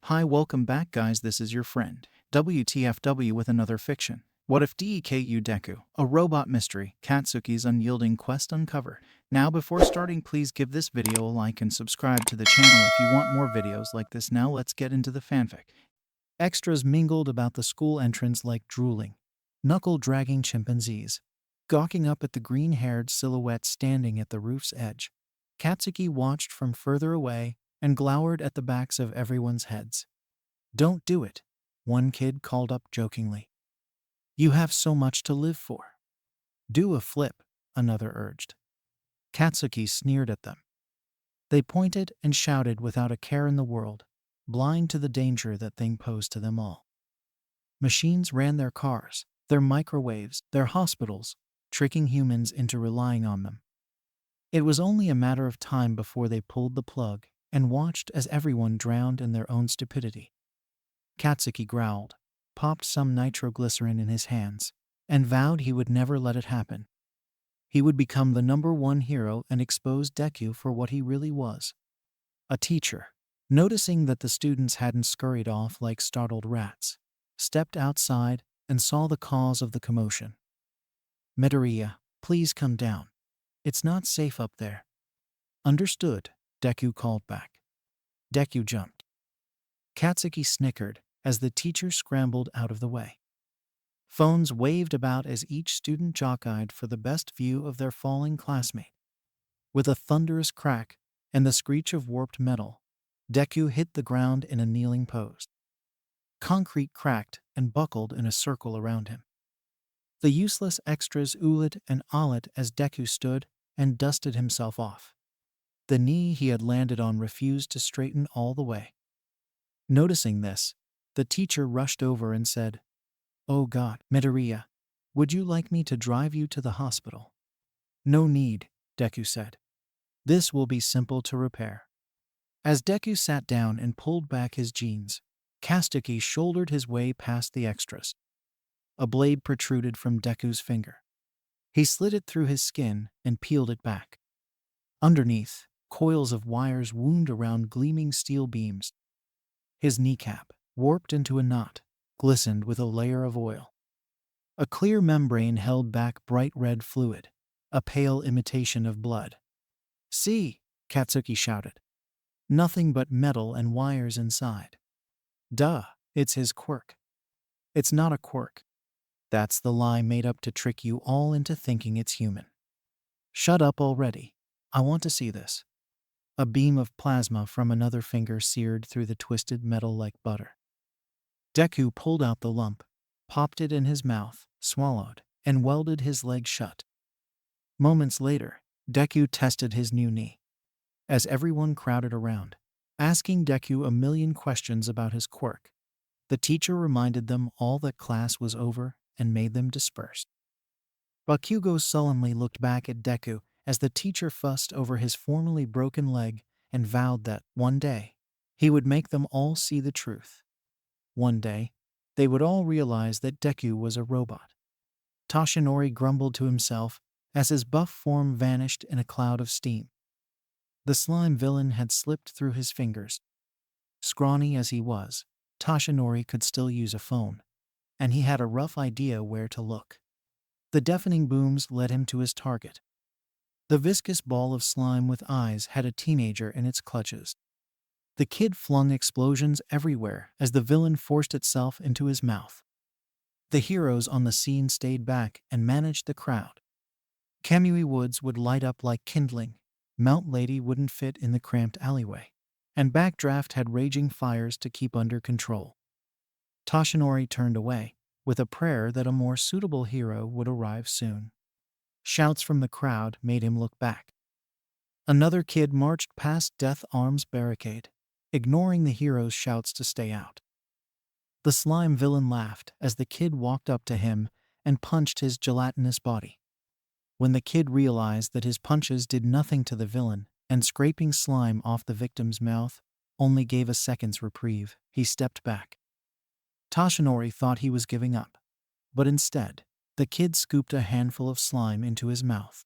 Hi, welcome back guys, this is your friend, WTFW with another fiction. What if Deku, a robot mystery, Katsuki's unyielding quest uncovered? Now before starting, please give this video a like and subscribe to the channel if you want more videos like this. Now let's get into the fanfic. Extras mingled about the school entrance like drooling, knuckle-dragging chimpanzees, gawking up at the green-haired silhouette standing at the roof's edge. Katsuki watched from further away and glowered at the backs of everyone's heads. "Don't do it," one kid called up jokingly. "You have so much to live for." "Do a flip," another urged. Katsuki sneered at them. They pointed and shouted without a care in the world, blind to the danger that thing posed to them all. Machines ran their cars, their microwaves, their hospitals, tricking humans into relying on them. It was only a matter of time before they pulled the plug and watched as everyone drowned in their own stupidity. Katsuki growled, popped some nitroglycerin in his hands, and vowed he would never let it happen. He would become the #1 hero and expose Deku for what he really was. A teacher, noticing that the students hadn't scurried off like startled rats, stepped outside and saw the cause of the commotion. "Midoriya, please come down. It's not safe up there." "Understood," Deku called back. Deku jumped. Katsuki snickered as the teacher scrambled out of the way. Phones waved about as each student jockeyed for the best view of their falling classmate. With a thunderous crack and the screech of warped metal, Deku hit the ground in a kneeling pose. Concrete cracked and buckled in a circle around him. The useless extras oohed and ahed as Deku stood and dusted himself off. The knee he had landed on refused to straighten all the way. Noticing this, the teacher rushed over and said, "Oh God, Midoriya, would you like me to drive you to the hospital?" "No need," Deku said. "This will be simple to repair." As Deku sat down and pulled back his jeans, Katsuki shouldered his way past the extras. A blade protruded from Deku's finger. He slid it through his skin and peeled it back. Underneath, coils of wires wound around gleaming steel beams. His kneecap, warped into a knot, glistened with a layer of oil. A clear membrane held back bright red fluid, a pale imitation of blood. "See," Katsuki shouted. "Nothing but metal and wires inside." "Duh, it's his quirk." "It's not a quirk. That's the lie made up to trick you all into thinking it's human." "Shut up already. I want to see this." A beam of plasma from another finger seared through the twisted metal like butter. Deku pulled out the lump, popped it in his mouth, swallowed, and welded his leg shut. Moments later, Deku tested his new knee. As everyone crowded around, asking Deku a million questions about his quirk, the teacher reminded them all that class was over and made them disperse. Bakugo sullenly looked back at Deku as the teacher fussed over his formerly broken leg and vowed that, one day, he would make them all see the truth. One day, they would all realize that Deku was a robot. Toshinori grumbled to himself as his buff form vanished in a cloud of steam. The slime villain had slipped through his fingers. Scrawny as he was, Toshinori could still use a phone, and he had a rough idea where to look. The deafening booms led him to his target. The viscous ball of slime with eyes had a teenager in its clutches. The kid flung explosions everywhere as the villain forced itself into his mouth. The heroes on the scene stayed back and managed the crowd. Kamui Woods would light up like kindling, Mount Lady wouldn't fit in the cramped alleyway, and Backdraft had raging fires to keep under control. Toshinori turned away, with a prayer that a more suitable hero would arrive soon. Shouts from the crowd made him look back. Another kid marched past Death Arm's barricade, ignoring the hero's shouts to stay out. The slime villain laughed as the kid walked up to him and punched his gelatinous body. When the kid realized that his punches did nothing to the villain and scraping slime off the victim's mouth only gave a second's reprieve, he stepped back. Toshinori thought he was giving up, but instead, the kid scooped a handful of slime into his mouth.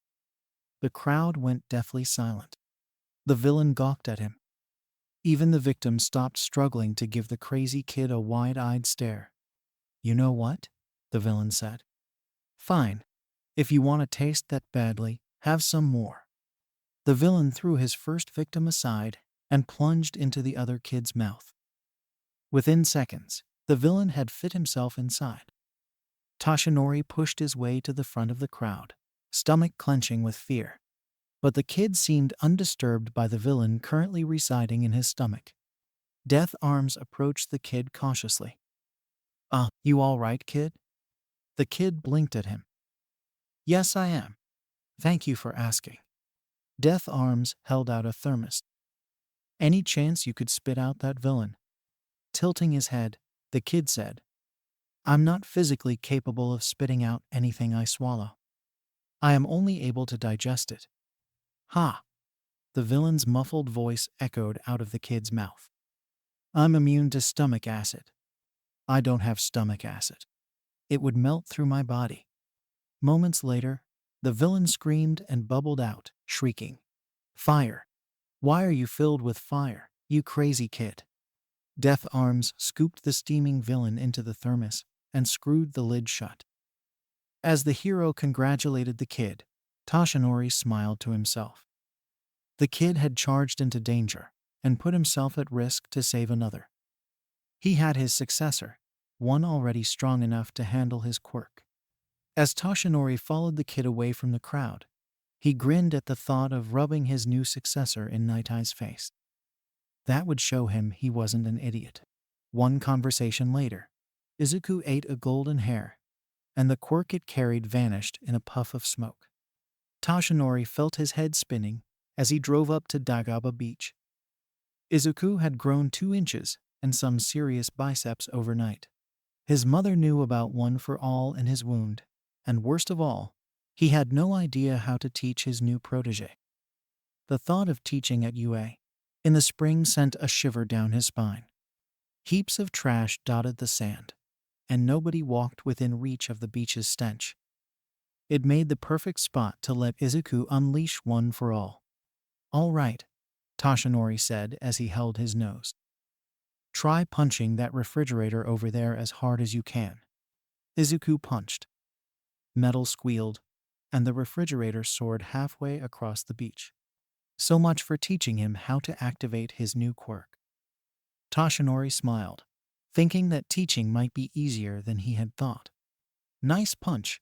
The crowd went deathly silent. The villain gawked at him. Even the victim stopped struggling to give the crazy kid a wide-eyed stare. "You know what?" the villain said. "Fine. If you want to taste that badly, have some more." The villain threw his first victim aside and plunged into the other kid's mouth. Within seconds, the villain had fit himself inside. Toshinori pushed his way to the front of the crowd, stomach clenching with fear. But the kid seemed undisturbed by the villain currently residing in his stomach. Death Arms approached the kid cautiously. You all right, kid?" The kid blinked at him. "Yes, I am. Thank you for asking." Death Arms held out a thermos. "Any chance you could spit out that villain?" Tilting his head, the kid said, "I'm not physically capable of spitting out anything I swallow. I am only able to digest it." "Ha!" The villain's muffled voice echoed out of the kid's mouth. "I'm immune to stomach acid." "I don't have stomach acid. It would melt through my body." Moments later, the villain screamed and bubbled out, shrieking, "Fire! Why are you filled with fire, you crazy kid?" Death Arms scooped the steaming villain into the thermos and screwed the lid shut. As the hero congratulated the kid, Toshinori smiled to himself. The kid had charged into danger and put himself at risk to save another. He had his successor, one already strong enough to handle his quirk. As Toshinori followed the kid away from the crowd, he grinned at the thought of rubbing his new successor in Night Eye's face. That would show him he wasn't an idiot. One conversation later, Izuku ate a golden hair, and the quirk it carried vanished in a puff of smoke. Toshinori felt his head spinning as he drove up to Dagaba Beach. Izuku had grown 2 inches and some serious biceps overnight. His mother knew about One for All in his wound, and worst of all, he had no idea how to teach his new protege. The thought of teaching at UA in the spring sent a shiver down his spine. Heaps of trash dotted the sand, and nobody walked within reach of the beach's stench. It made the perfect spot to let Izuku unleash One for All. "All right," Toshinori said as he held his nose. "Try punching that refrigerator over there as hard as you can." Izuku punched. Metal squealed, and the refrigerator soared halfway across the beach. So much for teaching him how to activate his new quirk. Toshinori smiled, thinking that teaching might be easier than he had thought. "Nice punch.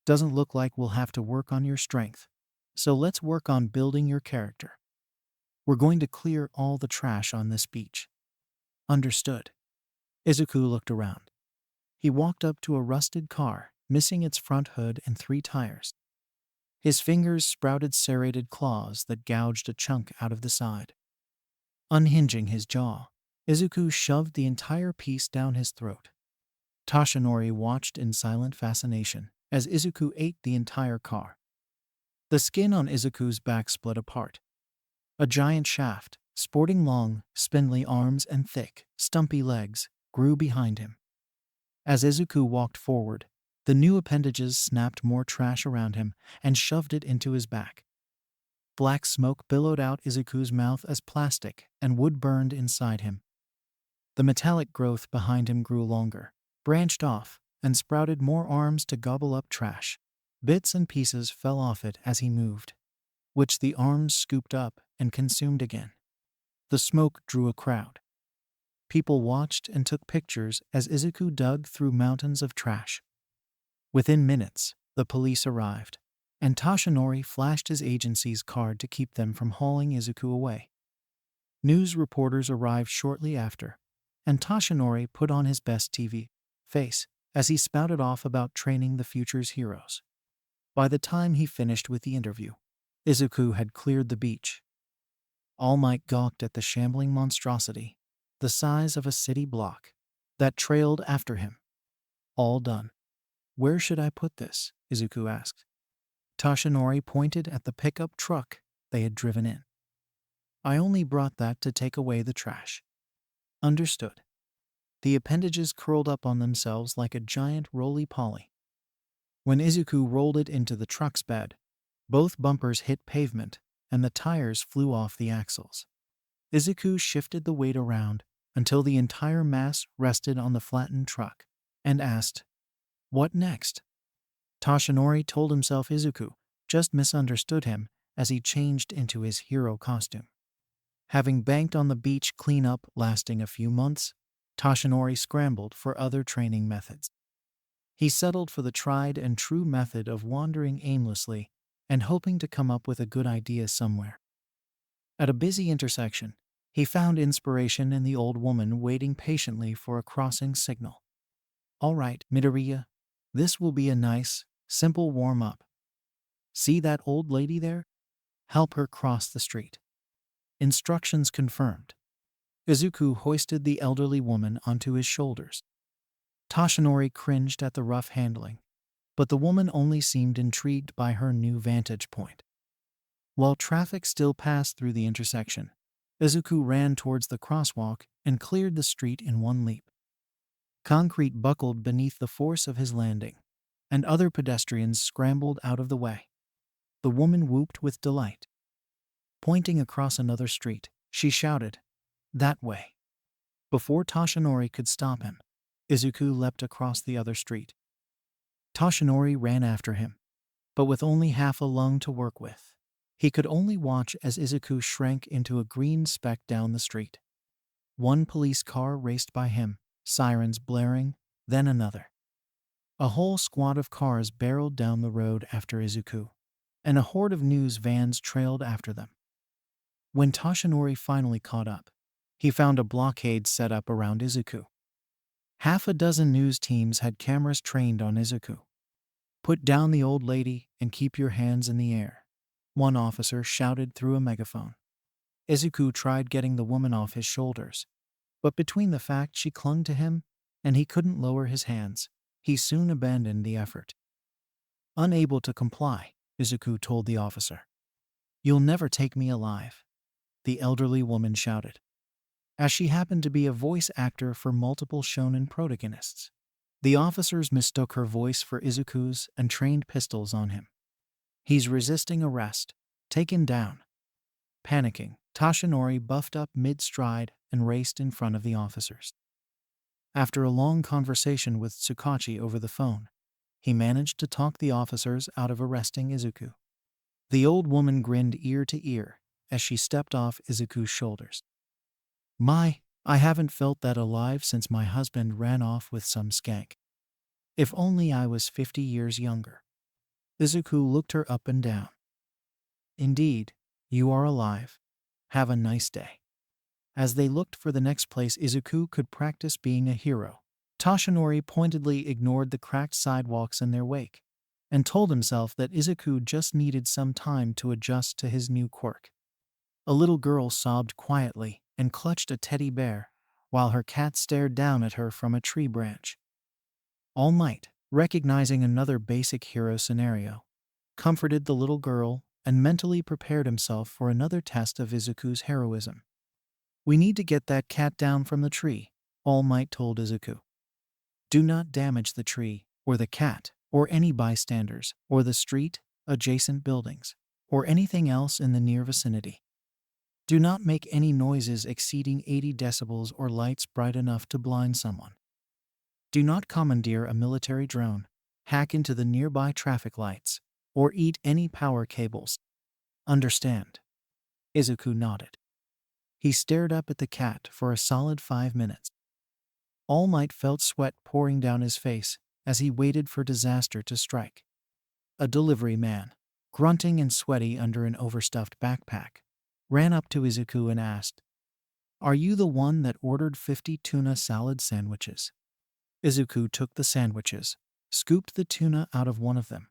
Doesn't look like we'll have to work on your strength, so let's work on building your character. We're going to clear all the trash on this beach." "Understood." Izuku looked around. He walked up to a rusted car, missing its front hood and 3 tires. His fingers sprouted serrated claws that gouged a chunk out of the side. Unhinging his jaw, Izuku shoved the entire piece down his throat. Toshinori watched in silent fascination as Izuku ate the entire car. The skin on Izuku's back split apart. A giant shaft, sporting long, spindly arms and thick, stumpy legs, grew behind him. As Izuku walked forward, the new appendages snapped more trash around him and shoved it into his back. Black smoke billowed out Izuku's mouth as plastic and wood burned inside him. The metallic growth behind him grew longer, branched off, and sprouted more arms to gobble up trash. Bits and pieces fell off it as he moved, which the arms scooped up and consumed again. The smoke drew a crowd. People watched and took pictures as Izuku dug through mountains of trash. Within minutes, the police arrived, and Toshinori flashed his agency's card to keep them from hauling Izuku away. News reporters arrived shortly after, and Toshinori put on his best TV face as he spouted off about training the future's heroes. By the time he finished with the interview, Izuku had cleared the beach. All Might gawked at the shambling monstrosity, the size of a city block, that trailed after him. "All done. Where should I put this?" Izuku asked. Toshinori pointed at the pickup truck they had driven in. "I only brought that to take away the trash." "Understood." The appendages curled up on themselves like a giant roly-poly. When Izuku rolled it into the truck's bed, both bumpers hit pavement and the tires flew off the axles. Izuku shifted the weight around until the entire mass rested on the flattened truck and asked, "What next?" Toshinori told himself Izuku just misunderstood him as he changed into his hero costume. Having banked on the beach cleanup lasting a few months, Toshinori scrambled for other training methods. He settled for the tried and true method of wandering aimlessly and hoping to come up with a good idea somewhere. At a busy intersection, he found inspiration in the old woman waiting patiently for a crossing signal. "All right, Midoriya, this will be a nice, simple warm-up. See that old lady there? Help her cross the street." Instructions confirmed. Izuku hoisted the elderly woman onto his shoulders. Toshinori cringed at the rough handling, but the woman only seemed intrigued by her new vantage point. While traffic still passed through the intersection, Izuku ran towards the crosswalk and cleared the street in one leap. Concrete buckled beneath the force of his landing, and other pedestrians scrambled out of the way. The woman whooped with delight. Pointing across another street, she shouted, "That way." Before Toshinori could stop him, Izuku leapt across the other street. Toshinori ran after him, but with only half a lung to work with. He could only watch as Izuku shrank into a green speck down the street. One police car raced by him, sirens blaring, then another. A whole squad of cars barreled down the road after Izuku, and a horde of news vans trailed after them. When Toshinori finally caught up, he found a blockade set up around Izuku. Half a dozen news teams had cameras trained on Izuku. "Put down the old lady and keep your hands in the air," one officer shouted through a megaphone. Izuku tried getting the woman off his shoulders, but between the fact she clung to him and he couldn't lower his hands, he soon abandoned the effort. Unable to comply, Izuku told the officer. "You'll never take me alive," the elderly woman shouted. As she happened to be a voice actor for multiple shonen protagonists, the officers mistook her voice for Izuku's and trained pistols on him. "He's resisting arrest. Take him down." Panicking, Toshinori buffed up mid-stride and raced in front of the officers. After a long conversation with Tsukachi over the phone, he managed to talk the officers out of arresting Izuku. The old woman grinned ear to ear as she stepped off Izuku's shoulders. I haven't felt that alive since my husband ran off with some skank. If only I was 50 years younger." Izuku looked her up and down. "Indeed, you are alive. Have a nice day." As they looked for the next place Izuku could practice being a hero, Toshinori pointedly ignored the cracked sidewalks in their wake and told himself that Izuku just needed some time to adjust to his new quirk. A little girl sobbed quietly and clutched a teddy bear while her cat stared down at her from a tree branch. All Might, recognizing another basic hero scenario, comforted the little girl and mentally prepared himself for another test of Izuku's heroism. "We need to get that cat down from the tree," All Might told Izuku. "Do not damage the tree, or the cat, or any bystanders, or the street, adjacent buildings, or anything else in the near vicinity. Do not make any noises exceeding 80 decibels or lights bright enough to blind someone. Do not commandeer a military drone, hack into the nearby traffic lights, or eat any power cables. Understand?" Izuku nodded. He stared up at the cat for a solid 5 minutes. All Might felt sweat pouring down his face as he waited for disaster to strike. A delivery man, grunting and sweaty under an overstuffed backpack, ran up to Izuku and asked, "Are you the one that ordered 50 tuna salad sandwiches?" Izuku took the sandwiches, scooped the tuna out of one of them,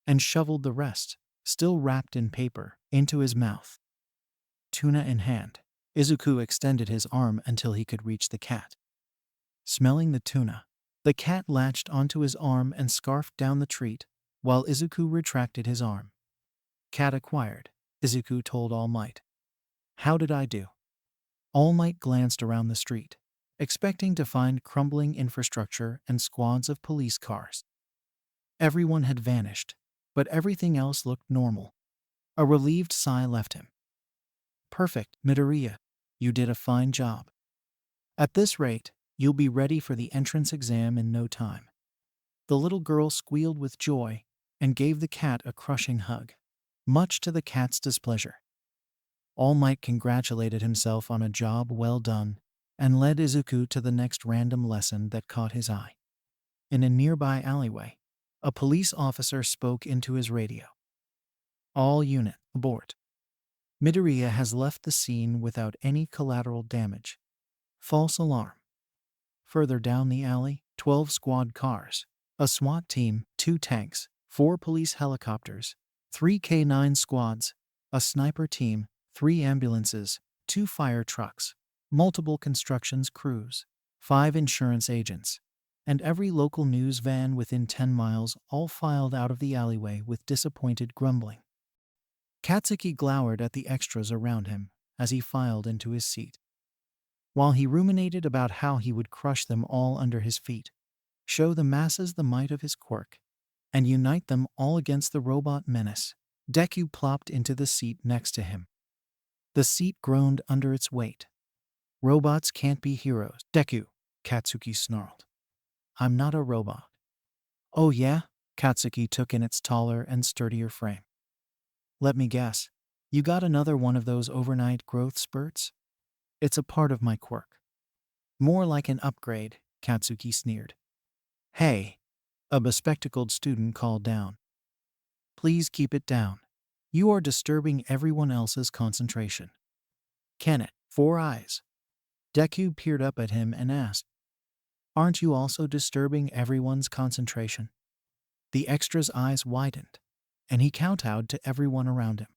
and shoveled the rest, still wrapped in paper, into his mouth. Tuna in hand, Izuku extended his arm until he could reach the cat. Smelling the tuna, the cat latched onto his arm and scarfed down the treat, while Izuku retracted his arm. "Cat acquired," Izuku told All Might. "How did I do?" All Might glanced around the street, expecting to find crumbling infrastructure and squads of police cars. Everyone had vanished, but everything else looked normal. A relieved sigh left him. "Perfect, Midoriya. You did a fine job. At this rate, you'll be ready for the entrance exam in no time." The little girl squealed with joy and gave the cat a crushing hug, much to the cat's displeasure. All Might congratulated himself on a job well done and led Izuku to the next random lesson that caught his eye. In a nearby alleyway, a police officer spoke into his radio. "All unit, abort. Midoriya has left the scene without any collateral damage. False alarm." Further down the alley, 12 squad cars, a SWAT team, 2 tanks, 4 police helicopters, 3 K9 squads, a sniper team, 3 ambulances, 2 fire trucks, multiple constructions crews, 5 insurance agents, and every local news van within 10 miles all filed out of the alleyway with disappointed grumbling. Katsuki glowered at the extras around him as he filed into his seat, while he ruminated about how he would crush them all under his feet, show the masses the might of his quirk, and unite them all against the robot menace. Deku plopped into the seat next to him. The seat groaned under its weight. "Robots can't be heroes." "Deku," Katsuki snarled. "I'm not a robot." "Oh yeah?" Katsuki took in its taller and sturdier frame. "Let me guess. You got another one of those overnight growth spurts?" "It's a part of my quirk." "More like an upgrade," Katsuki sneered. "Hey," a bespectacled student called down. "Please keep it down. You are disturbing everyone else's concentration." "Can it?" 4 eyes. Deku peered up at him and asked, "Aren't you also disturbing everyone's concentration?" The extra's eyes widened, and he kowtowed to everyone around him.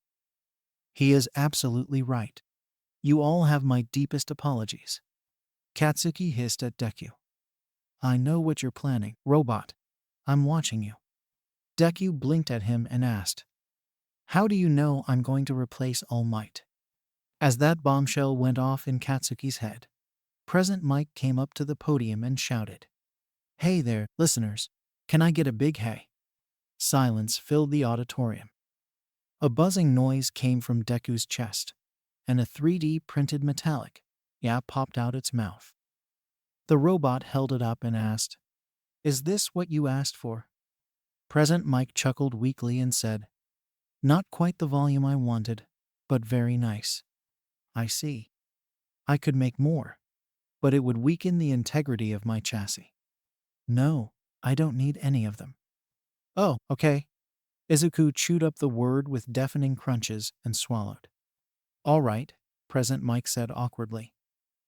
"He is absolutely right. You all have my deepest apologies." Katsuki hissed at Deku. "I know what you're planning, robot. I'm watching you." Deku blinked at him and asked, "How do you know I'm going to replace All Might?" As that bombshell went off in Katsuki's head, Present Mike came up to the podium and shouted, "Hey there, listeners. Can I get a big hey?" Silence filled the auditorium. A buzzing noise came from Deku's chest, and a 3D printed metallic "yeah" popped out its mouth. The robot held it up and asked, "Is this what you asked for?" Present Mike chuckled weakly and said, "Not quite the volume I wanted, but very nice." "I see. I could make more, but it would weaken the integrity of my chassis." "No, I don't need any of them." "Oh, okay." Izuku chewed up the word with deafening crunches and swallowed. "All right," Present Mike said awkwardly.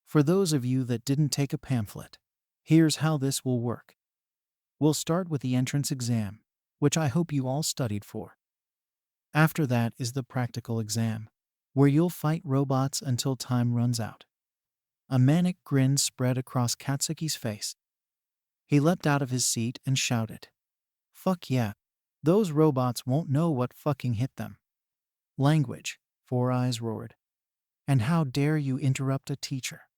"For those of you that didn't take a pamphlet, here's how this will work. We'll start with the entrance exam, which I hope you all studied for. After that is the practical exam, where you'll fight robots until time runs out." A manic grin spread across Katsuki's face. He leapt out of his seat and shouted, "Fuck yeah. Those robots won't know what fucking hit them." "Language," Four Eyes roared. "And how dare you interrupt a teacher?"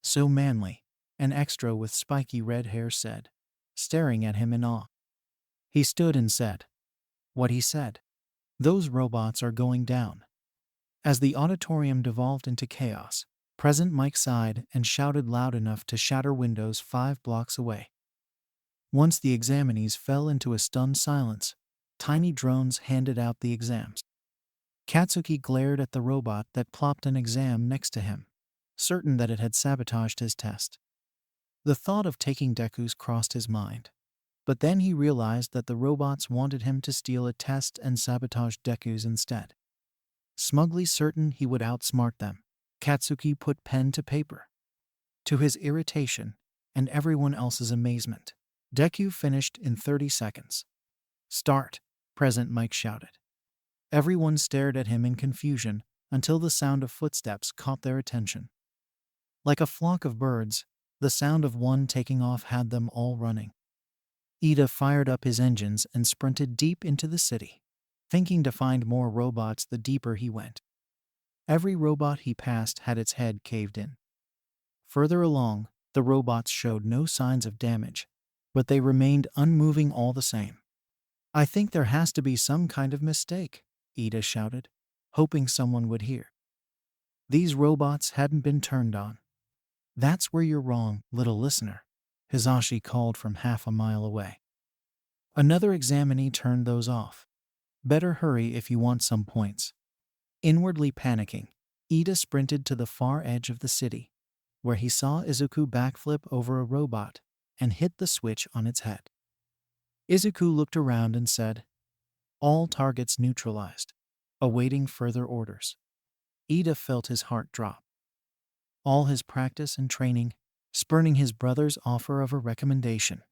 "So manly," an extra with spiky red hair said, staring at him in awe. He stood and said what he said. "Those robots are going down." As the auditorium devolved into chaos, Present Mike sighed and shouted loud enough to shatter windows 5 blocks away. Once the examinees fell into a stunned silence, tiny drones handed out the exams. Katsuki glared at the robot that plopped an exam next to him, certain that it had sabotaged his test. The thought of taking Deku's crossed his mind, but then he realized that the robots wanted him to steal a test and sabotage Deku's instead. Smugly certain he would outsmart them, Katsuki put pen to paper. To his irritation, and everyone else's amazement, Deku finished in 30 seconds. "Start," Present Mike shouted. Everyone stared at him in confusion until the sound of footsteps caught their attention. Like a flock of birds, the sound of one taking off had them all running. Ida fired up his engines and sprinted deep into the city, thinking to find more robots the deeper he went. Every robot he passed had its head caved in. Further along, the robots showed no signs of damage, but they remained unmoving all the same. "I think there has to be some kind of mistake," Ida shouted, hoping someone would hear. These robots hadn't been turned on. That's where you're wrong, little listener, Hisashi called from half a mile away. Another examinee turned those off. Better hurry if you want some points. Inwardly panicking, Ida sprinted to the far edge of the city, where he saw Izuku backflip over a robot and hit the switch on its head. Izuku looked around and said, "All targets neutralized, awaiting further orders." Ida felt his heart drop. All his practice and training, spurning his brother's offer of a recommendation,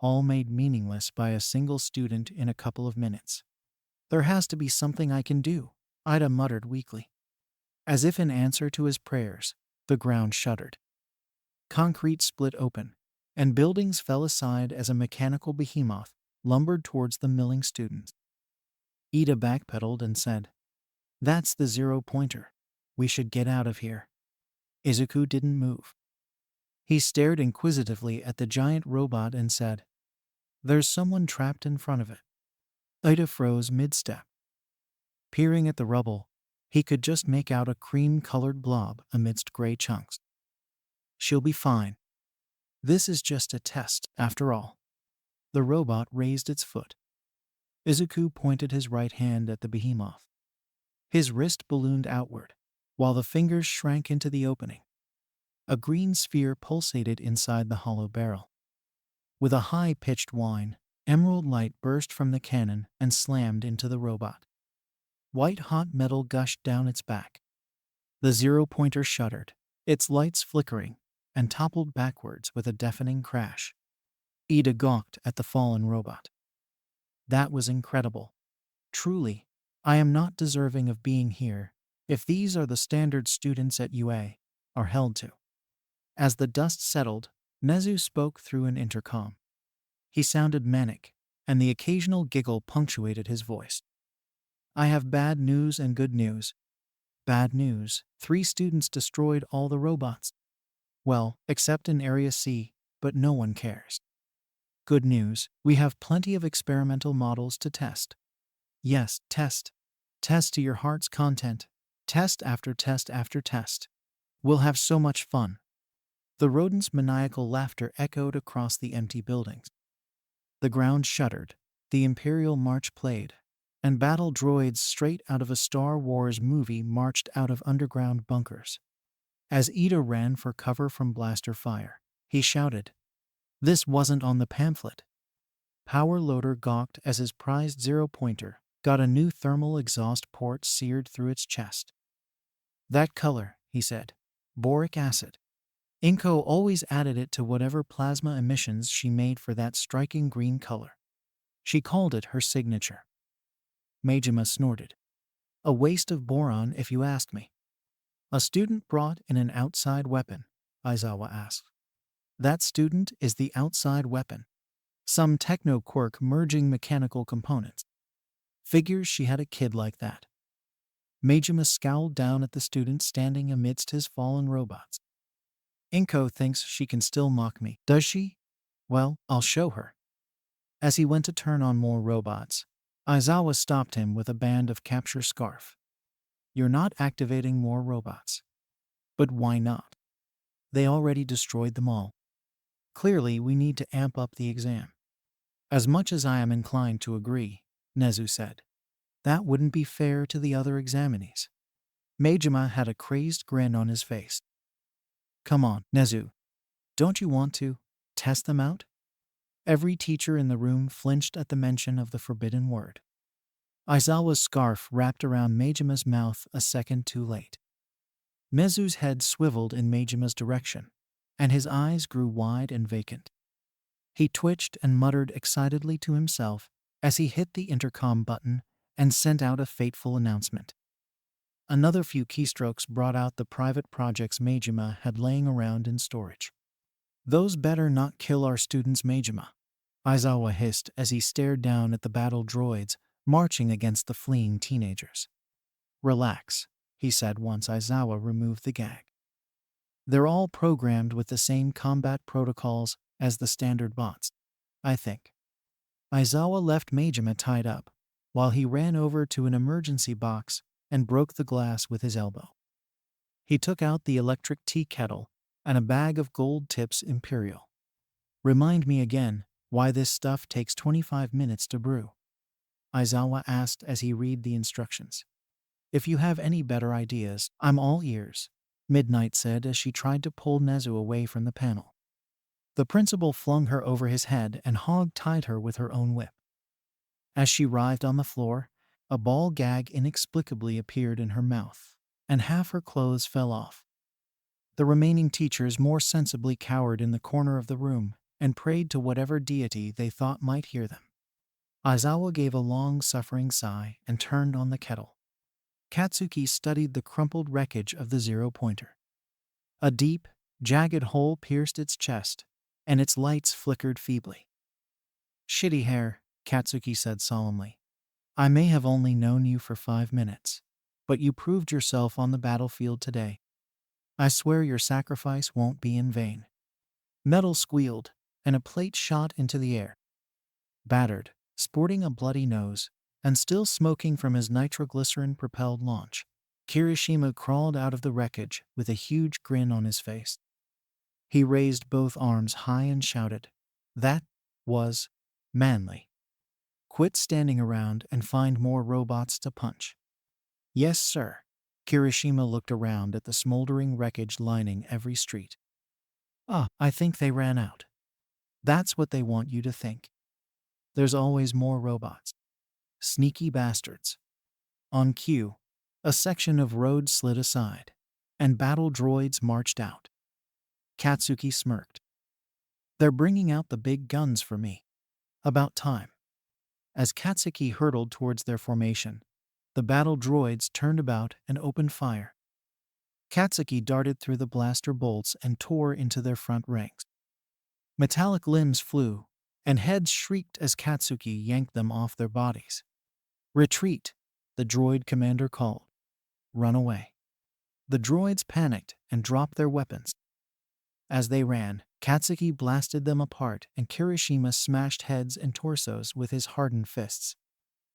all made meaningless by a single student in a couple of minutes. "There has to be something I can do," Ida muttered weakly. As if in answer to his prayers, the ground shuddered. Concrete split open, and buildings fell aside as a mechanical behemoth lumbered towards the milling students. Ida backpedaled and said, "That's the 0-pointer. We should get out of here." Izuku didn't move. He stared inquisitively at the giant robot and said, "There's someone trapped in front of it." Ida froze mid-step. Peering at the rubble, he could just make out a cream-colored blob amidst gray chunks. "She'll be fine. This is just a test, after all." The robot raised its foot. Izuku pointed his right hand at the behemoth. His wrist ballooned outward, while the fingers shrank into the opening. A green sphere pulsated inside the hollow barrel. With a high-pitched whine, emerald light burst from the cannon and slammed into the robot. White-hot metal gushed down its back. The 0-pointer shuddered, its lights flickering, and toppled backwards with a deafening crash. Ida gawked at the fallen robot. "That was incredible. Truly, I am not deserving of being here, if these are the standard students at UA are held to." As the dust settled, Nezu spoke through an intercom. He sounded manic, and the occasional giggle punctuated his voice. "I have bad news and good news. Bad news, 3 students destroyed all the robots. Well, except in Area C, but no one cares. Good news, we have plenty of experimental models to test. Yes, test. Test to your heart's content. Test after test after test. We'll have so much fun." The rodent's maniacal laughter echoed across the empty buildings. The ground shuddered, the Imperial March played, and battle droids straight out of a Star Wars movie marched out of underground bunkers. As Ida ran for cover from blaster fire, he shouted, "This wasn't on the pamphlet." Power Loader gawked as his prized 0-pointer got a new thermal exhaust port seared through its chest. "That color," he said, "boric acid. Inko always added it to whatever plasma emissions she made for that striking green color. She called it her signature." Majima snorted. "A waste of boron if you ask me." "A student brought in an outside weapon?" Aizawa asked. "That student is the outside weapon. Some techno quirk merging mechanical components. Figures she had a kid like that." Majima scowled down at the student standing amidst his fallen robots. "Inko thinks she can still mock me, does she? Well, I'll show her." As he went to turn on more robots, Aizawa stopped him with a band of capture scarf. "You're not activating more robots." "But why not? They already destroyed them all. Clearly, we need to amp up the exam." "As much as I am inclined to agree," Nezu said, "that wouldn't be fair to the other examinees." Majima had a crazed grin on his face. "Come on, Nezu. Don't you want to test them out?" Every teacher in the room flinched at the mention of the forbidden word. Aizawa's scarf wrapped around Majima's mouth a second too late. Nezu's head swiveled in Majima's direction, and his eyes grew wide and vacant. He twitched and muttered excitedly to himself as he hit the intercom button and sent out a fateful announcement. Another few keystrokes brought out the private projects Majima had laying around in storage. "Those better not kill our students, Majima," Aizawa hissed as he stared down at the battle droids marching against the fleeing teenagers. "Relax," he said once Aizawa removed the gag. "They're all programmed with the same combat protocols as the standard bots, I think." Aizawa left Majima tied up, while he ran over to an emergency box and broke the glass with his elbow. He took out the electric tea kettle and a bag of gold tips Imperial. Remind me again why this stuff takes 25 minutes to brew, Aizawa asked as he read the instructions. If you have any better ideas, I'm all ears, Midnight said as she tried to pull Nezu away from the panel. The principal flung her over his head and hog-tied her with her own whip. As she writhed on the floor, a ball gag inexplicably appeared in her mouth, and half her clothes fell off. The remaining teachers more sensibly cowered in the corner of the room and prayed to whatever deity they thought might hear them. Aizawa gave a long, suffering sigh and turned on the kettle. Katsuki studied the crumpled wreckage of the zero-pointer. A deep, jagged hole pierced its chest, and its lights flickered feebly. Shitty hair, Katsuki said solemnly. I may have only known you for 5 minutes, but you proved yourself on the battlefield today. I swear your sacrifice won't be in vain. Metal squealed, and a plate shot into the air. Battered, sporting a bloody nose, and still smoking from his nitroglycerin-propelled launch, Kirishima crawled out of the wreckage with a huge grin on his face. He raised both arms high and shouted, "That was manly. Quit standing around and find more robots to punch." "Yes, sir." Kirishima looked around at the smoldering wreckage lining every street. I think they ran out. That's what they want you to think. There's always more robots. Sneaky bastards. On cue, a section of road slid aside, and battle droids marched out. Katsuki smirked. They're bringing out the big guns for me. About time. As Katsuki hurtled towards their formation, the battle droids turned about and opened fire. Katsuki darted through the blaster bolts and tore into their front ranks. Metallic limbs flew, and heads shrieked as Katsuki yanked them off their bodies. "Retreat," the droid commander called. "Run away." The droids panicked and dropped their weapons. As they ran, Katsuki blasted them apart and Kirishima smashed heads and torsos with his hardened fists.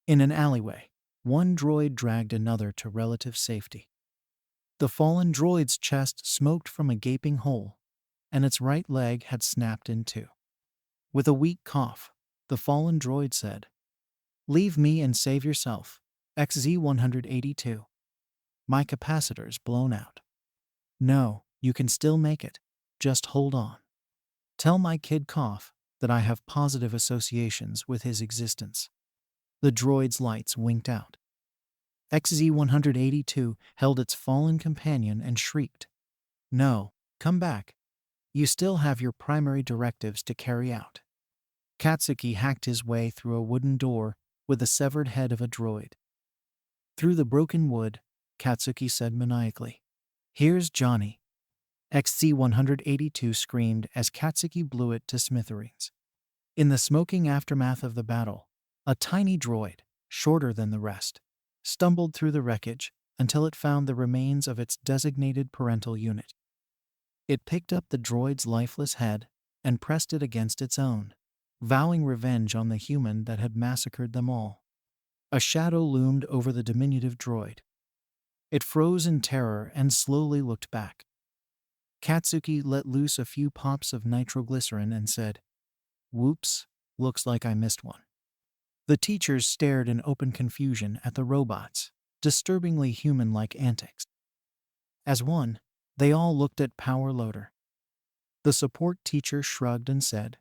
In an alleyway, one droid dragged another to relative safety. The fallen droid's chest smoked from a gaping hole, and its right leg had snapped in two. With a weak cough, the fallen droid said, "Leave me and save yourself, XZ-182. My capacitor's blown out." "No, you can still make it. Just hold on. Tell my kid Cough that I have positive associations with his existence." The droid's lights winked out. XZ-182 held its fallen companion and shrieked, "No, come back. You still have your primary directives to carry out." Katsuki hacked his way through a wooden door with the severed head of a droid. Through the broken wood, Katsuki said maniacally, "Here's Johnny." XZ-182 screamed as Katsuki blew it to smithereens. In the smoking aftermath of the battle, a tiny droid, shorter than the rest, stumbled through the wreckage until it found the remains of its designated parental unit. It picked up the droid's lifeless head and pressed it against its own, vowing revenge on the human that had massacred them all. A shadow loomed over the diminutive droid. It froze in terror and slowly looked back. Katsuki let loose a few pops of nitroglycerin and said, "Whoops, looks like I missed one." The teachers stared in open confusion at the robots, disturbingly human-like antics. As one, they all looked at Power Loader. The support teacher shrugged and said,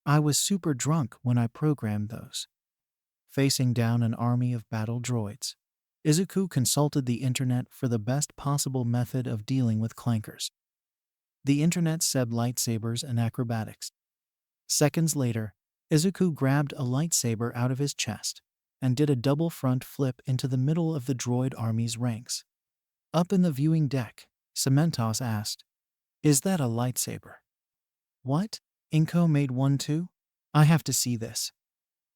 "I was super drunk when I programmed those." Facing down an army of battle droids, Izuku consulted the internet for the best possible method of dealing with clankers. The internet said lightsabers and acrobatics. Seconds later, Izuku grabbed a lightsaber out of his chest and did a double front flip into the middle of the droid army's ranks. Up in the viewing deck, Cementos asked, "Is that a lightsaber?" "What? Inko made one too? I have to see this."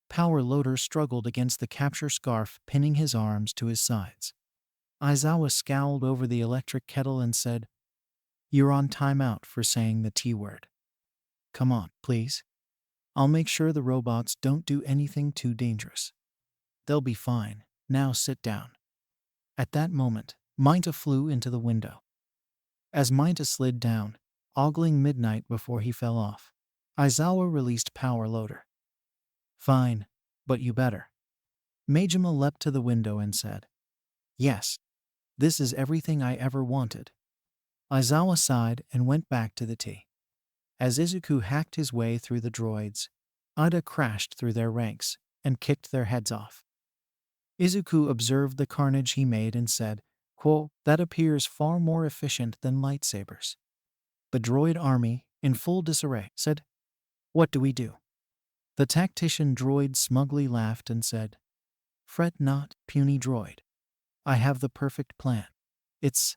Power Loader struggled against the capture scarf pinning his arms to his sides. Aizawa scowled over the electric kettle and said, "You're on timeout for saying the T-word. Come on, please. I'll make sure the robots don't do anything too dangerous." "They'll be fine. Now sit down." At that moment, Minta flew into the window. As Maita slid down, ogling midnight before he fell off, Aizawa released Power Loader. Fine, but you better. Majima leapt to the window and said, Yes, this is everything I ever wanted. Aizawa sighed and went back to the tea. As Izuku hacked his way through the droids, Ida crashed through their ranks and kicked their heads off. Izuku observed the carnage he made and said, quote, that appears far more efficient than lightsabers. The droid army, in full disarray, said, What do we do? The tactician droid smugly laughed and said, Fret not, puny droid. I have the perfect plan. It's...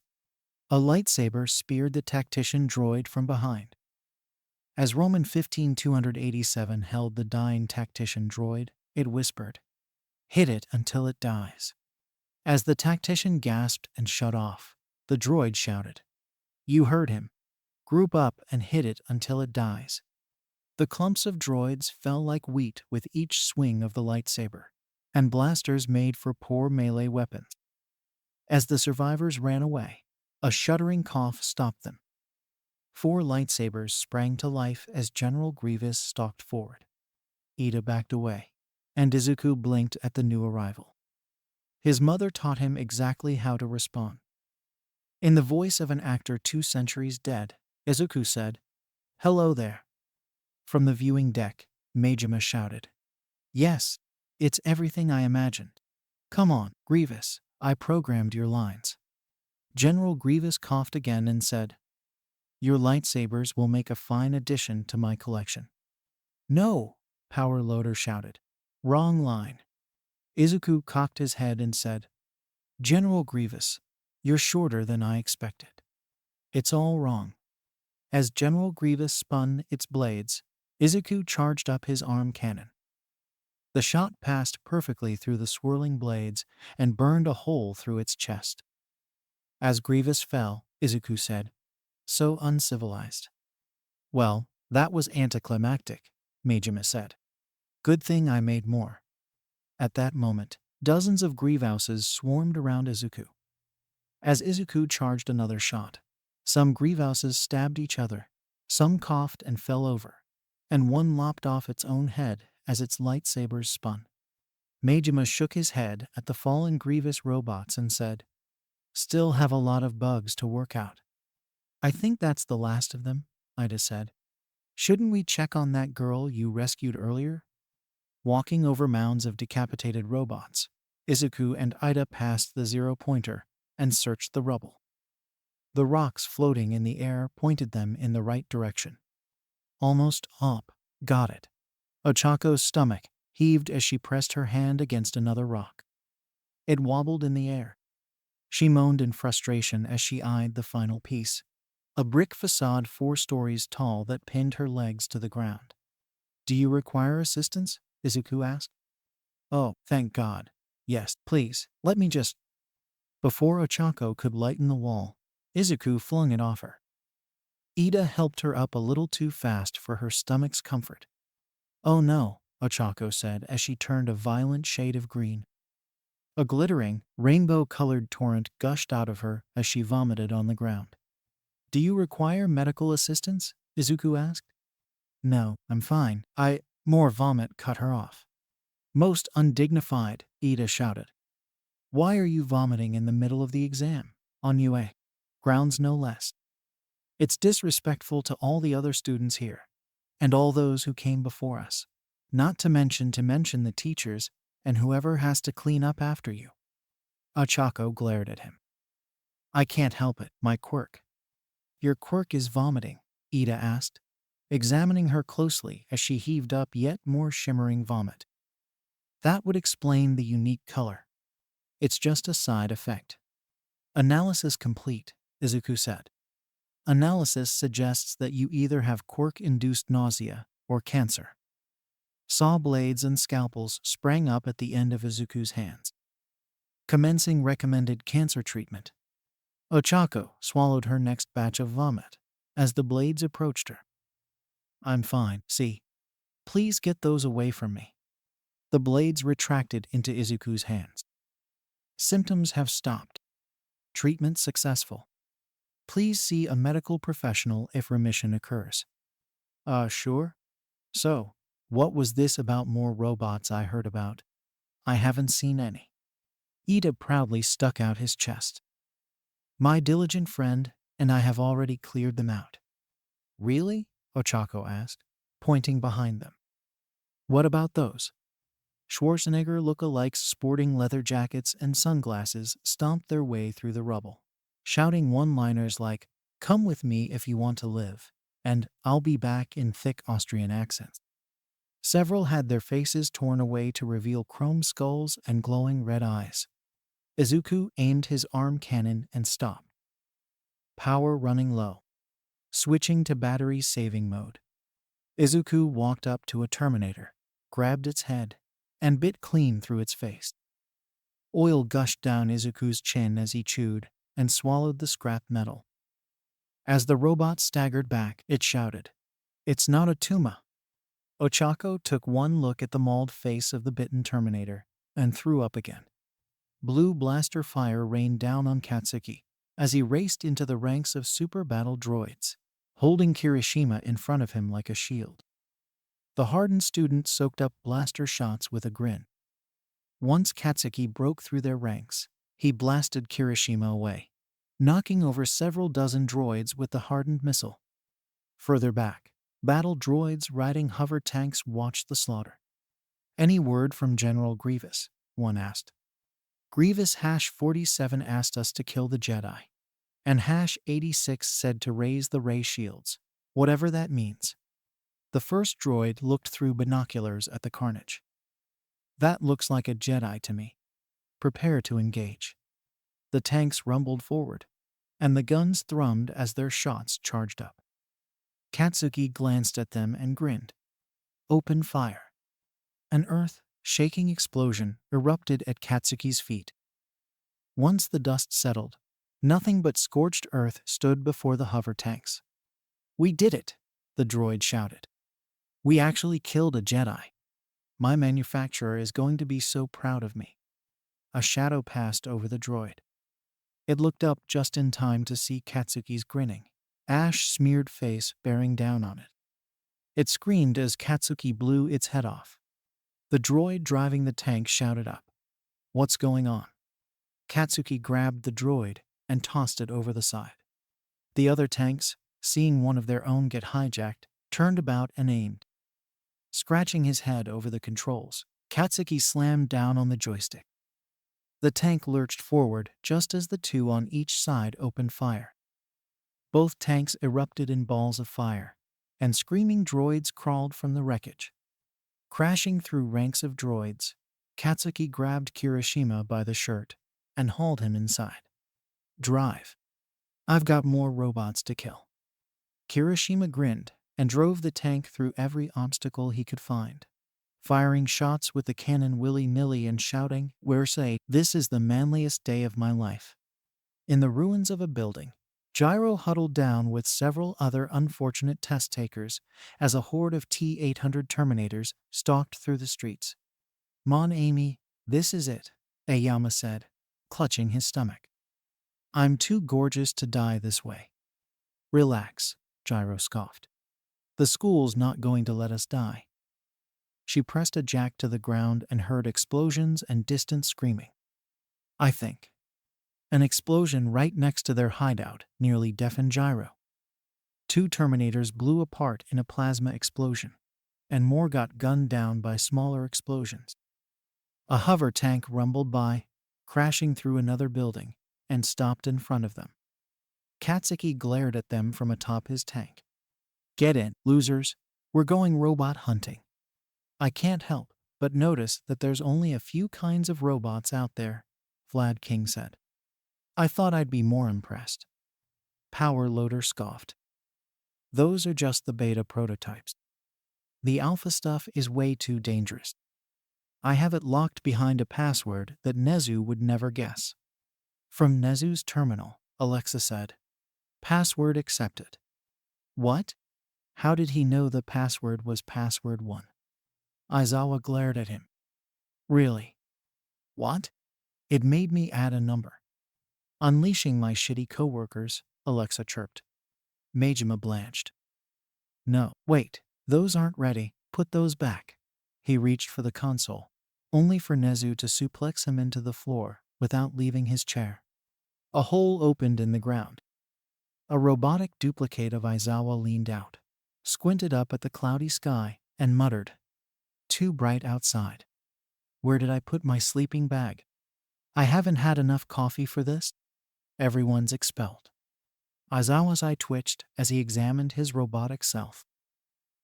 A lightsaber speared the tactician droid from behind. As Roman 15-287 held the dying tactician droid, it whispered, Hit it until it dies. As the tactician gasped and shut off, the droid shouted, You heard him. Group up and hit it until it dies. The clumps of droids fell like wheat with each swing of the lightsaber, and blasters made for poor melee weapons. As the survivors ran away, a shuddering cough stopped them. 4 lightsabers sprang to life as General Grievous stalked forward. Ida backed away, and Izuku blinked at the new arrival. His mother taught him exactly how to respond. In the voice of an actor 2 centuries dead, Izuku said, Hello there. From the viewing deck, Majima shouted, Yes, it's everything I imagined. Come on, Grievous, I programmed your lines. General Grievous coughed again and said, Your lightsabers will make a fine addition to my collection. No, Power Loader shouted. Wrong line. Izuku cocked his head and said, General Grievous, you're shorter than I expected. It's all wrong. As General Grievous spun its blades, Izuku charged up his arm cannon. The shot passed perfectly through the swirling blades and burned a hole through its chest. As Grievous fell, Izuku said, So uncivilized. Well, that was anticlimactic, Majima said. Good thing I made more. At that moment, dozens of Grievouses swarmed around Izuku. As Izuku charged another shot, some Grievouses stabbed each other, some coughed and fell over, and one lopped off its own head as its lightsabers spun. Majima shook his head at the fallen Grievous robots and said, Still have a lot of bugs to work out. I think that's the last of them, Ida said. Shouldn't we check on that girl you rescued earlier? Walking over mounds of decapitated robots, Izuku and Ida passed the 0-pointer and searched the rubble. The rocks floating in the air pointed them in the right direction. Almost up. Got it. Ochaco's stomach heaved as she pressed her hand against another rock. It wobbled in the air. She moaned in frustration as she eyed the final piece, a brick facade 4 stories tall that pinned her legs to the ground. Do you require assistance? Izuku asked. Oh, thank God. Yes, please, let me just... Before Ochaco could lighten the wall, Izuku flung it off her. Ida helped her up a little too fast for her stomach's comfort. Oh no, Ochaco said as she turned a violent shade of green. A glittering, rainbow-colored torrent gushed out of her as she vomited on the ground. Do you require medical assistance? Izuku asked. No, I'm fine. More vomit cut her off. Most undignified, Ida shouted. Why are you vomiting in the middle of the exam? Ennui. Grounds no less. It's disrespectful to all the other students here, and all those who came before us, not to mention the teachers and whoever has to clean up after you. Ochaco glared at him. I can't help it, my quirk. Your quirk is vomiting, Ida asked, examining her closely as she heaved up yet more shimmering vomit. That would explain the unique color. It's just a side effect. Analysis complete, Izuku said. Analysis suggests that you either have quirk-induced nausea or cancer. Saw blades and scalpels sprang up at the end of Izuku's hands. Commencing recommended cancer treatment. Ochaco swallowed her next batch of vomit as the blades approached her. I'm fine, see. Please get those away from me. The blades retracted into Izuku's hands. Symptoms have stopped. Treatment successful. Please see a medical professional if remission occurs. Sure? So, what was this about more robots I heard about? I haven't seen any. Ida proudly stuck out his chest. My diligent friend, and I have already cleared them out. Really? Ochaco asked, pointing behind them. What about those? Schwarzenegger look-alikes sporting leather jackets and sunglasses stomped their way through the rubble, shouting one-liners like, "Come with me if you want to live," and "I'll be back" in thick Austrian accents. Several had their faces torn away to reveal chrome skulls and glowing red eyes. Izuku aimed his arm cannon and stopped. Power running low. Switching to battery saving mode. Izuku walked up to a Terminator, grabbed its head, and bit clean through its face. Oil gushed down Izuku's chin as he chewed and swallowed the scrap metal. As the robot staggered back, it shouted, "It's not a Tuma." Ochaco took one look at the mauled face of the bitten Terminator and threw up again. Blue blaster fire rained down on Katsuki as he raced into the ranks of super battle droids, holding Kirishima in front of him like a shield. The hardened student soaked up blaster shots with a grin. Once Katsuki broke through their ranks, he blasted Kirishima away, knocking over several dozen droids with the hardened missile. Further back, battle droids riding hover tanks watched the slaughter. "Any word from General Grievous?" one asked. Grievous #47 asked us to kill the Jedi, and #86 said to raise the ray shields, whatever that means. The first droid looked through binoculars at the carnage. "That looks like a Jedi to me. Prepare to engage." The tanks rumbled forward, and the guns thrummed as their shots charged up. Katsuki glanced at them and grinned. Open fire. An earth-shaking explosion erupted at Katsuki's feet. Once the dust settled, nothing but scorched earth stood before the hover tanks. "We did it!" the droid shouted. "We actually killed a Jedi. My manufacturer is going to be so proud of me." A shadow passed over the droid. It looked up just in time to see Katsuki's grinning, ash-smeared face bearing down on it. It screamed as Katsuki blew its head off. The droid driving the tank shouted up, "What's going on?" Katsuki grabbed the droid and tossed it over the side. The other tanks, seeing one of their own get hijacked, turned about and aimed. Scratching his head over the controls, Katsuki slammed down on the joystick. The tank lurched forward just as the two on each side opened fire. Both tanks erupted in balls of fire, and screaming droids crawled from the wreckage. Crashing through ranks of droids, Katsuki grabbed Kirishima by the shirt and hauled him inside. "Drive. I've got more robots to kill." Kirishima grinned and drove the tank through every obstacle he could find, firing shots with the cannon willy-nilly and shouting, "This is the manliest day of my life." In the ruins of a building, Gyro huddled down with several other unfortunate test takers as a horde of T-800 Terminators stalked through the streets. "Mon ami, this is it," Aoyama said, clutching his stomach. "I'm too gorgeous to die this way." "Relax," Gyro scoffed. "The school's not going to let us die." She pressed a jack to the ground and heard explosions and distant screaming. "I think." An explosion right next to their hideout nearly deafened Gyro. Two Terminators blew apart in a plasma explosion, and more got gunned down by smaller explosions. A hover tank rumbled by, crashing through another building, and stopped in front of them. Katsuki glared at them from atop his tank. "Get in, losers. We're going robot hunting." "I can't help but notice that there's only a few kinds of robots out there," Vlad King said. "I thought I'd be more impressed." Power Loader scoffed. "Those are just the beta prototypes. The alpha stuff is way too dangerous. I have it locked behind a password that Nezu would never guess." From Nezu's terminal, Alexa said, "Password accepted." "What? How did he know the password was password 1? Aizawa glared at him. "Really? What?" "It made me add a number. Unleashing my shitty coworkers, Alexa chirped. Majima blanched. No, wait, those aren't ready. Put those back. He reached for the console, only for Nezu to suplex him into the floor without leaving his chair. A hole opened in the ground. A robotic duplicate of Aizawa leaned out, squinted up at the cloudy sky, and muttered, "Too bright outside. Where did I put my sleeping bag? I haven't had enough coffee for this." Everyone's expelled. Aizawa's eye twitched as he examined his robotic self.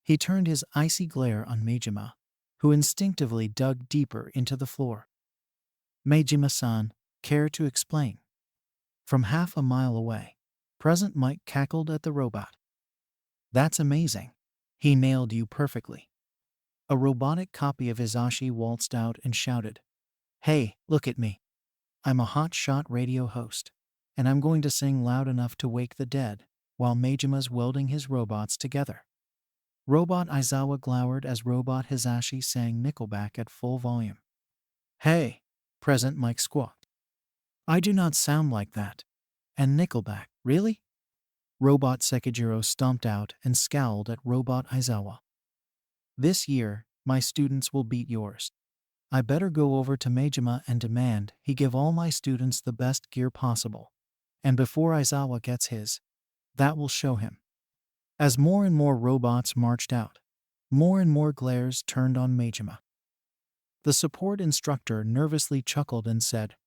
He turned his icy glare on Majima, who instinctively dug deeper into the floor. "Majima-san, care to explain?" From half a mile away, Present Mike cackled at the robot. "That's amazing. He nailed you perfectly." A robotic copy of Hisashi waltzed out and shouted, "Hey, look at me. I'm a hot-shot radio host, and I'm going to sing loud enough to wake the dead while Majima's welding his robots together." Robot Aizawa glowered as Robot Hisashi sang Nickelback at full volume. "Hey," Present Mike squawked. "I do not sound like that. And Nickelback, really?" Robot Sekijiro stomped out and scowled at Robot Aizawa. "This year, my students will beat yours. I better go over to Majima and demand he give all my students the best gear possible. And before Aizawa gets his, that will show him." As more and more robots marched out, more and more glares turned on Majima. The support instructor nervously chuckled and said,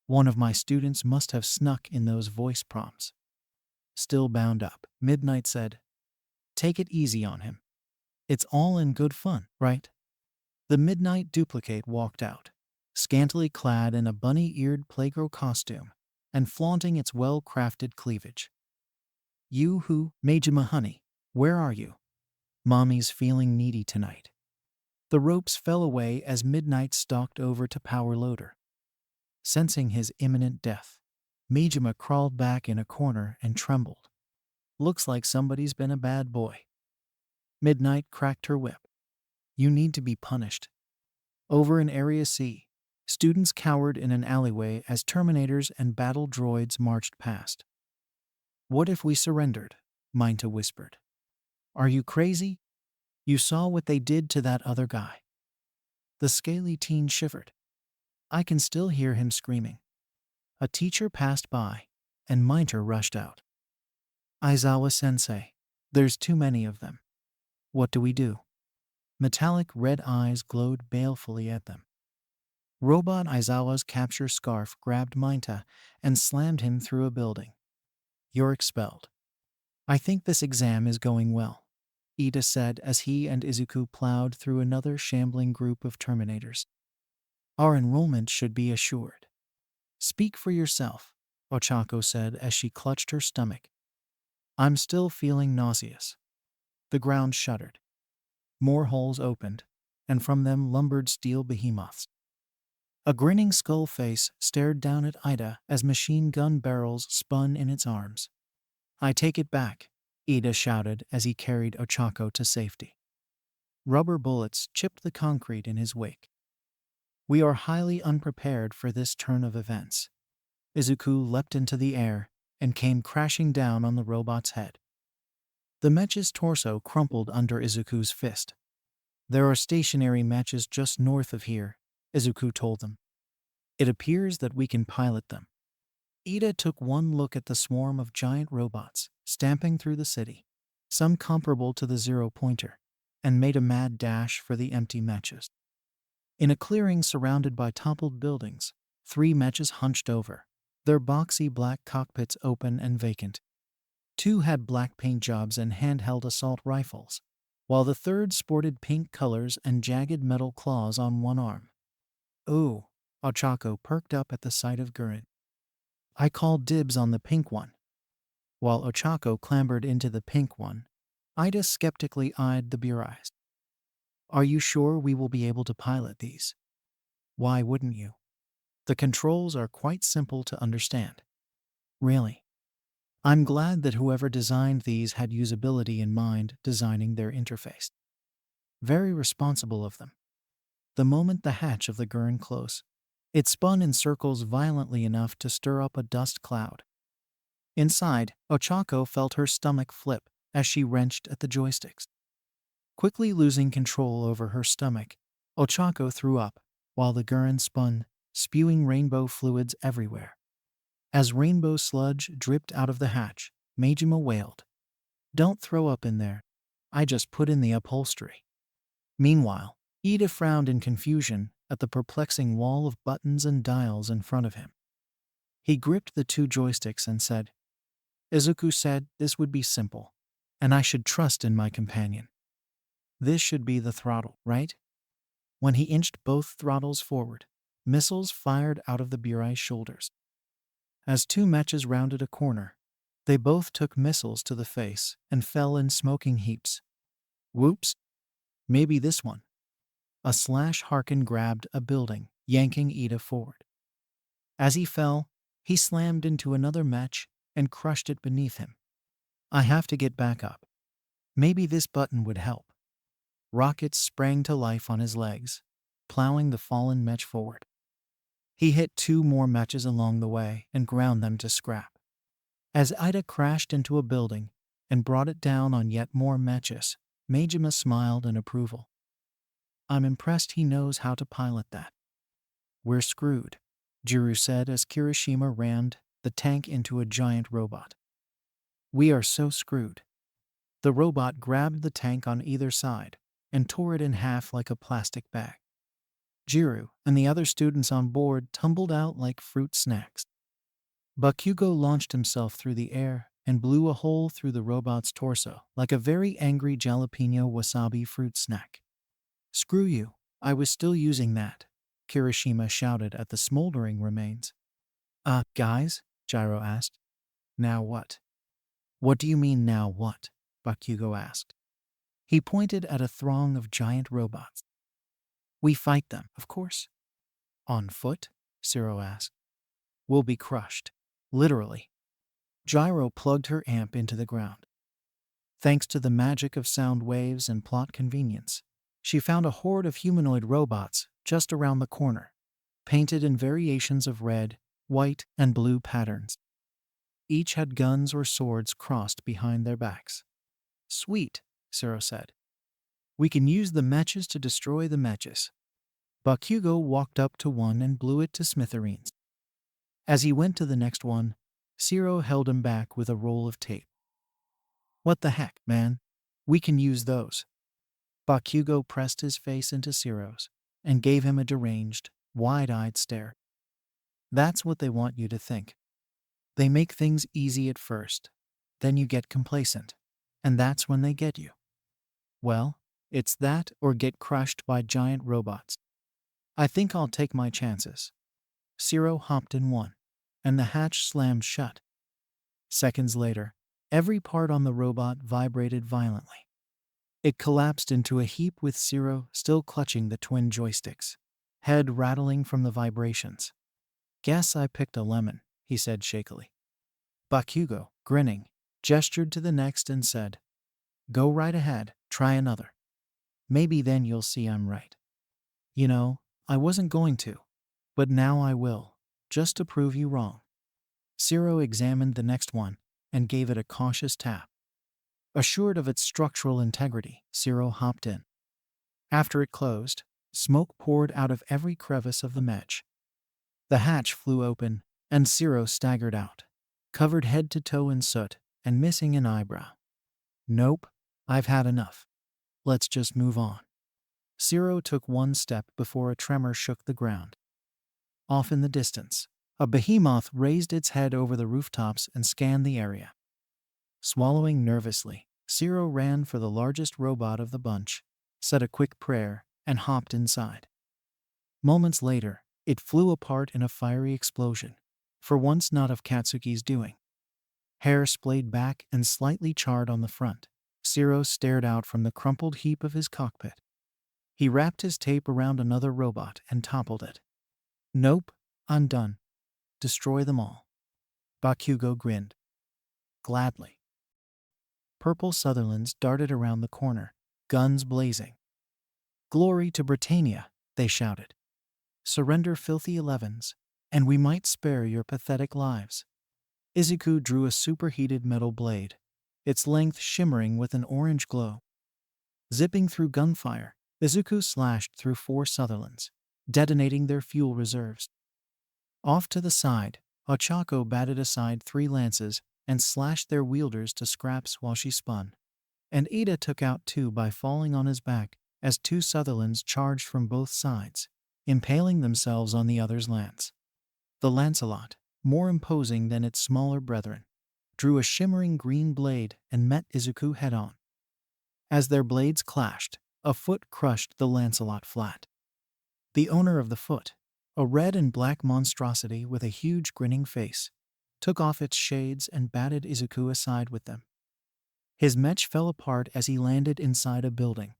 "One of my students must have snuck in those voice prompts." Still bound up, Midnight said, "Take it easy on him. It's all in good fun, right?" The Midnight duplicate walked out, scantily clad in a bunny-eared Playgirl costume and flaunting its well-crafted cleavage. "You-hoo, Majima honey, where are you? Mommy's feeling needy tonight." The ropes fell away as Midnight stalked over to Power Loader. Sensing his imminent death, Majima crawled back in a corner and trembled. "Looks like somebody's been a bad boy." Midnight cracked her whip. "You need to be punished." Over in Area C, students cowered in an alleyway as Terminators and battle droids marched past. "What if we surrendered?" Minta whispered. "Are you crazy? You saw what they did to that other guy." The scaly teen shivered. "I can still hear him screaming." A teacher passed by, and Minta rushed out. "Aizawa-sensei, there's too many of them. What do we do?" Metallic red eyes glowed balefully at them. Robot Aizawa's capture scarf grabbed Minta and slammed him through a building. "You're expelled." "I think this exam is going well," Ida said as he and Izuku plowed through another shambling group of Terminators. "Our enrollment should be assured." "Speak for yourself," Ochaco said as she clutched her stomach. "I'm still feeling nauseous." The ground shuddered. More holes opened, and from them lumbered steel behemoths. A grinning skull face stared down at Ida as machine gun barrels spun in its arms. "I take it back," Ida shouted as he carried Ochaco to safety. Rubber bullets chipped the concrete in his wake. "We are highly unprepared for this turn of events." Izuku leapt into the air and came crashing down on the robot's head. The Mech's torso crumpled under Izuku's fist. "There are stationary Mechs just north of here," Izuku told them. "It appears that we can pilot them." Ida took one look at the swarm of giant robots stamping through the city, some comparable to the zero-pointer, and made a mad dash for the empty Mechs. In a clearing surrounded by toppled buildings, 3 Mechs hunched over, their boxy black cockpits open and vacant. 2 had black paint jobs and handheld assault rifles, while the third sported pink colors and jagged metal claws on one arm. "Ooh," Ochaco perked up at the sight of Gurren. "I call dibs on the pink one." While Ochaco clambered into the pink one, Ida skeptically eyed the bureaus. "Are you sure we will be able to pilot these?" "Why wouldn't you? The controls are quite simple to understand." "Really? I'm glad that whoever designed these had usability in mind designing their interface. Very responsible of them." The moment the hatch of the Gurren closed, it spun in circles violently enough to stir up a dust cloud. Inside, Ochaco felt her stomach flip as she wrenched at the joysticks. Quickly losing control over her stomach, Ochaco threw up, while the Gurren spun, spewing rainbow fluids everywhere. As rainbow sludge dripped out of the hatch, Majima wailed, "Don't throw up in there. I just put in the upholstery." Meanwhile, Ida frowned in confusion at the perplexing wall of buttons and dials in front of him. He gripped the two joysticks and said, "Izuku said this would be simple, and I should trust in my companion. This should be the throttle, right?" When he inched both throttles forward, missiles fired out of the Burai's shoulders. As two matches rounded a corner, they both took missiles to the face and fell in smoking heaps. Whoops! Maybe this one. A slash Harkin grabbed a building, yanking Ida forward. As he fell, he slammed into another match and crushed it beneath him. "I have to get back up. Maybe this button would help." Rockets sprang to life on his legs, plowing the fallen mech forward. He hit two more matches along the way and ground them to scrap. As Ida crashed into a building and brought it down on yet more matches, Majima smiled in approval. "I'm impressed he knows how to pilot that." "We're screwed," Jiro said as Kirishima rammed the tank into a giant robot. "We are so screwed." The robot grabbed the tank on either side and tore it in half like a plastic bag. Jiro and the other students on board tumbled out like fruit snacks. Bakugo launched himself through the air and blew a hole through the robot's torso like a very angry jalapeno wasabi fruit snack. "Screw you, I was still using that," Kirishima shouted at the smoldering remains. Guys?" Jiro asked. "Now what?" "What do you mean now what?" Bakugo asked. He pointed at a throng of giant robots. "We fight them, of course." "On foot?" Zero asked. "We'll be crushed. Literally." Jiro plugged her amp into the ground. Thanks to the magic of sound waves and plot convenience, she found a horde of humanoid robots just around the corner, painted in variations of red, white, and blue patterns. Each had guns or swords crossed behind their backs. "Sweet," Zero said. "We can use the mechas to destroy the mechas." Bakugo walked up to one and blew it to smithereens. As he went to the next one, Zero held him back with a roll of tape. "What the heck, man? We can use those." Bakugo pressed his face into Zero's and gave him a deranged, wide-eyed stare. "That's what they want you to think. They make things easy at first, then you get complacent, and that's when they get you. Well, it's that or get crushed by giant robots. I think I'll take my chances." Zero hopped in one, and the hatch slammed shut. Seconds later, every part on the robot vibrated violently. It collapsed into a heap with Zero still clutching the twin joysticks, head rattling from the vibrations. "Guess I picked a lemon," he said shakily. Bakugo, grinning, gestured to the next and said, "Go right ahead, try another. Maybe then you'll see I'm right." "You know, I wasn't going to, but now I will, just to prove you wrong." Zero examined the next one and gave it a cautious tap. Assured of its structural integrity, Zero hopped in. After it closed, smoke poured out of every crevice of the mech. The hatch flew open, and Zero staggered out, covered head to toe in soot and missing an eyebrow. "Nope, I've had enough. Let's just move on." Zero took one step before a tremor shook the ground. Off in the distance, a behemoth raised its head over the rooftops and scanned the area. Swallowing nervously, Zero ran for the largest robot of the bunch, said a quick prayer, and hopped inside. Moments later, it flew apart in a fiery explosion, for once not of Katsuki's doing. Hair splayed back and slightly charred on the front, Zero stared out from the crumpled heap of his cockpit. He wrapped his tape around another robot and toppled it. "Nope, I'm done. Destroy them all." Bakugo grinned. "Gladly." Purple Sutherlands darted around the corner, guns blazing. "Glory to Britannia," they shouted. "Surrender filthy 11s, and we might spare your pathetic lives." Izuku drew a superheated metal blade, its length shimmering with an orange glow. Zipping through gunfire, Izuku slashed through 4 Sutherlands, detonating their fuel reserves. Off to the side, Ochaco batted aside 3 lances and slashed their wielders to scraps while she spun. And Ada took out 2 by falling on his back as 2 Sutherlands charged from both sides, impaling themselves on the other's lance. The Lancelot, more imposing than its smaller brethren, drew a shimmering green blade and met Izuku head-on. As their blades clashed, a foot crushed the Lancelot flat. The owner of the foot, a red and black monstrosity with a huge grinning face, took off its shades and batted Izuku aside with them. His mech fell apart as he landed inside a building.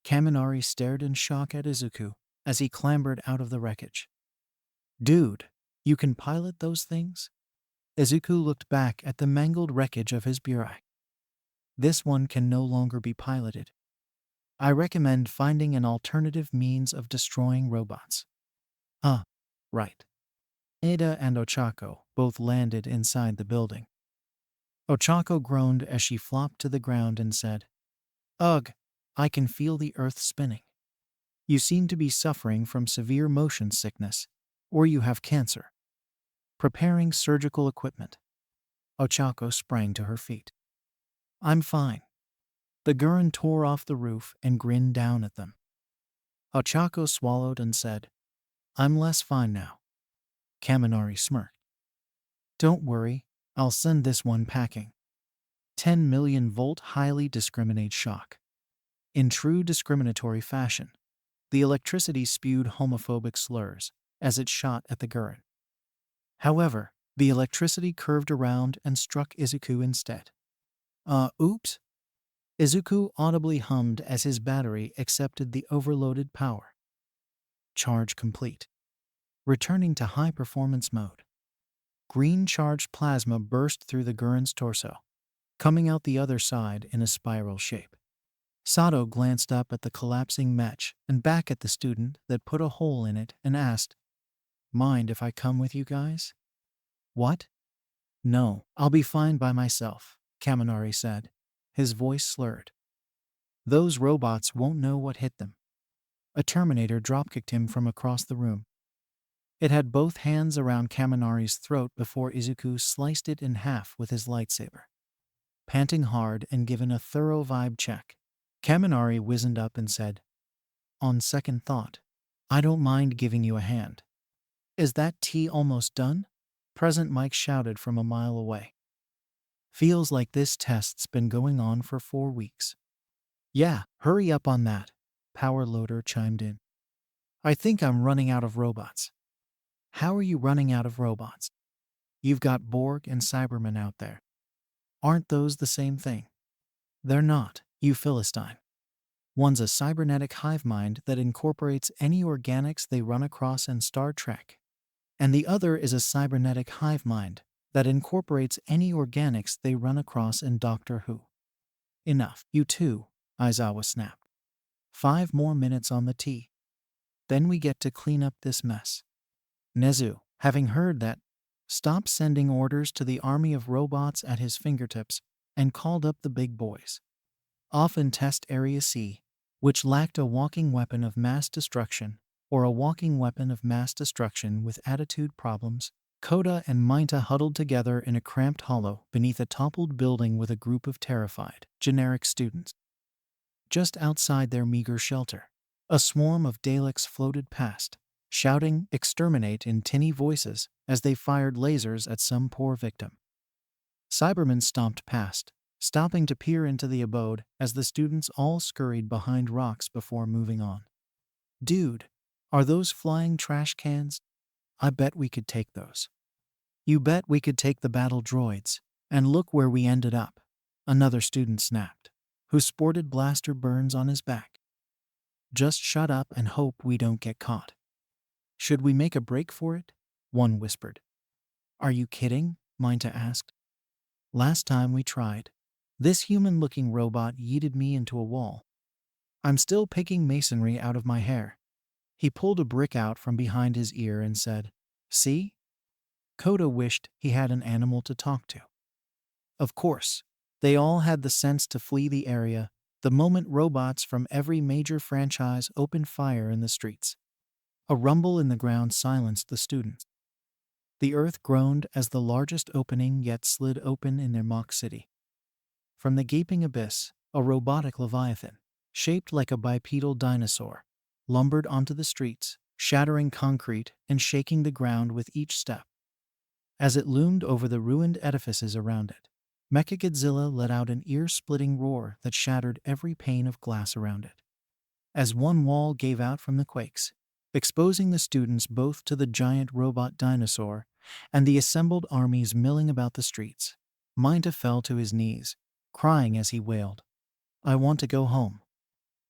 Kaminari stared in shock at Izuku as he clambered out of the wreckage. "Dude, you can pilot those things?" Izuku looked back at the mangled wreckage of his burai. "This one can no longer be piloted. I recommend finding an alternative means of destroying robots." Right. Ada and Ochaco both landed inside the building. Ochaco groaned as she flopped to the ground and said, "Ugh, I can feel the earth spinning. You seem to be suffering from severe motion sickness, or you have cancer." Preparing surgical equipment. Ochaco sprang to her feet. "I'm fine." The Gurren tore off the roof and grinned down at them. Ochaco swallowed and said, "I'm less fine now." Kaminari smirked. "Don't worry, I'll send this one packing." 10 million volt highly discriminate shock. In true discriminatory fashion, the electricity spewed homophobic slurs as it shot at the Gurren. However, the electricity curved around and struck Izuku instead. Oops? Izuku audibly hummed as his battery accepted the overloaded power. Charge complete. Returning to high-performance mode. Green charged plasma burst through the Gurren's torso, coming out the other side in a spiral shape. Sato glanced up at the collapsing mech and back at the student that put a hole in it and asked, "Mind if I come with you guys?" "What?" "No, I'll be fine by myself," Kaminari said, his voice slurred. "Those robots won't know what hit them." A Terminator dropkicked him from across the room. It had both hands around Kaminari's throat before Izuku sliced it in half with his lightsaber. Panting hard and given a thorough vibe check, Kaminari wizened up and said, "On second thought, I don't mind giving you a hand." "Is that tea almost done?" Present Mike shouted from a mile away. "Feels like this test's been going on for 4 weeks." "Yeah, hurry up on that," Power Loader chimed in. "I think I'm running out of robots." "How are you running out of robots? You've got Borg and Cybermen out there. Aren't those the same thing?" "They're not, you Philistine. One's a cybernetic hive mind that incorporates any organics they run across in Star Trek, and the other is a cybernetic hive mind that incorporates any organics they run across in Doctor Who." "Enough, you two," Aizawa snapped. 5 more minutes on the tea. Then we get to clean up this mess." Nezu, having heard that, stopped sending orders to the army of robots at his fingertips and called up the big boys. Off in Test Area C, which lacked a walking weapon of mass destruction or a walking weapon of mass destruction with attitude problems, Koda and Mainta huddled together in a cramped hollow beneath a toppled building with a group of terrified, generic students. Just outside their meager shelter, a swarm of Daleks floated past, shouting "exterminate" in tinny voices as they fired lasers at some poor victim. Cybermen stomped past, stopping to peer into the abode as the students all scurried behind rocks before moving on. "Dude, are those flying trash cans? I bet we could take those." "You bet we could take the battle droids, and look where we ended up," another student snapped, who sported blaster burns on his back. "Just shut up and hope we don't get caught." "Should we make a break for it?" one whispered. "Are you kidding?" Mainta asked. "Last time we tried, this human-looking robot yeeted me into a wall. I'm still picking masonry out of my hair." He pulled a brick out from behind his ear and said, "See? Koda wished he had an animal to talk to. Of course, they all had the sense to flee the area the moment robots from every major franchise opened fire in the streets. A rumble in the ground silenced the students. The earth groaned as the largest opening yet slid open in their mock city. From the gaping abyss, a robotic leviathan, shaped like a bipedal dinosaur, lumbered onto the streets, shattering concrete and shaking the ground with each step. As it loomed over the ruined edifices around it, Mechagodzilla let out an ear-splitting roar that shattered every pane of glass around it. As one wall gave out from the quakes, exposing the students both to the giant robot dinosaur and the assembled armies milling about the streets, Minta fell to his knees, crying as he wailed, "I want to go home."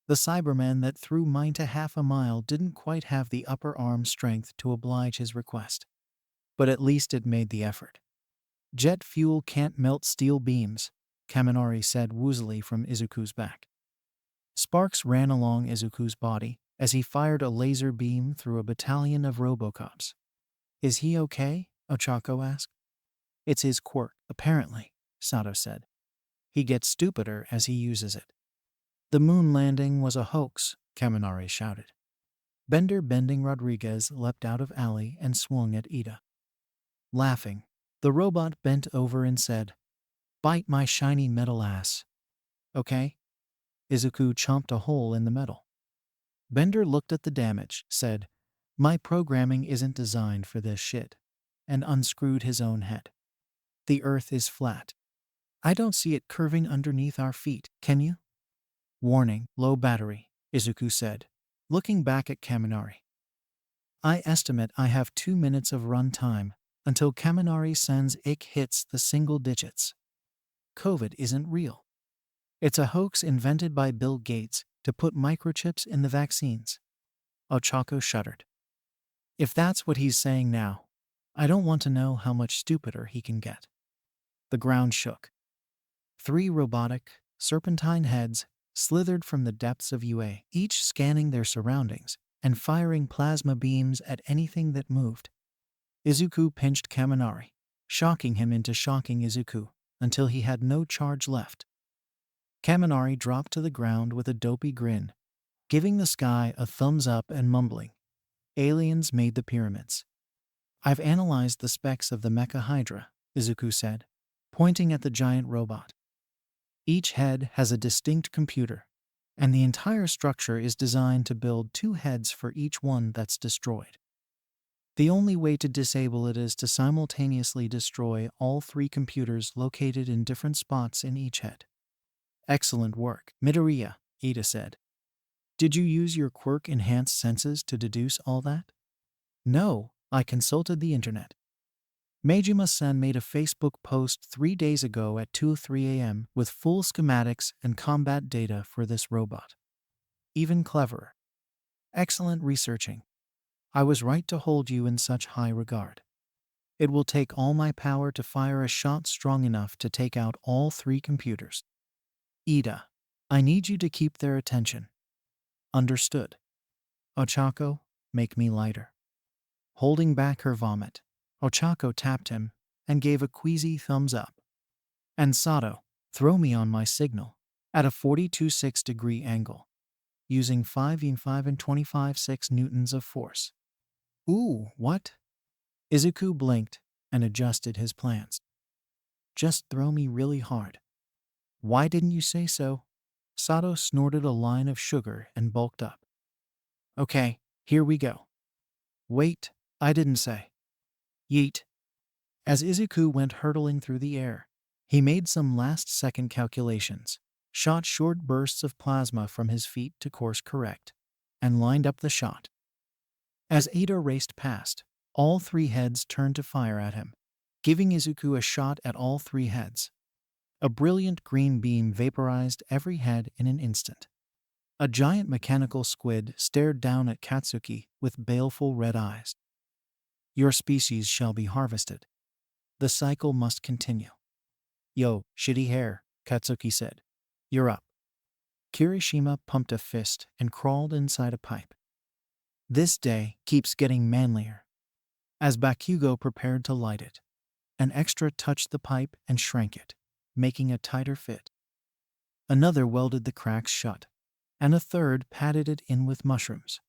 The Cyberman that threw Minta half a mile didn't quite have the upper arm strength to oblige his request, but at least it made the effort. "Jet fuel can't melt steel beams," Kaminari said woozily from Izuku's back. Sparks ran along Izuku's body as he fired a laser beam through a battalion of Robocops. "Is he okay?" Ochaco asked. "It's his quirk, apparently," Sato said. "He gets stupider as he uses it." "The moon landing was a hoax," Kaminari shouted. Bending Rodriguez leapt out of alley and swung at Ida. Laughing, the robot bent over and said, "Bite my shiny metal ass." "Okay?" Izuku chomped a hole in the metal. Bender looked at the damage, said, "My programming isn't designed for this shit," and unscrewed his own head. "The earth is flat. I don't see it curving underneath our feet, can you?" "Warning, low battery," Izuku said, looking back at Kaminari. "I estimate I have 2 minutes of run time until Kaminari Sen's ick hits the single digits. COVID isn't real. It's a hoax invented by Bill Gates to put microchips in the vaccines." Ochaco shuddered. "If that's what he's saying now, I don't want to know how much stupider he can get." The ground shook. 3 robotic, serpentine heads slithered from the depths of UA, each scanning their surroundings and firing plasma beams at anything that moved. Izuku pinched Kaminari, shocking him into shocking Izuku until he had no charge left. Kaminari dropped to the ground with a dopey grin, giving the sky a thumbs up and mumbling, "Aliens made the pyramids." "I've analyzed the specs of the Mecha Hydra," Izuku said, pointing at the giant robot. "Each head has a distinct computer, and the entire structure is designed to build 2 heads for each one that's destroyed. The only way to disable it is to simultaneously destroy all 3 computers located in different spots in each head." "Excellent work, Midoriya," Ida said. "Did you use your quirk-enhanced senses to deduce all that?" "No, I consulted the internet. Majima-san made a Facebook post 3 days ago at 2:03 a.m. with full schematics and combat data for this robot. Even cleverer. Excellent researching. I was right to hold you in such high regard. It will take all my power to fire a shot strong enough to take out all 3 computers. Ida, I need you to keep their attention." "Understood." "Ochaco, make me lighter." Holding back her vomit, Ochaco tapped him and gave a queasy thumbs up. "And Sato, throw me on my signal at a 42.6-degree angle, using 5 and 25.6 newtons of force." "Ooh, what?" Izuku blinked and adjusted his plans. "Just throw me really hard." "Why didn't you say so?" Sato snorted a line of sugar and bulked up. "Okay, here we go." "Wait, I didn't say." "Yeet." As Izuku went hurtling through the air, he made some last-second calculations, shot short bursts of plasma from his feet to course correct, and lined up the shot. As Ada raced past, all 3 heads turned to fire at him, giving Izuku a shot at all 3 heads. A brilliant green beam vaporized every head in an instant. A giant mechanical squid stared down at Katsuki with baleful red eyes. "Your species shall be harvested. The cycle must continue." "Yo, shitty hair," Katsuki said. "You're up." Kirishima pumped a fist and crawled inside a pipe. "This day keeps getting manlier." As Bakugo prepared to light it, an extra touched the pipe and shrank it, making a tighter fit. Another welded the cracks shut, and a third padded it in with mushrooms.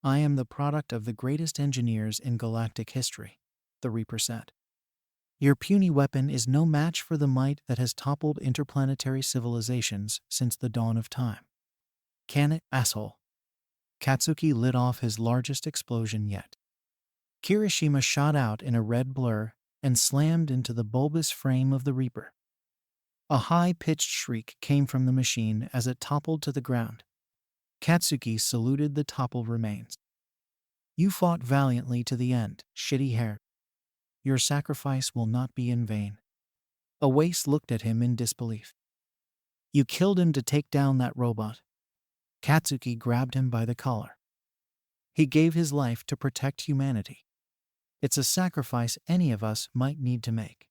"I am the product of the greatest engineers in galactic history," the Reaper said. "Your puny weapon is no match for the might that has toppled interplanetary civilizations since the dawn of time. Can it, asshole?" Katsuki lit off his largest explosion yet. Kirishima shot out in a red blur and slammed into the bulbous frame of the Reaper. A high-pitched shriek came from the machine as it toppled to the ground. Katsuki saluted the toppled remains. "You fought valiantly to the end, shitty hair. Your sacrifice will not be in vain." Awase looked at him in disbelief. "You killed him to take down that robot." Katsuki grabbed him by the collar. "He gave his life to protect humanity. It's a sacrifice any of us might need to make."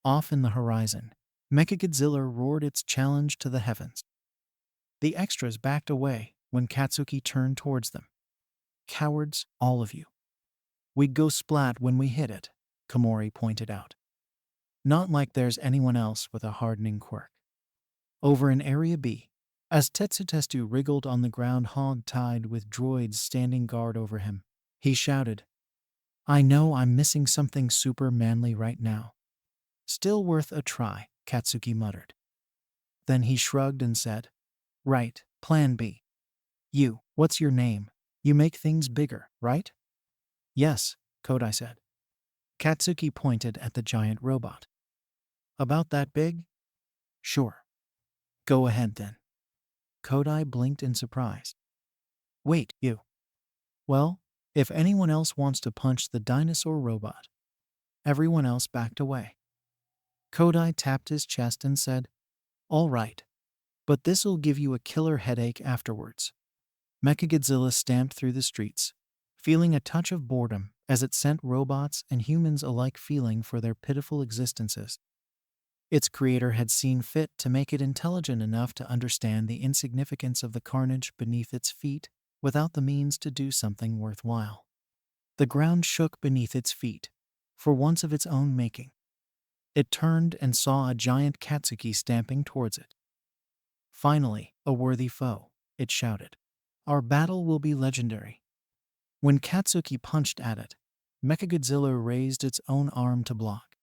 Off in the horizon, Mechagodzilla roared its challenge to the heavens. The extras backed away when Katsuki turned towards them. "Cowards, all of you. We'd go splat when we hit it," Komori pointed out. "Not like there's anyone else with a hardening quirk." Over in Area B, as Tetsutestu wriggled on the ground hog-tied with droids standing guard over him, he shouted, "I know I'm missing something super manly right now." "Still worth a try," Katsuki muttered. Then he shrugged and said, "Right, Plan B. What's your name? You make things bigger, right?" "Yes," Kodai said. Katsuki pointed at the giant robot. "About that big?" "Sure." "Go ahead then." Kodai blinked in surprise. "Wait, you." "Well, if anyone else wants to punch the dinosaur robot." Everyone else backed away. Kodai tapped his chest and said, "All right. But this'll give you a killer headache afterwards." Mechagodzilla stamped through the streets, feeling a touch of boredom as it sent robots and humans alike feeling for their pitiful existences. Its creator had seen fit to make it intelligent enough to understand the insignificance of the carnage beneath its feet without the means to do something worthwhile. The ground shook beneath its feet, for once of its own making. It turned and saw a giant Katsuki stamping towards it. "Finally, a worthy foe," it shouted. "Our battle will be legendary." When Katsuki punched at it, Mechagodzilla raised its own arm to block.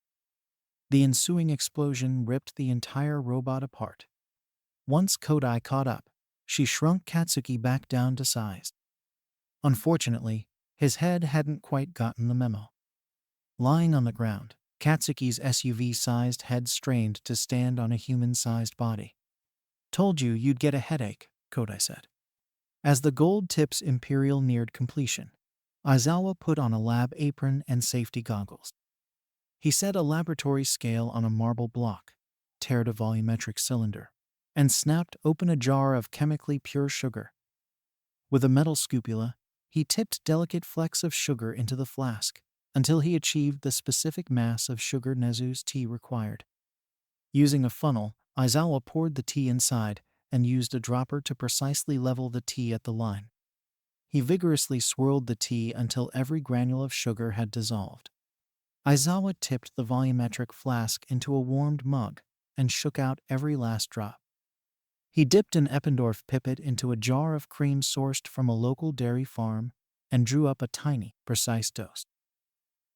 The ensuing explosion ripped the entire robot apart. Once Kodai caught up, she shrunk Katsuki back down to size. Unfortunately, his head hadn't quite gotten the memo. Lying on the ground, Katsuki's SUV-sized head strained to stand on a human-sized body. "Told you you'd get a headache," Kodai said. As the gold tip's Imperial neared completion, Aizawa put on a lab apron and safety goggles. He set a laboratory scale on a marble block, teared a volumetric cylinder, and snapped open a jar of chemically pure sugar. With a metal scupula, he tipped delicate flecks of sugar into the flask until he achieved the specific mass of sugar Nezu's tea required. Using a funnel, Aizawa poured the tea inside and used a dropper to precisely level the tea at the line. He vigorously swirled the tea until every granule of sugar had dissolved. Aizawa tipped the volumetric flask into a warmed mug and shook out every last drop. He dipped an Eppendorf pipette into a jar of cream sourced from a local dairy farm and drew up a tiny, precise dose.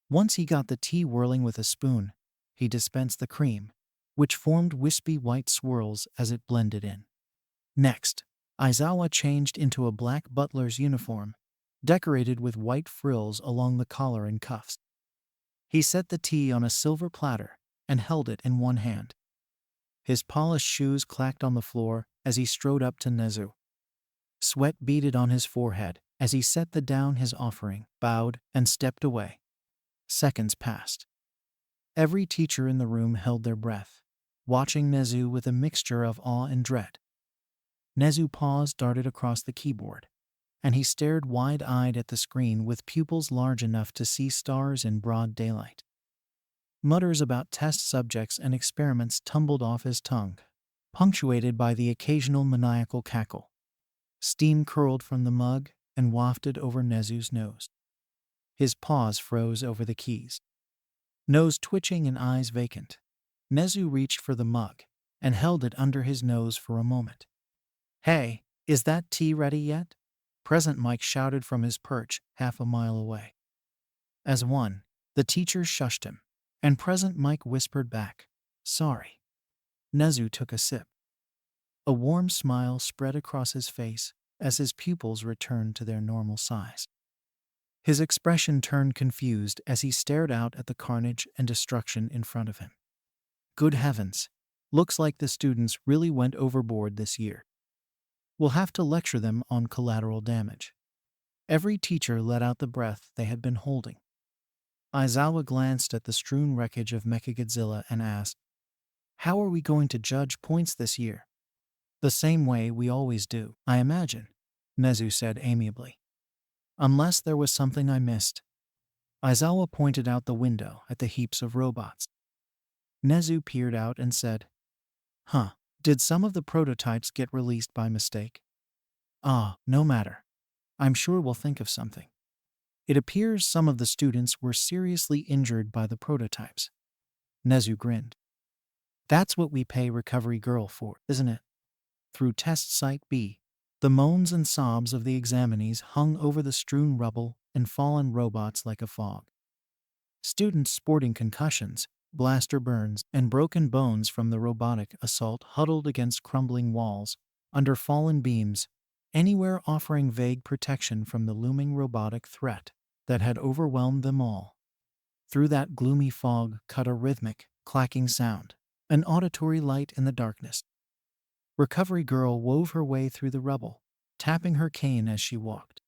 Once he got the tea whirling with a spoon, he dispensed the cream, which formed wispy white swirls as it blended in. Next, Aizawa changed into a black butler's uniform, decorated with white frills along the collar and cuffs. He set the tea on a silver platter and held it in one hand. His polished shoes clacked on the floor as he strode up to Nezu. Sweat beaded on his forehead as he set down his offering, bowed, and stepped away. Seconds passed. Every teacher in the room held their breath, watching Nezu with a mixture of awe and dread. Nezu's paws darted across the keyboard, and he stared wide-eyed at the screen with pupils large enough to see stars in broad daylight. Mutters about test subjects and experiments tumbled off his tongue, punctuated by the occasional maniacal cackle. Steam curled from the mug and wafted over Nezu's nose. His paws froze over the keys. Nose twitching and eyes vacant, Nezu reached for the mug and held it under his nose for a moment. "Hey, is that tea ready yet?" Present Mike shouted from his perch half a mile away. As one, the teacher shushed him, and Present Mike whispered back, "Sorry." Nezu took a sip. A warm smile spread across his face as his pupils returned to their normal size. His expression turned confused as he stared out at the carnage and destruction in front of him. Good heavens, looks like the students really went overboard this year. We'll have to lecture them on collateral damage. Every teacher let out the breath they had been holding. Aizawa glanced at the strewn wreckage of Mechagodzilla and asked, "How are we going to judge points this year?" "The same way we always do, I imagine," Nezu said amiably. "Unless there was something I missed." Aizawa pointed out the window at the heaps of robots. Nezu peered out and said, "Huh, did some of the prototypes get released by mistake?" "Ah, no matter. I'm sure we'll think of something. It appears some of the students were seriously injured by the prototypes." Nezu grinned. "That's what we pay Recovery Girl for, isn't it?" Through Test Site B, the moans and sobs of the examinees hung over the strewn rubble and fallen robots like a fog. Students sporting concussions, blaster burns, and broken bones from the robotic assault huddled against crumbling walls, under fallen beams, anywhere offering vague protection from the looming robotic threat that had overwhelmed them all. Through that gloomy fog cut a rhythmic, clacking sound, an auditory light in the darkness. Recovery Girl wove her way through the rubble, tapping her cane as she walked.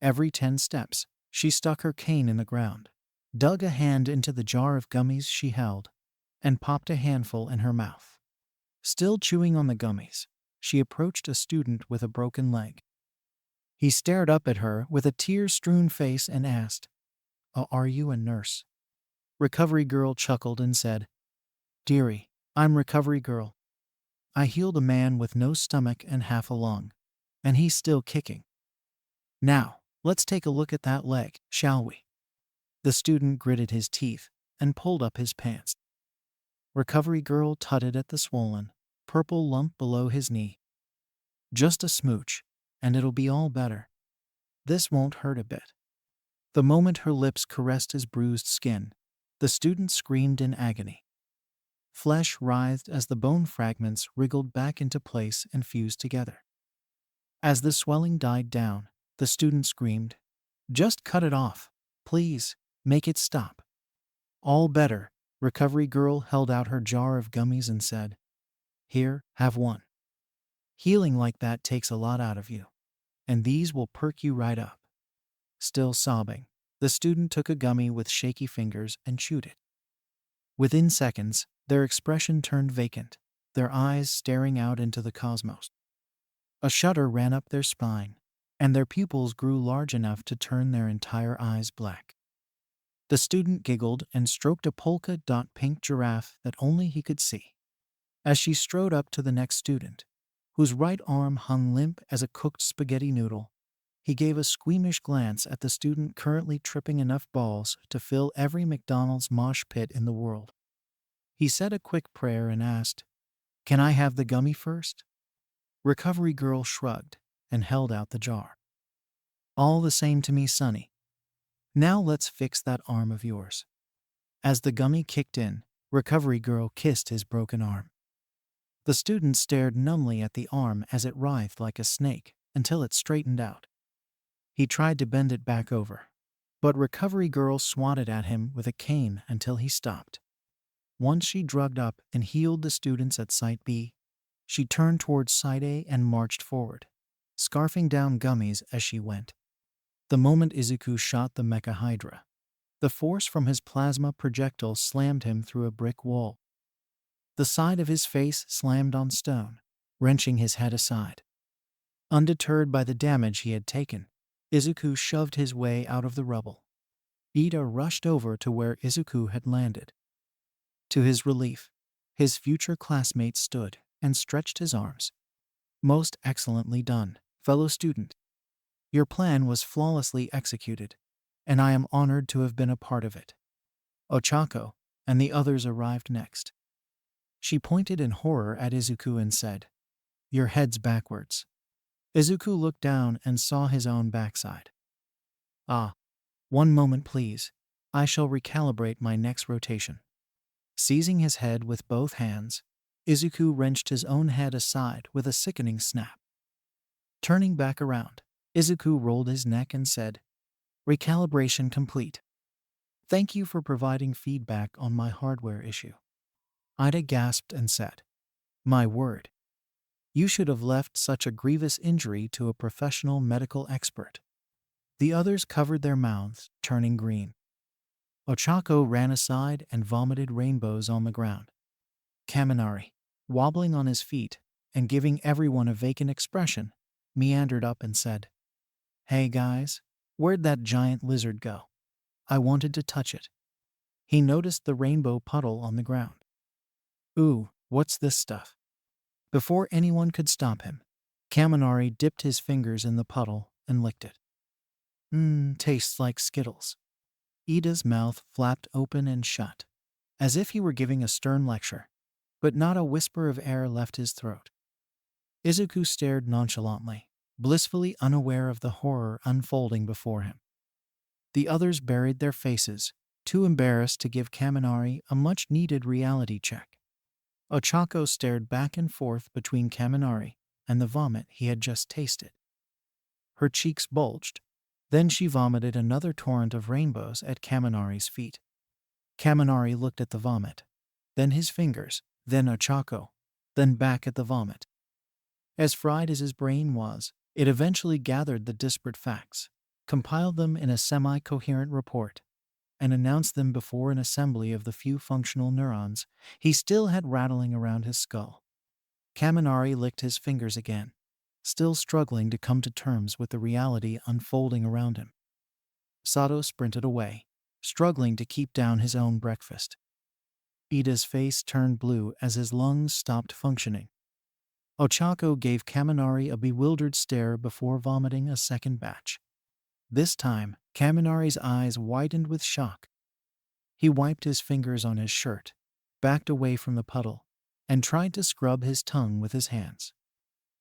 Every 10 steps, she stuck her cane in the ground, dug a hand into the jar of gummies she held, and popped a handful in her mouth. Still chewing on the gummies, she approached a student with a broken leg. He stared up at her with a tear-strewn face and asked, Are you a nurse?" Recovery Girl chuckled and said, "Dearie, I'm Recovery Girl. I healed a man with no stomach and half a lung, and he's still kicking. Now, let's take a look at that leg, shall we?" The student gritted his teeth and pulled up his pants. Recovery Girl tutted at the swollen, purple lump below his knee. "Just a smooch, and it'll be all better. This won't hurt a bit." The moment her lips caressed his bruised skin, the student screamed in agony. Flesh writhed as the bone fragments wriggled back into place and fused together. As the swelling died down, the student screamed, "Just cut it off. Please, make it stop." "All better." Recovery Girl held out her jar of gummies and said, "Here, have one. Healing like that takes a lot out of you, and these will perk you right up." Still sobbing, the student took a gummy with shaky fingers and chewed it. Within seconds, their expression turned vacant, their eyes staring out into the cosmos. A shudder ran up their spine, and their pupils grew large enough to turn their entire eyes black. The student giggled and stroked a polka-dot pink giraffe that only he could see. As she strode up to the next student, whose right arm hung limp as a cooked spaghetti noodle, he gave a squeamish glance at the student currently tripping enough balls to fill every McDonald's mosh pit in the world. He said a quick prayer and asked, "Can I have the gummy first?" Recovery Girl shrugged and held out the jar. "All the same to me, Sonny. Now let's fix that arm of yours." As the gummy kicked in, Recovery Girl kissed his broken arm. The student stared numbly at the arm as it writhed like a snake until it straightened out. He tried to bend it back over, but Recovery Girl swatted at him with a cane until he stopped. Once she drugged up and healed the students at Site B, she turned towards Site A and marched forward, scarfing down gummies as she went. The moment Izuku shot the Mecha Hydra, the force from his plasma projectile slammed him through a brick wall. The side of his face slammed on stone, wrenching his head aside. Undeterred by the damage he had taken, Izuku shoved his way out of the rubble. Ida rushed over to where Izuku had landed. To his relief, his future classmate stood and stretched his arms. "Most excellently done, fellow student. Your plan was flawlessly executed, and I am honored to have been a part of it. Ochaco and the others arrived next. She pointed in horror at Izuku and said, "Your head's backwards." Izuku looked down and saw his own backside. "Ah, one moment please. I shall recalibrate my next rotation." Seizing his head with both hands, Izuku wrenched his own head aside with a sickening snap. Turning back around, Izuku rolled his neck and said, "Recalibration complete. Thank you for providing feedback on my hardware issue." Ida gasped and said, "My word. You should have left such a grievous injury to a professional medical expert." The others covered their mouths, turning green. Ochaco ran aside and vomited rainbows on the ground. Kaminari, wobbling on his feet and giving everyone a vacant expression, meandered up and said, "Hey guys, where'd that giant lizard go? I wanted to touch it." He noticed the rainbow puddle on the ground. "Ooh, what's this stuff?" Before anyone could stop him, Kaminari dipped his fingers in the puddle and licked it. Tastes like Skittles." Ida's mouth flapped open and shut, as if he were giving a stern lecture, but not a whisper of air left his throat. Izuku stared nonchalantly, blissfully unaware of the horror unfolding before him. The others buried their faces, too embarrassed to give Kaminari a much-needed reality check. Ochaco stared back and forth between Kaminari and the vomit he had just tasted. Her cheeks bulged. Then she vomited another torrent of rainbows at Kaminari's feet. Kaminari looked at the vomit, then his fingers, then Ochaco, then back at the vomit. As fried as his brain was, it eventually gathered the disparate facts, compiled them in a semi-coherent report, and announced them before an assembly of the few functional neurons he still had rattling around his skull. Kaminari licked his fingers again, still struggling to come to terms with the reality unfolding around him. Sato sprinted away, struggling to keep down his own breakfast. Ida's face turned blue as his lungs stopped functioning. Ochaco gave Kaminari a bewildered stare before vomiting a second batch. This time, Kaminari's eyes widened with shock. He wiped his fingers on his shirt, backed away from the puddle, and tried to scrub his tongue with his hands.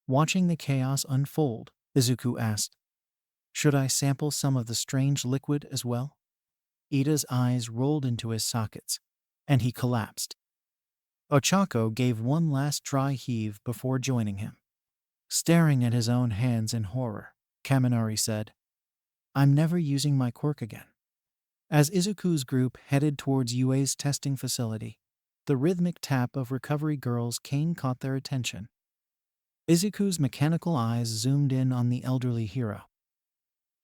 Watching the chaos unfold, Izuku asked, "Should I sample some of the strange liquid as well?" Ida's eyes rolled into his sockets, and he collapsed. Ochaco gave one last dry heave before joining him. Staring at his own hands in horror, Kaminari said, "I'm never using my quirk again." As Izuku's group headed towards UA's testing facility, the rhythmic tap of Recovery Girl's cane caught their attention. Izuku's mechanical eyes zoomed in on the elderly hero.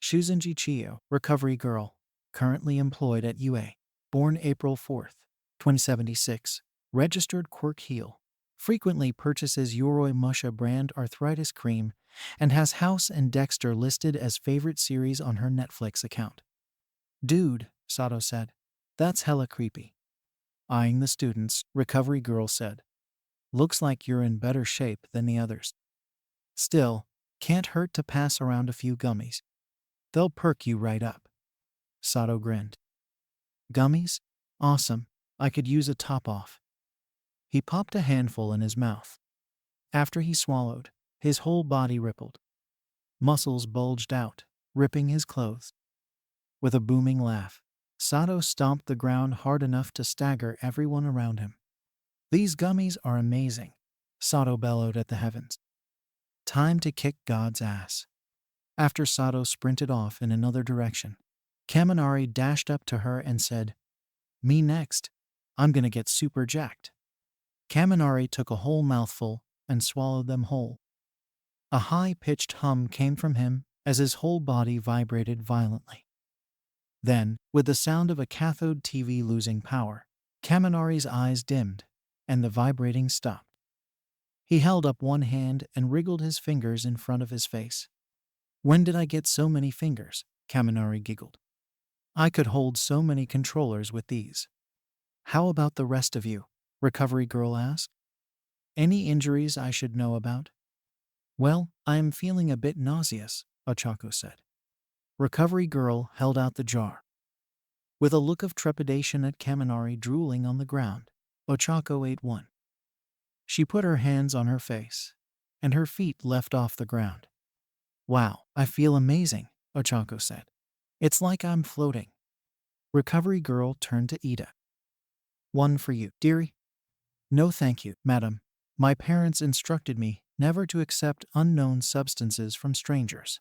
Shuzenji Chiyo, Recovery Girl, currently employed at UA, born April 4th, 2076, registered quirk heel, frequently purchases Yoroi Musha brand arthritis cream, and has House and Dexter listed as favorite series on her Netflix account. "Dude," Sato said, "that's hella creepy." Eyeing the students, Recovery Girl said, "Looks like you're in better shape than the others. Still, can't hurt to pass around a few gummies. They'll perk you right up." Sato grinned. "Gummies? Awesome. I could use a top off." He popped a handful in his mouth. After he swallowed, his whole body rippled. Muscles bulged out, ripping his clothes. With a booming laugh, Sato stomped the ground hard enough to stagger everyone around him. "These gummies are amazing," Sato bellowed at the heavens. "Time to kick God's ass." After Sato sprinted off in another direction, Kaminari dashed up to her and said, "Me next. I'm gonna get super jacked." Kaminari took a whole mouthful and swallowed them whole. A high-pitched hum came from him as his whole body vibrated violently. Then, with the sound of a cathode TV losing power, Kaminari's eyes dimmed, and the vibrating stopped. He held up one hand and wriggled his fingers in front of his face. "When did I get so many fingers?" Kaminari giggled. "I could hold so many controllers with these." "How about the rest of you?" Recovery Girl asked. "Any injuries I should know about?" "Well, I am feeling a bit nauseous," Ochaco said. Recovery Girl held out the jar. With a look of trepidation at Kaminari drooling on the ground, Ochaco ate one. She put her hands on her face, and her feet left off the ground. Wow, I feel amazing, Ochaco said. It's like I'm floating. Recovery Girl turned to Ida. One for you, dearie. No thank you, madam. My parents instructed me never to accept unknown substances from strangers.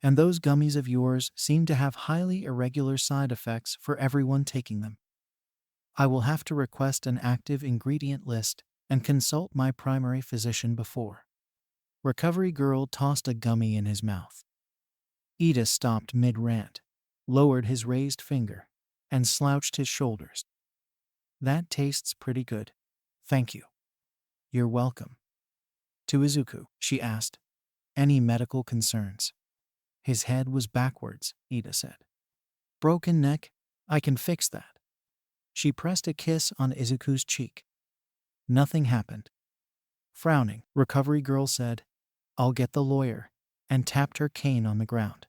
And those gummies of yours seem to have highly irregular side effects for everyone taking them. I will have to request an active ingredient list and consult my primary physician before. Recovery Girl tossed a gummy in his mouth. Ida stopped mid-rant, lowered his raised finger, and slouched his shoulders. That tastes pretty good. Thank you. You're welcome. To Izuku, she asked, any medical concerns? His head was backwards, Ida said. Broken neck? I can fix that. She pressed a kiss on Izuku's cheek. Nothing happened. Frowning, Recovery Girl said, I'll get the lawyer, and tapped her cane on the ground.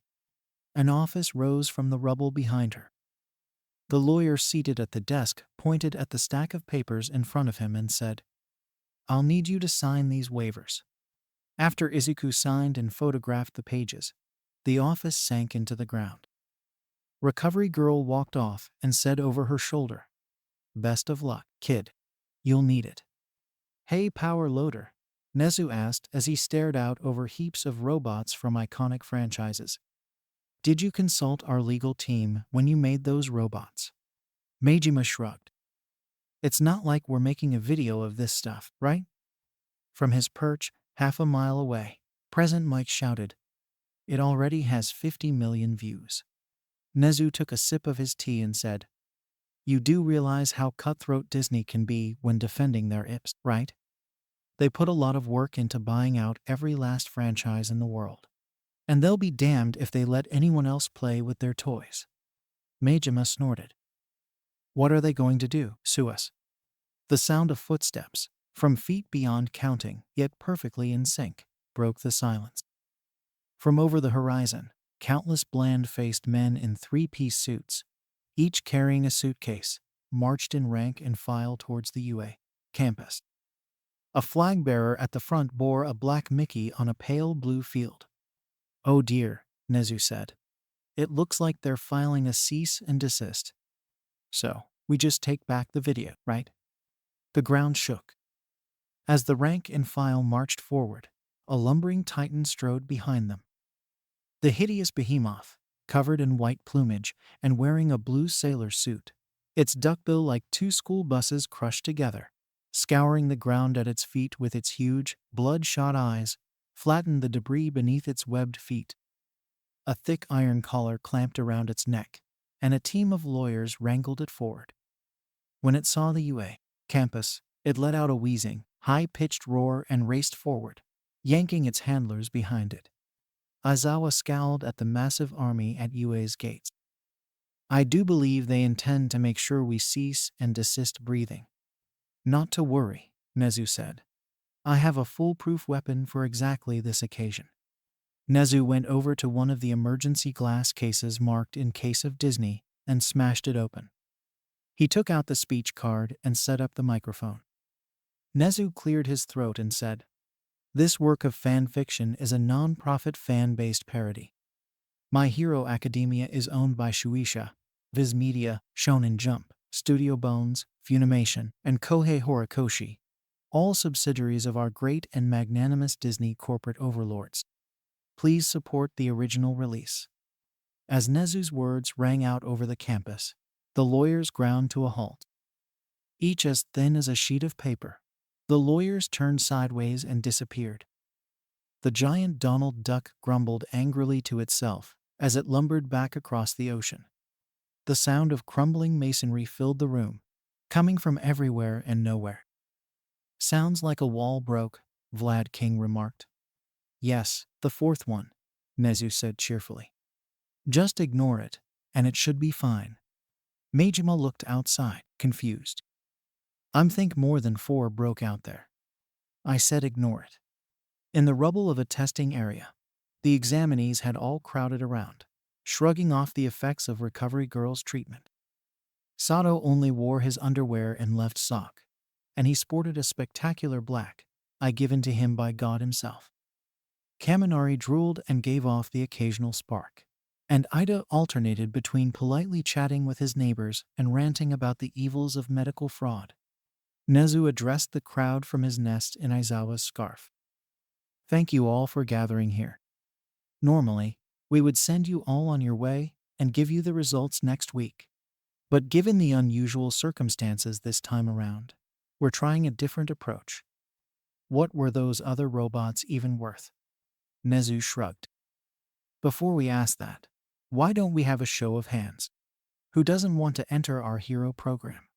An office rose from the rubble behind her. The lawyer seated at the desk pointed at the stack of papers in front of him and said, I'll need you to sign these waivers. After Izuku signed and photographed the pages, the office sank into the ground. Recovery Girl walked off and said over her shoulder, Best of luck, kid. You'll need it. Hey, Power Loader, Nezu asked as he stared out over heaps of robots from iconic franchises. Did you consult our legal team when you made those robots? Majima shrugged. It's not like we're making a video of this stuff, right? From his perch, half a mile away, Present Mike shouted, It already has 50 million views. Nezu took a sip of his tea and said, You do realize how cutthroat Disney can be when defending their IPs, right? They put a lot of work into buying out every last franchise in the world. And they'll be damned if they let anyone else play with their toys. Majima snorted. What are they going to do, sue us? The sound of footsteps, from feet beyond counting, yet perfectly in sync, broke the silence. From over the horizon, countless bland-faced men in three-piece suits, each carrying a suitcase, marched in rank and file towards the UA campus. A flag bearer at the front bore a black Mickey on a pale blue field. Oh dear, Nezu said. It looks like they're filing a cease and desist. So, we just take back the video, right? The ground shook. As the rank and file marched forward, a lumbering titan strode behind them. The hideous behemoth, covered in white plumage and wearing a blue sailor suit, its duckbill like two school buses crushed together, scouring the ground at its feet with its huge, bloodshot eyes, flattened the debris beneath its webbed feet. A thick iron collar clamped around its neck, and a team of lawyers wrangled it forward. When it saw the UA campus, it let out a wheezing, high-pitched roar and raced forward, yanking its handlers behind it. Aizawa scowled at the massive army at UA's gates. I do believe they intend to make sure we cease and desist breathing. Not to worry, Nezu said. I have a foolproof weapon for exactly this occasion. Nezu went over to one of the emergency glass cases marked in case of Disney and smashed it open. He took out the speech card and set up the microphone. Nezu cleared his throat and said, This work of fanfiction is a non-profit fan-based parody. My Hero Academia is owned by Shueisha, Viz Media, Shonen Jump, Studio Bones, Funimation, and Kohei Horikoshi, all subsidiaries of our great and magnanimous Disney corporate overlords. Please support the original release. As Nezu's words rang out over the campus, the lawyers ground to a halt. Each as thin as a sheet of paper, the lawyers turned sideways and disappeared. The giant Donald Duck grumbled angrily to itself as it lumbered back across the ocean. The sound of crumbling masonry filled the room, coming from everywhere and nowhere. Sounds like a wall broke, Vlad King remarked. Yes, the fourth one, Nezu said cheerfully. Just ignore it, and it should be fine. Majima looked outside, confused. Think more than 4 broke out there. I said ignore it. In the rubble of a testing area, the examinees had all crowded around, shrugging off the effects of Recovery Girl's treatment. Sato only wore his underwear and left sock, and he sported a spectacular black eye given to him by God himself. Kaminari drooled and gave off the occasional spark, and Ida alternated between politely chatting with his neighbors and ranting about the evils of medical fraud. Nezu addressed the crowd from his nest in Aizawa's scarf. Thank you all for gathering here. Normally, we would send you all on your way and give you the results next week. But given the unusual circumstances this time around, we're trying a different approach. What were those other robots even worth? Nezu shrugged. Before we ask that, why don't we have a show of hands? Who doesn't want to enter our hero program?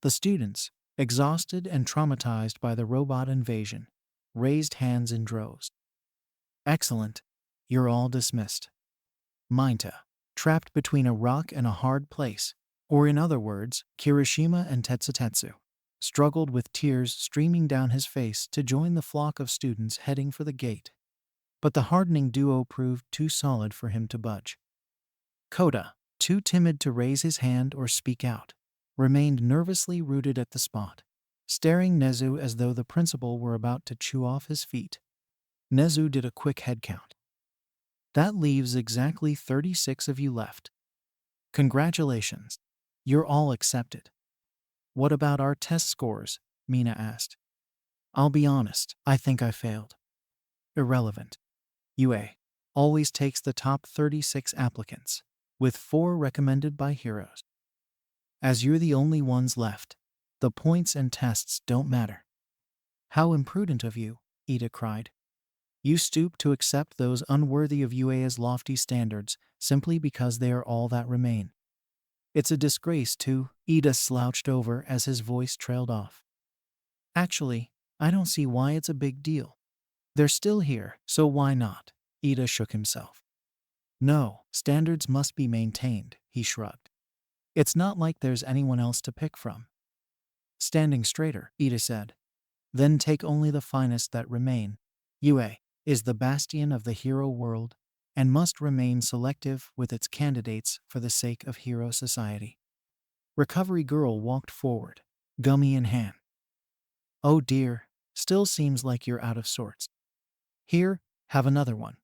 The students, exhausted and traumatized by the robot invasion, raised hands in droves. Excellent. You're all dismissed. Mainta, trapped between a rock and a hard place, or in other words, Kirishima and Tetsutetsu, struggled with tears streaming down his face to join the flock of students heading for the gate. But the hardening duo proved too solid for him to budge. Koda, too timid to raise his hand or speak out, remained nervously rooted at the spot, staring Nezu as though the principal were about to chew off his feet. Nezu did a quick head count. That leaves exactly 36 of you left. Congratulations. You're all accepted. What about our test scores? Mina asked. I'll be honest, I think I failed. Irrelevant. UA always takes the top 36 applicants, with 4 recommended by heroes. As you're the only ones left, the points and tests don't matter. How imprudent of you, Ida cried. You stoop to accept those unworthy of UA's lofty standards simply because they are all that remain. It's a disgrace too, Ida slouched over as his voice trailed off. Actually, I don't see why it's a big deal. They're still here, so why not? Ida shook himself. No, standards must be maintained, he shrugged. It's not like there's anyone else to pick from. Standing straighter, Ida said. Then take only the finest that remain. UA is the bastion of the hero world and must remain selective with its candidates for the sake of hero society. Recovery Girl walked forward, gummy in hand. Oh dear, still seems like you're out of sorts. Here, have another one.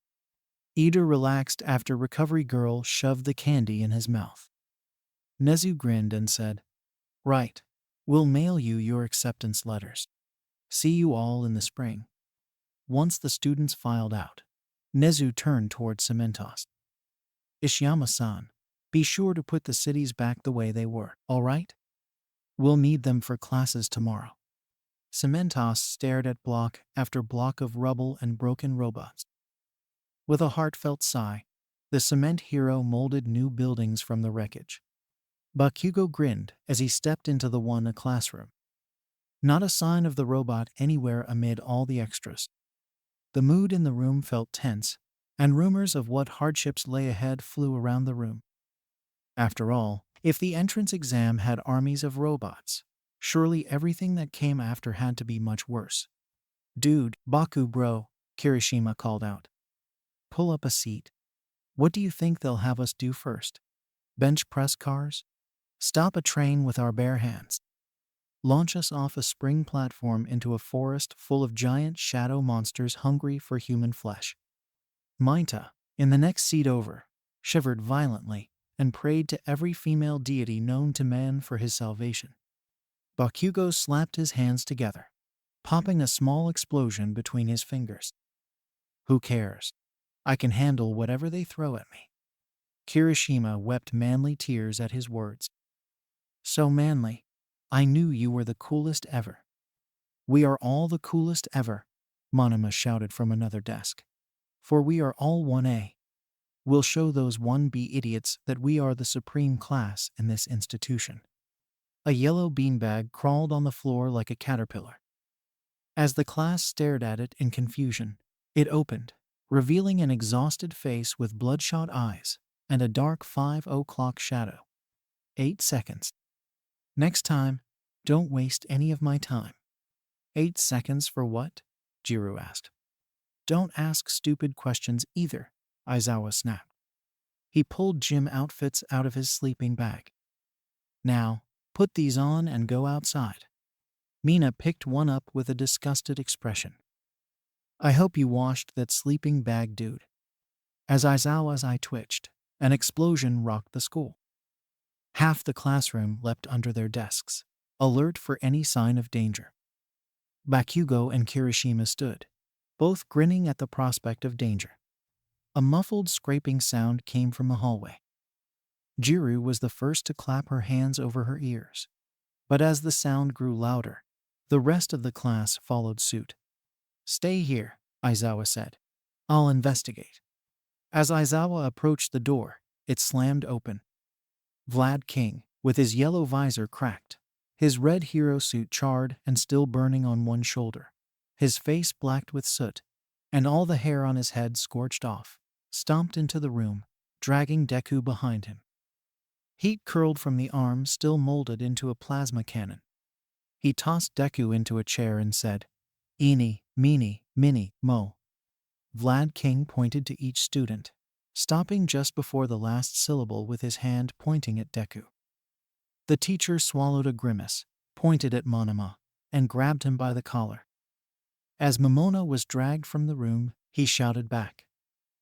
Ida relaxed after Recovery Girl shoved the candy in his mouth. Nezu grinned and said, Right, we'll mail you your acceptance letters. See you all in the spring. Once the students filed out, Nezu turned toward Cementos. Ishiyama-san, be sure to put the cities back the way they were, all right? We'll need them for classes tomorrow. Cementos stared at block after block of rubble and broken robots. With a heartfelt sigh, the cement hero molded new buildings from the wreckage. Bakugo grinned as he stepped into the one classroom. Not a sign of the robot anywhere amid all the extras. The mood in the room felt tense, and rumors of what hardships lay ahead flew around the room. After all, if the entrance exam had armies of robots, surely everything that came after had to be much worse. Dude, Baku bro, Kirishima called out. Pull up a seat. What do you think they'll have us do first? Bench press cars? Stop a train with our bare hands? Launch us off a spring platform into a forest full of giant shadow monsters hungry for human flesh? Mainta, in the next seat over, shivered violently and prayed to every female deity known to man for his salvation. Bakugo slapped his hands together, popping a small explosion between his fingers. Who cares? I can handle whatever they throw at me. Kirishima wept manly tears at his words. So manly. I knew you were the coolest ever. We are all the coolest ever, Monoma shouted from another desk. For we are all 1A. We'll show those 1B idiots that we are the supreme class in this institution. A yellow beanbag crawled on the floor like a caterpillar. As the class stared at it in confusion, it opened, revealing an exhausted face with bloodshot eyes and a dark 5 o'clock shadow. 8 seconds. Next time, don't waste any of my time. 8 seconds for what? Jiro asked. Don't ask stupid questions either, Aizawa snapped. He pulled gym outfits out of his sleeping bag. Now, put these on and go outside. Mina picked one up with a disgusted expression. I hope you washed that sleeping bag, dude. As Aizawa's eye twitched, an explosion rocked the school. Half the classroom leapt under their desks, alert for any sign of danger. Bakugo and Kirishima stood, both grinning at the prospect of danger. A muffled scraping sound came from the hallway. Jiru was the first to clap her hands over her ears. But as the sound grew louder, the rest of the class followed suit. Stay here, Aizawa said. I'll investigate. As Aizawa approached the door, it slammed open. Vlad King, with his yellow visor cracked, his red hero suit charred and still burning on one shoulder, his face blacked with soot, and all the hair on his head scorched off, stomped into the room, dragging Deku behind him. Heat curled from the arm still molded into a plasma cannon. He tossed Deku into a chair and said, Eeny, meeny, miny, mo. Vlad King pointed to each student, stopping just before the last syllable with his hand pointing at Deku. The teacher swallowed a grimace, pointed at Monoma, and grabbed him by the collar. As Momona was dragged from the room, he shouted back,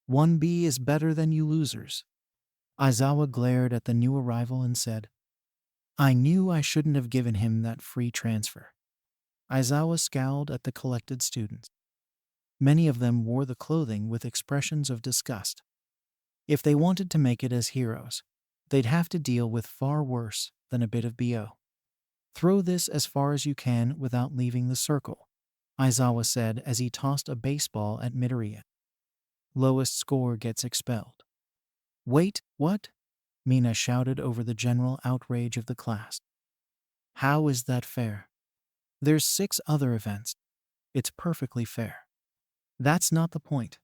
1B is better than you losers. Aizawa glared at the new arrival and said, I knew I shouldn't have given him that free transfer. Aizawa scowled at the collected students. Many of them wore the clothing with expressions of disgust. If they wanted to make it as heroes, they'd have to deal with far worse than a bit of BO. Throw this as far as you can without leaving the circle, Aizawa said as he tossed a baseball at Midoriya. Lowest score gets expelled. Wait, what? Mina shouted over the general outrage of the class. How is that fair? There's 6 other events. It's perfectly fair. That's not the point.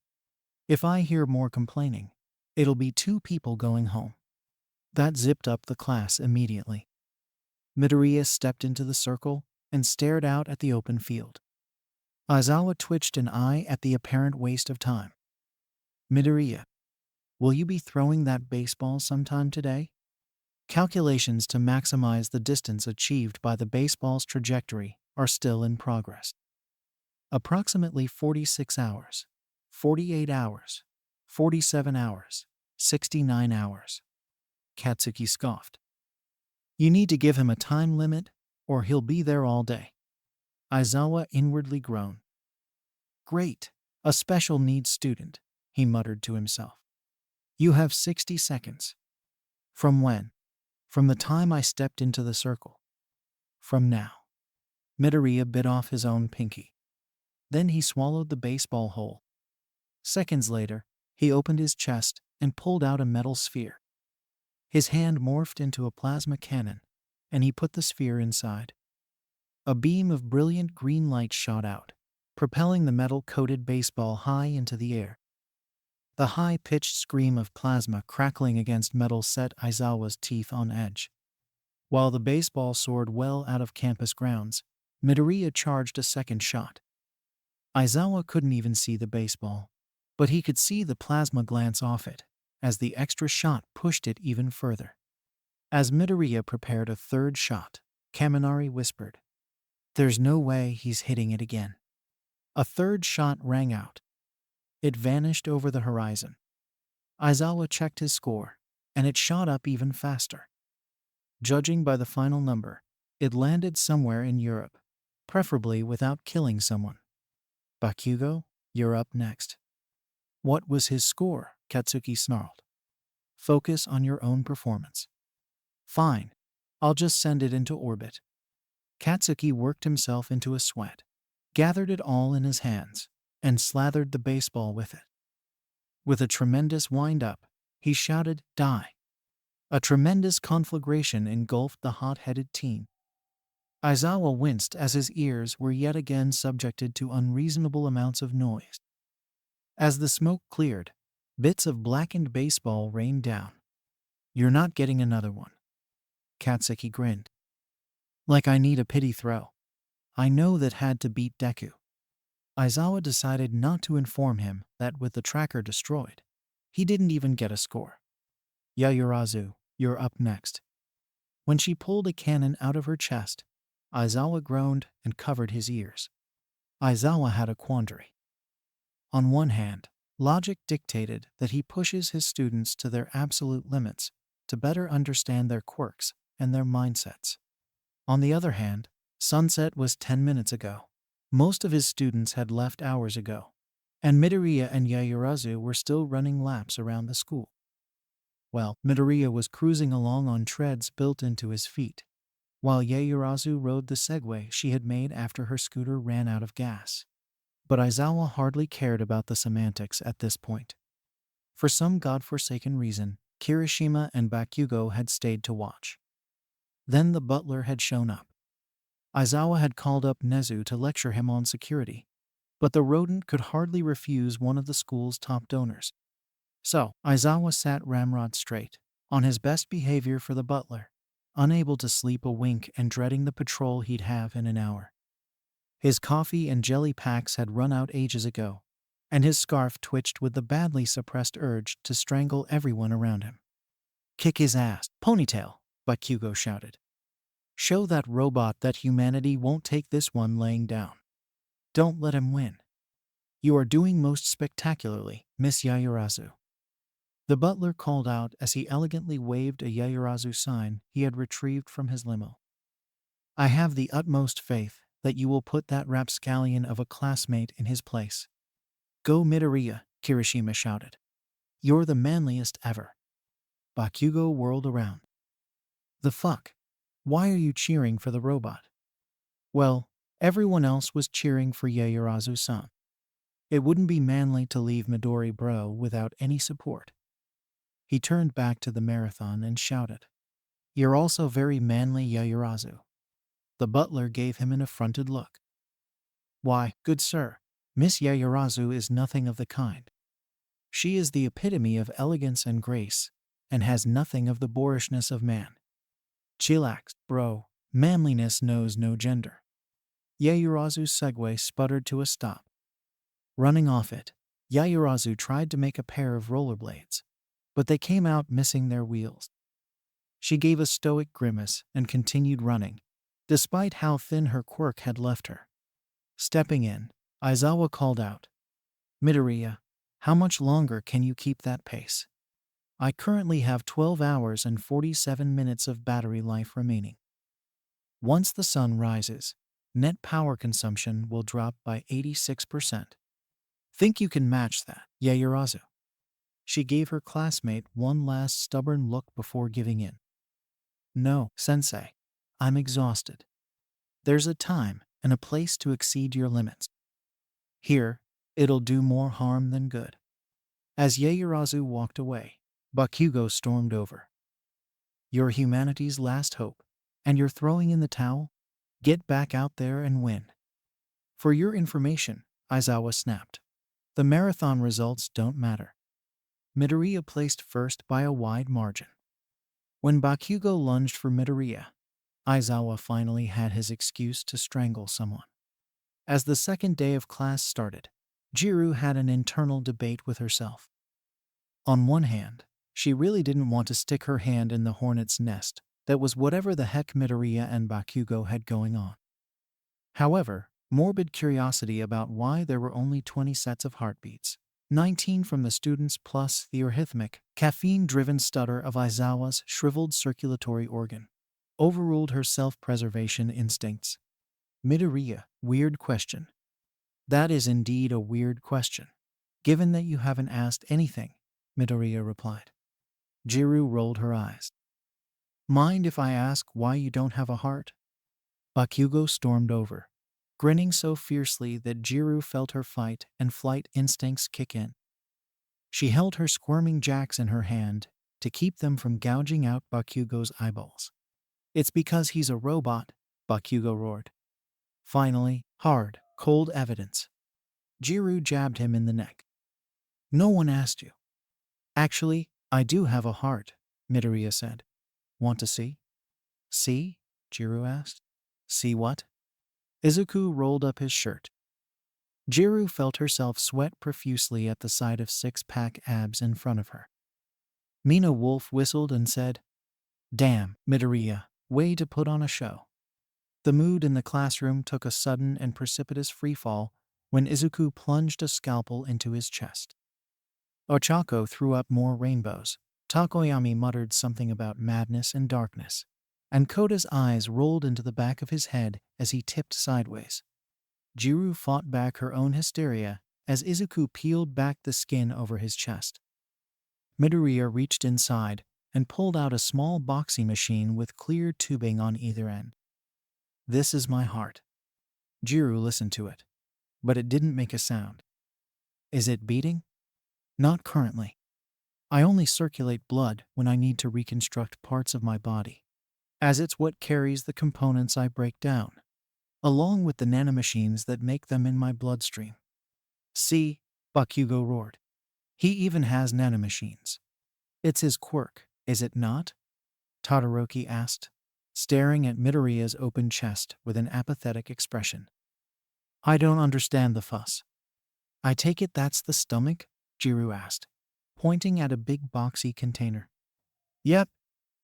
If I hear more complaining, it'll be 2 people going home. That zipped up the class immediately. Midoriya stepped into the circle and stared out at the open field. Aizawa twitched an eye at the apparent waste of time. Midoriya, will you be throwing that baseball sometime today? Calculations to maximize the distance achieved by the baseball's trajectory are still in progress. Approximately 46 hours, 48 hours, 47 hours, 69 hours. Katsuki scoffed. You need to give him a time limit, or he'll be there all day. Aizawa inwardly groaned. Great, a special needs student, he muttered to himself. You have 60 seconds. From when? From the time I stepped into the circle. From now. Midoriya bit off his own pinky. Then he swallowed the baseball whole. Seconds later, he opened his chest and pulled out a metal sphere. His hand morphed into a plasma cannon, and he put the sphere inside. A beam of brilliant green light shot out, propelling the metal-coated baseball high into the air. The high-pitched scream of plasma crackling against metal set Aizawa's teeth on edge. While the baseball soared well out of campus grounds, Midoriya charged a second shot. Aizawa couldn't even see the baseball, but he could see the plasma glance off it, as the extra shot pushed it even further. As Midoriya prepared a third shot, Kaminari whispered, There's no way he's hitting it again. A third shot rang out. It vanished over the horizon. Aizawa checked his score, and it shot up even faster. Judging by the final number, it landed somewhere in Europe, preferably without killing someone. Bakugo, you're up next. What was his score? Katsuki snarled. Focus on your own performance. Fine, I'll just send it into orbit. Katsuki worked himself into a sweat, gathered it all in his hands, and slathered the baseball with it. With a tremendous wind-up, he shouted, Die! A tremendous conflagration engulfed the hot-headed teen. Aizawa winced as his ears were yet again subjected to unreasonable amounts of noise. As the smoke cleared, bits of blackened baseball rained down. You're not getting another one. Katsuki grinned. Like I need a pity throw. I know that had to beat Deku. Aizawa decided not to inform him that with the tracker destroyed, he didn't even get a score. Yayurazu, you're up next. When she pulled a cannon out of her chest, Aizawa groaned and covered his ears. Aizawa had a quandary. On one hand, logic dictated that he pushes his students to their absolute limits to better understand their quirks and their mindsets. On the other hand, sunset was 10 minutes ago. Most of his students had left hours ago, and Midoriya and Yayurazu were still running laps around the school. Well, Midoriya was cruising along on treads built into his feet, while Yayurazu rode the Segway she had made after her scooter ran out of gas. But Aizawa hardly cared about the semantics at this point. For some godforsaken reason, Kirishima and Bakugo had stayed to watch. Then the butler had shown up. Aizawa had called up Nezu to lecture him on security, but the rodent could hardly refuse one of the school's top donors. So, Aizawa sat ramrod straight, on his best behavior for the butler, unable to sleep a wink and dreading the patrol he'd have in an hour. His coffee and jelly packs had run out ages ago, and his scarf twitched with the badly suppressed urge to strangle everyone around him. "Kick his ass, Ponytail," Bakugo shouted. "Show that robot that humanity won't take this one laying down. Don't let him win. You are doing most spectacularly, Miss Yayurazu." The butler called out as he elegantly waved a Yayurazu sign he had retrieved from his limo. "I have the utmost faith that you will put that rapscallion of a classmate in his place." "Go Midoriya," Kirishima shouted. "You're the manliest ever." Bakugo whirled around. "The fuck? Why are you cheering for the robot?" "Well, everyone else was cheering for Yayurazu-san. It wouldn't be manly to leave Midori bro without any support." He turned back to the marathon and shouted, "You're also very manly, Yayurazu." The butler gave him an affronted look. "Why, good sir, Miss Yayurazu is nothing of the kind. She is the epitome of elegance and grace, and has nothing of the boorishness of man. Chillax, bro, manliness knows no gender." Yayurazu's Segway sputtered to a stop. Running off it, Yayurazu tried to make a pair of rollerblades, but they came out missing their wheels. She gave a stoic grimace and continued running, despite how thin her quirk had left her. Stepping in, Aizawa called out, "Midoriya, how much longer can you keep that pace? I currently have 12 hours and 47 minutes of battery life remaining. Once the sun rises, net power consumption will drop by 86%. Think you can match that, Yayurazu?" She gave her classmate one last stubborn look before giving in. "No, sensei. I'm exhausted. There's a time and a place to exceed your limits. Here, it'll do more harm than good." As Yayurazu walked away, Bakugo stormed over. "You're humanity's last hope, and you're throwing in the towel? Get back out there and win." "For your information," Aizawa snapped, "the marathon results don't matter." Midoriya placed first by a wide margin. When Bakugo lunged for Midoriya, Aizawa finally had his excuse to strangle someone. As the second day of class started, Jiru had an internal debate with herself. On one hand, she really didn't want to stick her hand in the hornet's nest that was whatever the heck Midoriya and Bakugo had going on. However, morbid curiosity about why there were only 20 sets of heartbeats, 19 from the students plus the arrhythmic, caffeine-driven stutter of Aizawa's shriveled circulatory organ, overruled her self-preservation instincts. "Midoriya, weird question." "That is indeed a weird question, given that you haven't asked anything," Midoriya replied. Jiru rolled her eyes. "Mind if I ask why you don't have a heart?" Bakugo stormed over, grinning so fiercely that Jiru felt her fight and flight instincts kick in. She held her squirming jacks in her hand to keep them from gouging out Bakugo's eyeballs. "It's because he's a robot," Bakugo roared. Finally, hard, cold evidence. Jiru jabbed him in the neck. "No one asked you." "Actually, I do have a heart," Midoriya said. "Want to see?" "See?" Jiru asked. "See what?" Izuku rolled up his shirt. Jiru felt herself sweat profusely at the sight of six-pack abs in front of her. Mina Wolf whistled and said, "Damn, Midoriya, way to put on a show." The mood in the classroom took a sudden and precipitous freefall when Izuku plunged a scalpel into his chest. Ochaco threw up more rainbows. Takoyami muttered something about madness and darkness, and Koda's eyes rolled into the back of his head as he tipped sideways. Jiru fought back her own hysteria as Izuku peeled back the skin over his chest. Midoriya reached inside and pulled out a small boxing machine with clear tubing on either end. "This is my heart." Jiru listened to it, but it didn't make a sound. "Is it beating?" "Not currently. I only circulate blood when I need to reconstruct parts of my body, as it's what carries the components I break down, along with the nanomachines that make them in my bloodstream." "See?" Bakugo roared. "He even has nanomachines." "It's his quirk, is it not?" Todoroki asked, staring at Midoriya's open chest with an apathetic expression. "I don't understand the fuss." "I take it that's the stomach?" Jiru asked, pointing at a big boxy container. "Yep.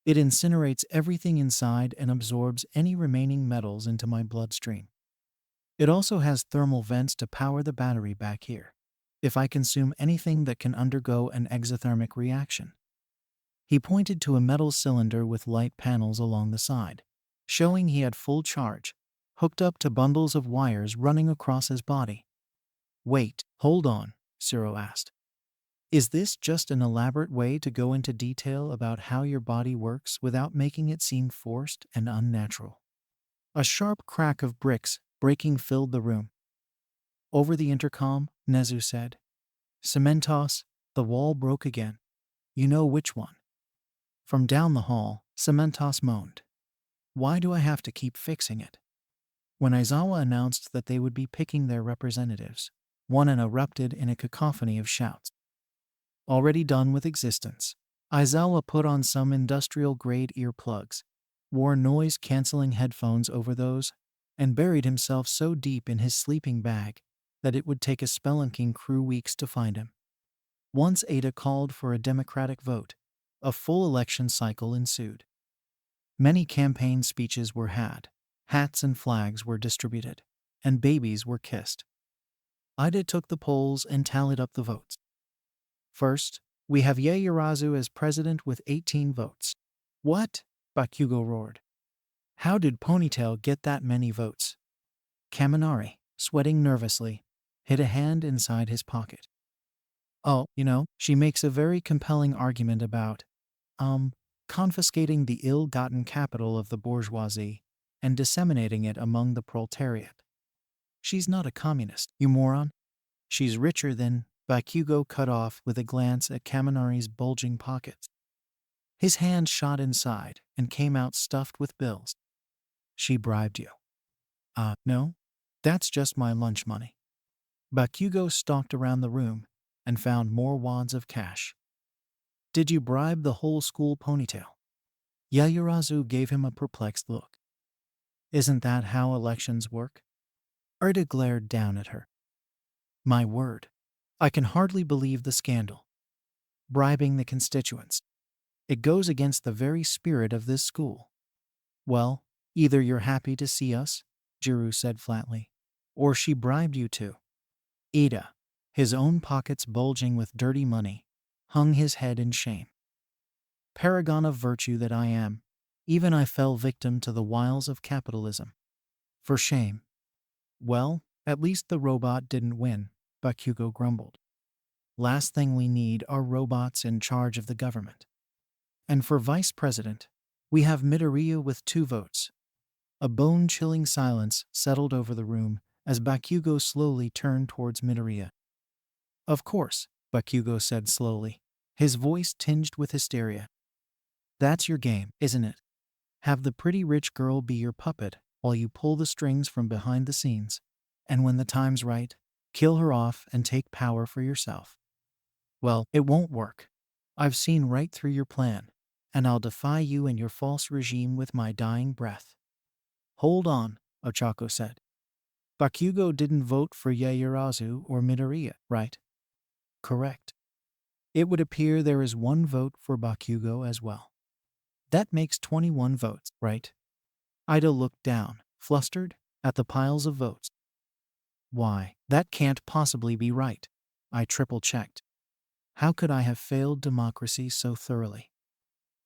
It incinerates everything inside and absorbs any remaining metals into my bloodstream. It also has thermal vents to power the battery back here, if I consume anything that can undergo an exothermic reaction." He pointed to a metal cylinder with light panels along the side, showing he had full charge, hooked up to bundles of wires running across his body. "Wait, hold on," Zero asked. "Is this just an elaborate way to go into detail about how your body works without making it seem forced and unnatural?" A sharp crack of bricks breaking filled the room. Over the intercom, Nezu said, "Cementos, the wall broke again. You know which one." From down the hall, Cementos moaned. "Why do I have to keep fixing it?" When Aizawa announced that they would be picking their representatives, one erupted in a cacophony of shouts. Already done with existence, Aizawa put on some industrial-grade earplugs, wore noise-canceling headphones over those, and buried himself so deep in his sleeping bag that it would take a spelunking crew weeks to find him. Once Ada called for a democratic vote, a full election cycle ensued. Many campaign speeches were had, hats and flags were distributed, and babies were kissed. Ida took the polls and tallied up the votes. "First, we have Yaoyorozu as president with 18 votes. "What?" Bakugo roared. "How did Ponytail get that many votes?" Kaminari, sweating nervously, hid a hand inside his pocket. "Oh, she makes a very compelling argument about, confiscating the ill-gotten capital of the bourgeoisie and disseminating it among the proletariat. She's not a communist, you moron. She's richer than—" Bakugo cut off with a glance at Kaminari's bulging pockets. His hand shot inside and came out stuffed with bills. "She bribed you." No. That's just my lunch money." Bakugo stalked around the room and found more wads of cash. "Did you bribe the whole school, Ponytail?" Yaoyorozu gave him a perplexed look. "Isn't that how elections work?" Erda glared down at her. "My word. I can hardly believe the scandal. Bribing the constituents. It goes against the very spirit of this school." "Well, either you're happy to see us," Jiru said flatly, "or she bribed you too." Ida, his own pockets bulging with dirty money, hung his head in shame. "Paragon of virtue that I am, even I fell victim to the wiles of capitalism. For shame." "Well, at least the robot didn't win," Bakugo grumbled. "Last thing we need are robots in charge of the government." "And for vice president, we have Midoriya with 2 votes. A bone-chilling silence settled over the room as Bakugo slowly turned towards Midoriya. "Of course," Bakugo said slowly, his voice tinged with hysteria. "That's your game, isn't it? Have the pretty rich girl be your puppet while you pull the strings from behind the scenes, and when the time's right, kill her off and take power for yourself. Well, it won't work. I've seen right through your plan, and I'll defy you and your false regime with my dying breath." "Hold on," Ochaco said. "Bakugo didn't vote for Yaoyorozu or Midoriya, right?" "Correct." It would appear there is one vote for Bakugo as well. That makes 21 votes, right? Ida looked down, flustered, at the piles of votes. Why, that can't possibly be right. I triple-checked. How could I have failed democracy so thoroughly?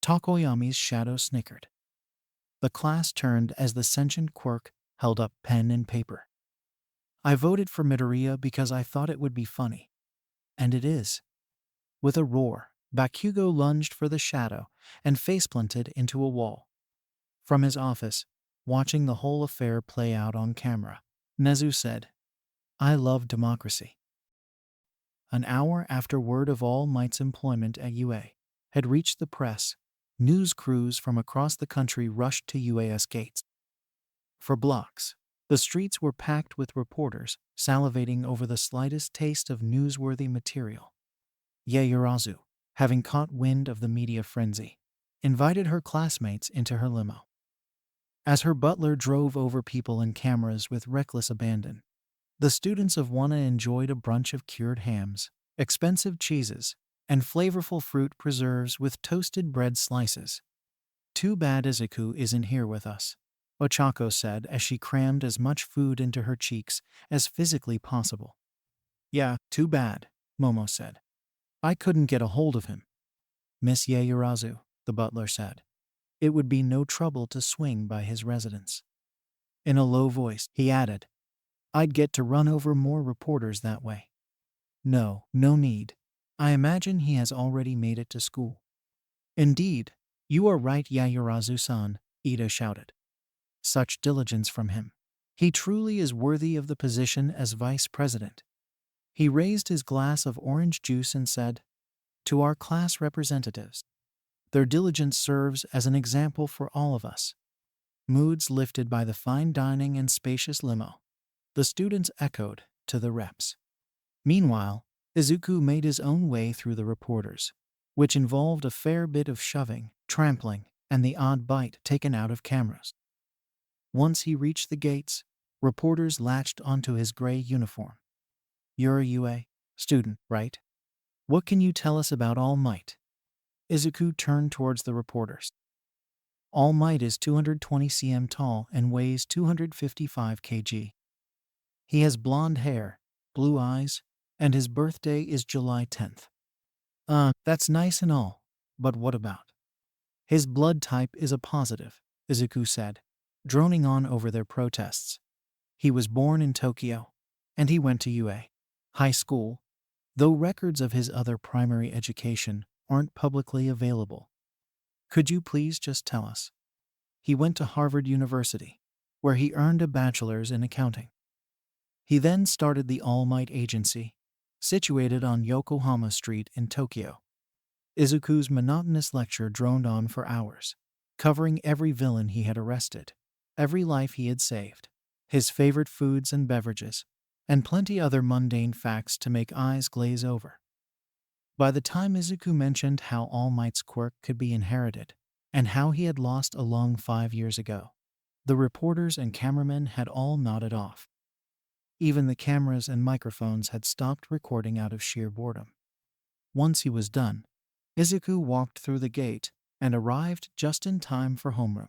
Tokoyami's shadow snickered. The class turned as the sentient quirk held up pen and paper. I voted for Midoriya because I thought it would be funny. And it is. With a roar, Bakugo lunged for the shadow and faceplanted into a wall. From his office, watching the whole affair play out on camera, Nezu said, I love democracy. An hour after word of All Might's employment at UA had reached the press, news crews from across the country rushed to UAS gates. For blocks, the streets were packed with reporters salivating over the slightest taste of newsworthy material. Yaoyorozu, having caught wind of the media frenzy, invited her classmates into her limo. As her butler drove over people and cameras with reckless abandon, the students of Wana enjoyed a brunch of cured hams, expensive cheeses, and flavorful fruit preserves with toasted bread slices. Too bad Izuku isn't here with us, Ochaco said as she crammed as much food into her cheeks as physically possible. Yeah, too bad, Momo said. I couldn't get a hold of him. Miss Yaoyorozu, the butler said. It would be no trouble to swing by his residence. In a low voice, he added, I'd get to run over more reporters that way. No need. I imagine he has already made it to school. Indeed, you are right, Yaoyorozu-san, Ida shouted. Such diligence from him. He truly is worthy of the position as vice president. He raised his glass of orange juice and said, To our class representatives, their diligence serves as an example for all of us. Moods lifted by the fine dining and spacious limo, the students echoed to the reps. Meanwhile, Izuku made his own way through the reporters, which involved a fair bit of shoving, trampling, and the odd bite taken out of cameras. Once he reached the gates, reporters latched onto his gray uniform. You're a UA student, right? What can you tell us about All Might? Izuku turned towards the reporters. All Might is 220 cm tall and weighs 255 kg. He has blonde hair, blue eyes, and his birthday is July 10th. That's nice and all, but what about? His blood type is a positive, Izuku said, droning on over their protests. He was born in Tokyo, and he went to UA high school, though records of his other primary education aren't publicly available. Could you please just tell us? He went to Harvard University, where he earned a bachelor's in accounting. He then started the All Might Agency, situated on Yokohama Street in Tokyo. Izuku's monotonous lecture droned on for hours, covering every villain he had arrested, every life he had saved, his favorite foods and beverages, and plenty other mundane facts to make eyes glaze over. By the time Izuku mentioned how All Might's quirk could be inherited, and how he had lost a lung 5 years ago, the reporters and cameramen had all nodded off. Even the cameras and microphones had stopped recording out of sheer boredom. Once he was done, Izuku walked through the gate and arrived just in time for homeroom.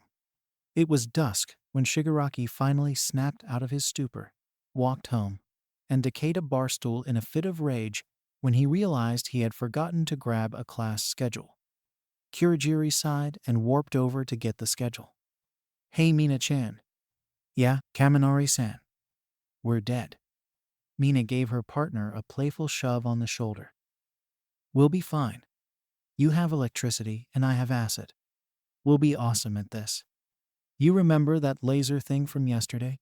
It was dusk when Shigaraki finally snapped out of his stupor, walked home, and decayed a barstool in a fit of rage when he realized he had forgotten to grab a class schedule. Kurogiri sighed and warped over to get the schedule. Hey Mina-chan. Yeah, Kaminari-san. We're dead. Mina gave her partner a playful shove on the shoulder. We'll be fine. You have electricity and I have acid. We'll be awesome at this. You remember that laser thing from yesterday?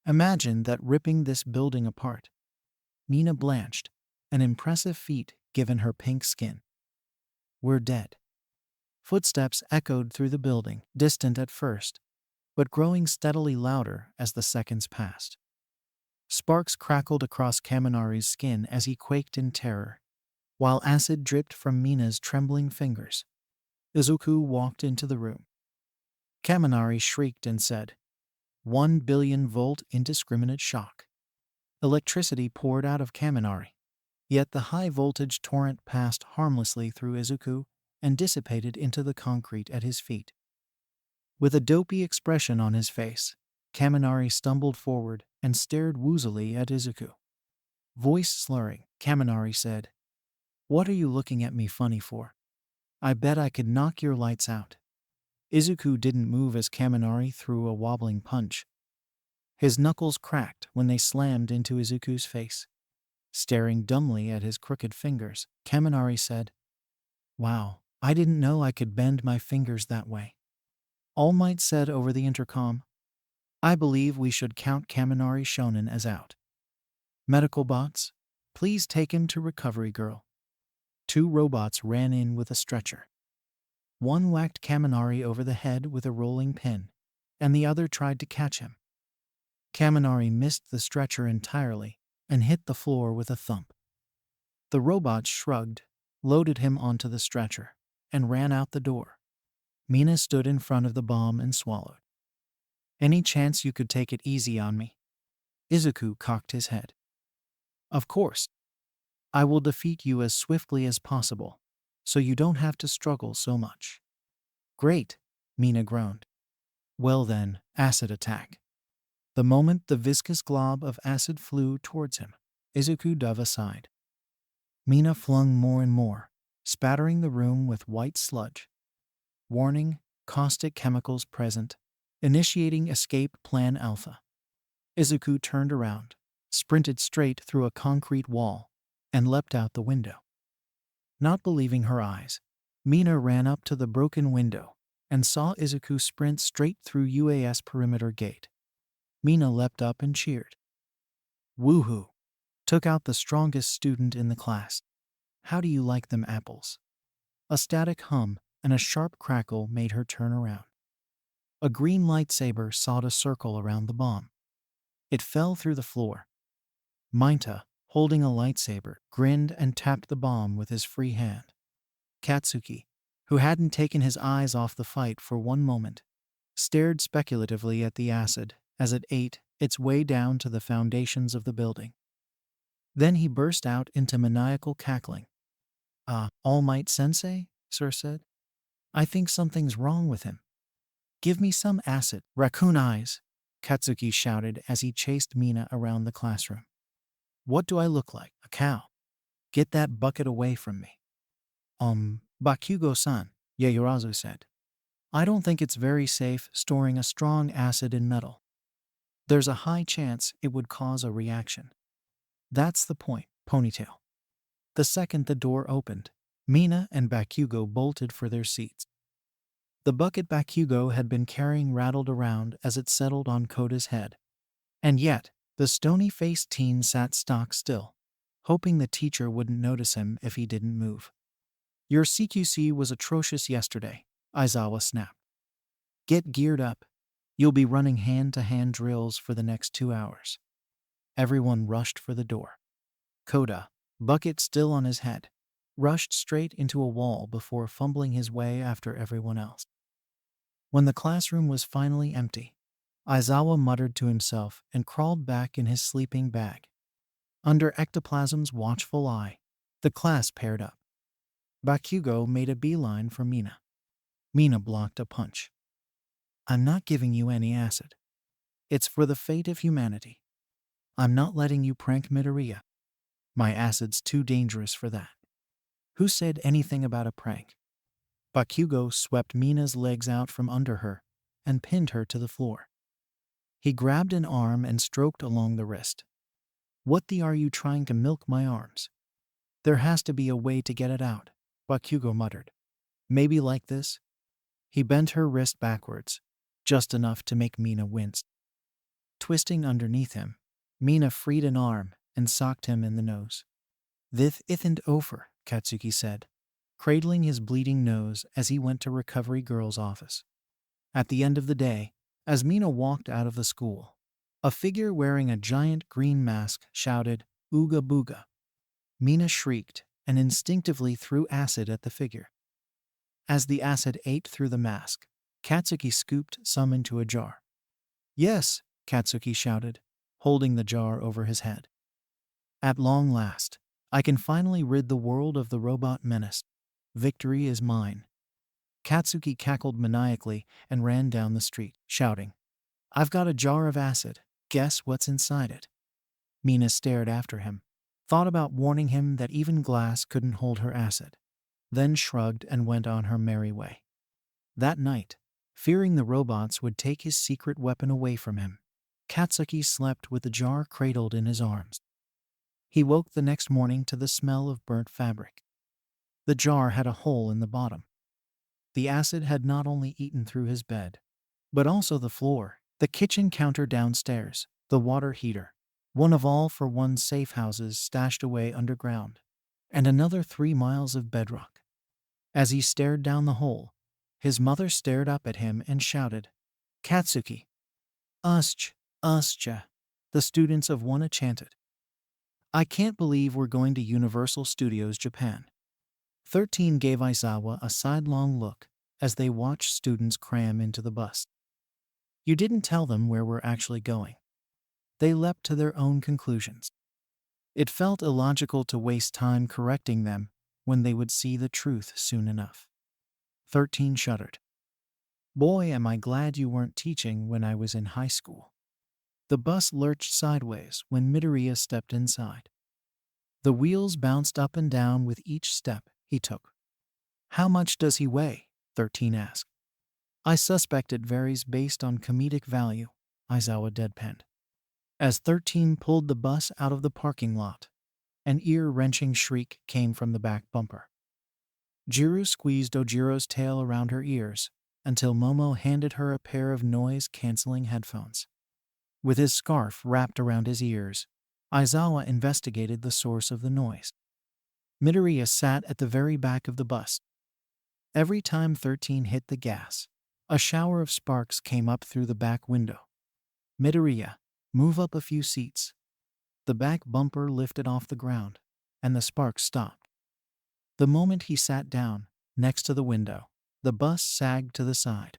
Imagine that ripping this building apart. Mina blanched, an impressive feat given her pink skin. We're dead. Footsteps echoed through the building, distant at first, but growing steadily louder as the seconds passed. Sparks crackled across Kaminari's skin as he quaked in terror, while acid dripped from Mina's trembling fingers. Izuku walked into the room. Kaminari shrieked and said, 1 billion volt indiscriminate shock. Electricity poured out of Kaminari. Yet the high-voltage torrent passed harmlessly through Izuku and dissipated into the concrete at his feet. With a dopey expression on his face, Kaminari stumbled forward and stared woozily at Izuku. Voice slurring, Kaminari said, "What are you looking at me funny for? I bet I could knock your lights out." Izuku didn't move as Kaminari threw a wobbling punch. His knuckles cracked when they slammed into Izuku's face. Staring dumbly at his crooked fingers, Kaminari said, "Wow, I didn't know I could bend my fingers that way." All Might said over the intercom, "I believe we should count Kaminari Shonen as out. Medical bots, please take him to Recovery Girl." 2 robots ran in with a stretcher. One whacked Kaminari over the head with a rolling pin, and the other tried to catch him. Kaminari missed the stretcher entirely and hit the floor with a thump. The robots shrugged, loaded him onto the stretcher, and ran out the door. Mina stood in front of the bomb and swallowed. "Any chance you could take it easy on me?" Izuku cocked his head. "Of course. I will defeat you as swiftly as possible, so you don't have to struggle so much." "Great," Mina groaned. "Well then, acid attack." The moment the viscous glob of acid flew towards him, Izuku dove aside. Mina flung more and more, spattering the room with white sludge. Warning, caustic chemicals present. Initiating escape plan alpha. Izuku turned around, sprinted straight through a concrete wall, and leapt out the window. Not believing her eyes, Mina ran up to the broken window and saw Izuku sprint straight through UAS perimeter gate. Mina leapt up and cheered. "Woohoo! Took out the strongest student in the class. How do you like them apples?" A static hum and a sharp crackle made her turn around. A green lightsaber sawed a circle around the bomb. It fell through the floor. Mainta, holding a lightsaber, grinned and tapped the bomb with his free hand. Katsuki, who hadn't taken his eyes off the fight for one moment, stared speculatively at the acid as it ate its way down to the foundations of the building. Then he burst out into maniacal cackling. All Might Sensei?" Sir said. "I think something's wrong with him. Give me some acid." "Raccoon eyes," Katsuki shouted as he chased Mina around the classroom. "What do I look like, a cow? Get that bucket away from me." Bakugo-san," Yaoyorozu said. "I don't think it's very safe storing a strong acid in metal. There's a high chance it would cause a reaction." "That's the point, Ponytail." The second the door opened, Mina and Bakugo bolted for their seats. The bucket Bakugo had been carrying rattled around as it settled on Koda's head. And yet, the stony-faced teen sat stock still, hoping the teacher wouldn't notice him if he didn't move. "Your CQC was atrocious yesterday," Aizawa snapped. "Get geared up. You'll be running hand-to-hand drills for the next 2 hours." Everyone rushed for the door. Koda, bucket still on his head, rushed straight into a wall before fumbling his way after everyone else. When the classroom was finally empty, Aizawa muttered to himself and crawled back in his sleeping bag. Under Ectoplasm's watchful eye, the class paired up. Bakugo made a beeline for Mina. Mina blocked a punch. "I'm not giving you any acid. It's for the fate of humanity. I'm not letting you prank Midoriya. My acid's too dangerous for that." "Who said anything about a prank?" Bakugo swept Mina's legs out from under her and pinned her to the floor. He grabbed an arm and stroked along the wrist. "What the are you trying to milk my arms?" "There has to be a way to get it out," Bakugo muttered. "Maybe like this?" He bent her wrist backwards, just enough to make Mina wince. Twisting underneath him, Mina freed an arm and socked him in the nose. "This isn't over," Katsuki said, cradling his bleeding nose as he went to Recovery Girl's office. At the end of the day, as Mina walked out of the school, a figure wearing a giant green mask shouted, "Ooga booga." Mina shrieked and instinctively threw acid at the figure. As the acid ate through the mask, Katsuki scooped some into a jar. "Yes," Katsuki shouted, holding the jar over his head. At long last, I can finally rid the world of the robot menace. Victory is mine. Katsuki cackled maniacally and ran down the street, shouting, I've got a jar of acid. Guess what's inside it? Mina stared after him, thought about warning him that even glass couldn't hold her acid, then shrugged and went on her merry way. That night, fearing the robots would take his secret weapon away from him, Katsuki slept with the jar cradled in his arms. He woke the next morning to the smell of burnt fabric. The jar had a hole in the bottom. The acid had not only eaten through his bed, but also the floor, the kitchen counter downstairs, the water heater, one of all-for-one safe houses stashed away underground, and another 3 miles of bedrock. As he stared down the hole, his mother stared up at him and shouted, Katsuki! Uscha! The students of One chanted. I can't believe we're going to Universal Studios Japan. 13 gave Aizawa a sidelong look as they watched students cram into the bus. You didn't tell them where we're actually going. They leapt to their own conclusions. It felt illogical to waste time correcting them when they would see the truth soon enough. 13 shuddered. Boy, am I glad you weren't teaching when I was in high school. The bus lurched sideways when Midoriya stepped inside. The wheels bounced up and down with each step he took. How much does he weigh? 13 asked. I suspect it varies based on comedic value, Aizawa deadpanned. As 13 pulled the bus out of the parking lot, an ear-wrenching shriek came from the back bumper. Jiro squeezed Ojiro's tail around her ears until Momo handed her a pair of noise-canceling headphones. With his scarf wrapped around his ears, Aizawa investigated the source of the noise. Midoriya sat at the very back of the bus. Every time 13 hit the gas, a shower of sparks came up through the back window. Midoriya, move up a few seats. The back bumper lifted off the ground, and the sparks stopped. The moment he sat down, next to the window, the bus sagged to the side.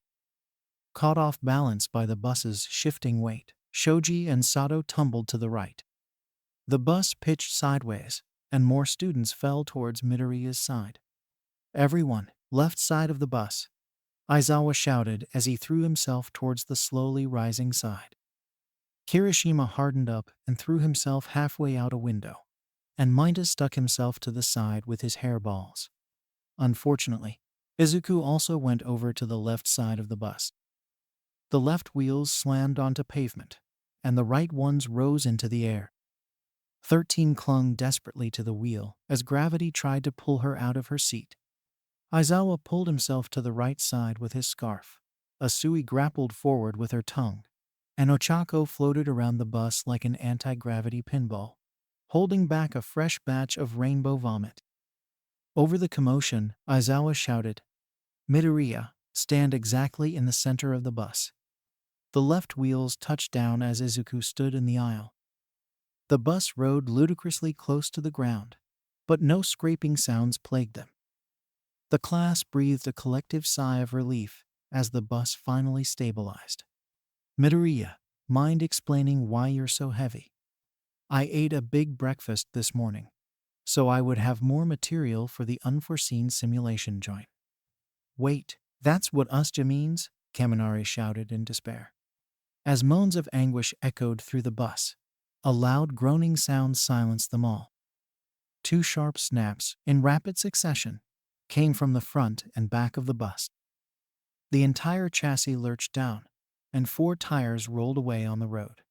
Caught off balance by the bus's shifting weight, Shoji and Sato tumbled to the right. The bus pitched sideways, and more students fell towards Midoriya's side. Everyone, left side of the bus, Aizawa shouted as he threw himself towards the slowly rising side. Kirishima hardened up and threw himself halfway out a window, and Minda stuck himself to the side with his hairballs. Unfortunately, Izuku also went over to the left side of the bus. The left wheels slammed onto pavement, and the right ones rose into the air. 13 clung desperately to the wheel as gravity tried to pull her out of her seat. Aizawa pulled himself to the right side with his scarf. Asui grappled forward with her tongue, and Ochaco floated around the bus like an anti-gravity pinball, holding back a fresh batch of rainbow vomit. Over the commotion, Aizawa shouted, Midoriya, stand exactly in the center of the bus. The left wheels touched down as Izuku stood in the aisle. The bus rode ludicrously close to the ground, but no scraping sounds plagued them. The class breathed a collective sigh of relief as the bus finally stabilized. Midoriya, mind explaining why you're so heavy? I ate a big breakfast this morning, so I would have more material for the unforeseen simulation joint. Wait, that's what Usja means? Kaminari shouted in despair. As moans of anguish echoed through the bus, a loud groaning sound silenced them all. 2 sharp snaps, in rapid succession, came from the front and back of the bus. The entire chassis lurched down, and 4 tires rolled away on the road.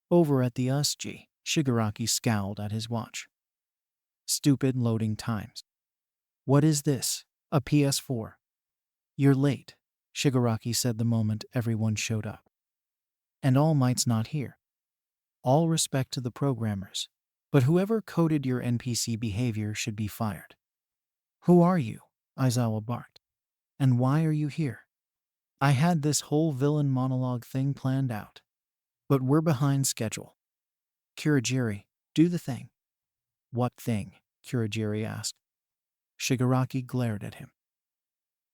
Over at the Usji, Shigaraki scowled at his watch. Stupid loading times. What is this? A PS4? You're late, Shigaraki said the moment everyone showed up. And All Might's not here. All respect to the programmers, but whoever coded your NPC behavior should be fired. Who are you? Aizawa barked. And why are you here? I had this whole villain monologue thing planned out, but we're behind schedule. Kurogiri, do the thing. What thing? Kurogiri asked. Shigaraki glared at him.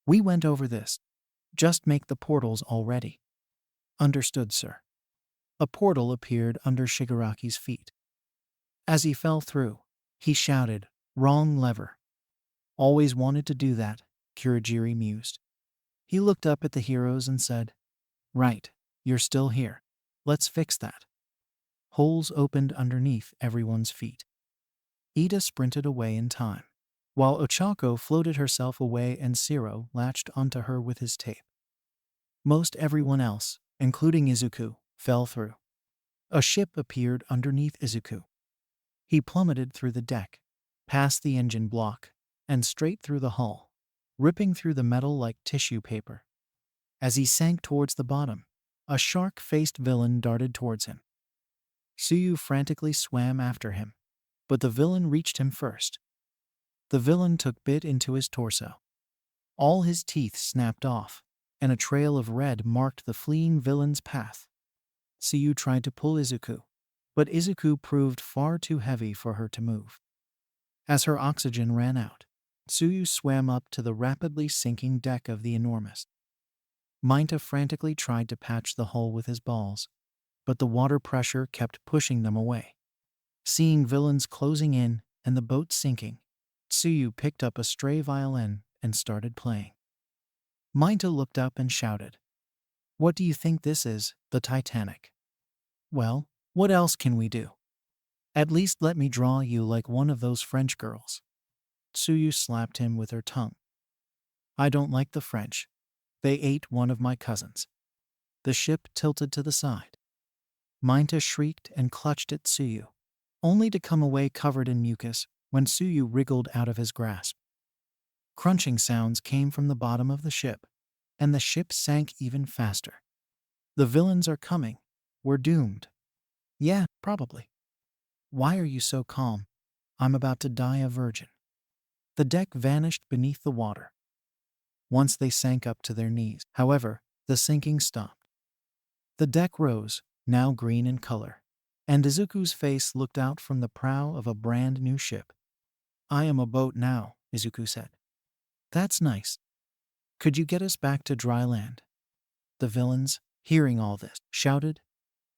We went over this. Just make the portals all ready. Understood, sir. A portal appeared under Shigaraki's feet. As he fell through, He shouted, "Wrong lever." Always wanted to do that, Kurogiri mused. He looked up at the heroes and said, "Right, you're still here. Let's fix that." Holes opened underneath everyone's feet. Ida sprinted away in time, while Ochaco floated herself away and Siro latched onto her with his tape. Most everyone else, including Izuku, fell through. A ship appeared underneath Izuku. He plummeted through the deck, past the engine block, and straight through the hull, ripping through the metal like tissue paper. As he sank towards the bottom, a shark-faced villain darted towards him. Tsuyu frantically swam after him, but the villain reached him first. The villain took bit into his torso. All his teeth snapped off, and a trail of red marked the fleeing villain's path. Tsuyu tried to pull Izuku, but Izuku proved far too heavy for her to move. As her oxygen ran out, Tsuyu swam up to the rapidly sinking deck of the enormous. Mainta frantically tried to patch the hull with his balls, but the water pressure kept pushing them away. Seeing villains closing in and the boat sinking, Tsuyu picked up a stray violin and started playing. Mainta looked up and shouted, "What do you think this is, the Titanic?" "Well, what else can we do? At least let me draw you like one of those French girls." Tsuyu slapped him with her tongue. "I don't like the French. They ate one of my cousins." The ship tilted to the side. Mainta shrieked and clutched at Tsuyu, only to come away covered in mucus when Tsuyu wriggled out of his grasp. Crunching sounds came from the bottom of the ship, and the ship sank even faster. "The villains are coming. We're doomed." "Yeah, probably." "Why are you so calm? I'm about to die a virgin." The deck vanished beneath the water. Once they sank up to their knees, however, the sinking stopped. The deck rose, now green in color, and Izuku's face looked out from the prow of a brand new ship. "I am a boat now," Izuku said. "That's nice. Could you get us back to dry land?" The villains, hearing all this, shouted,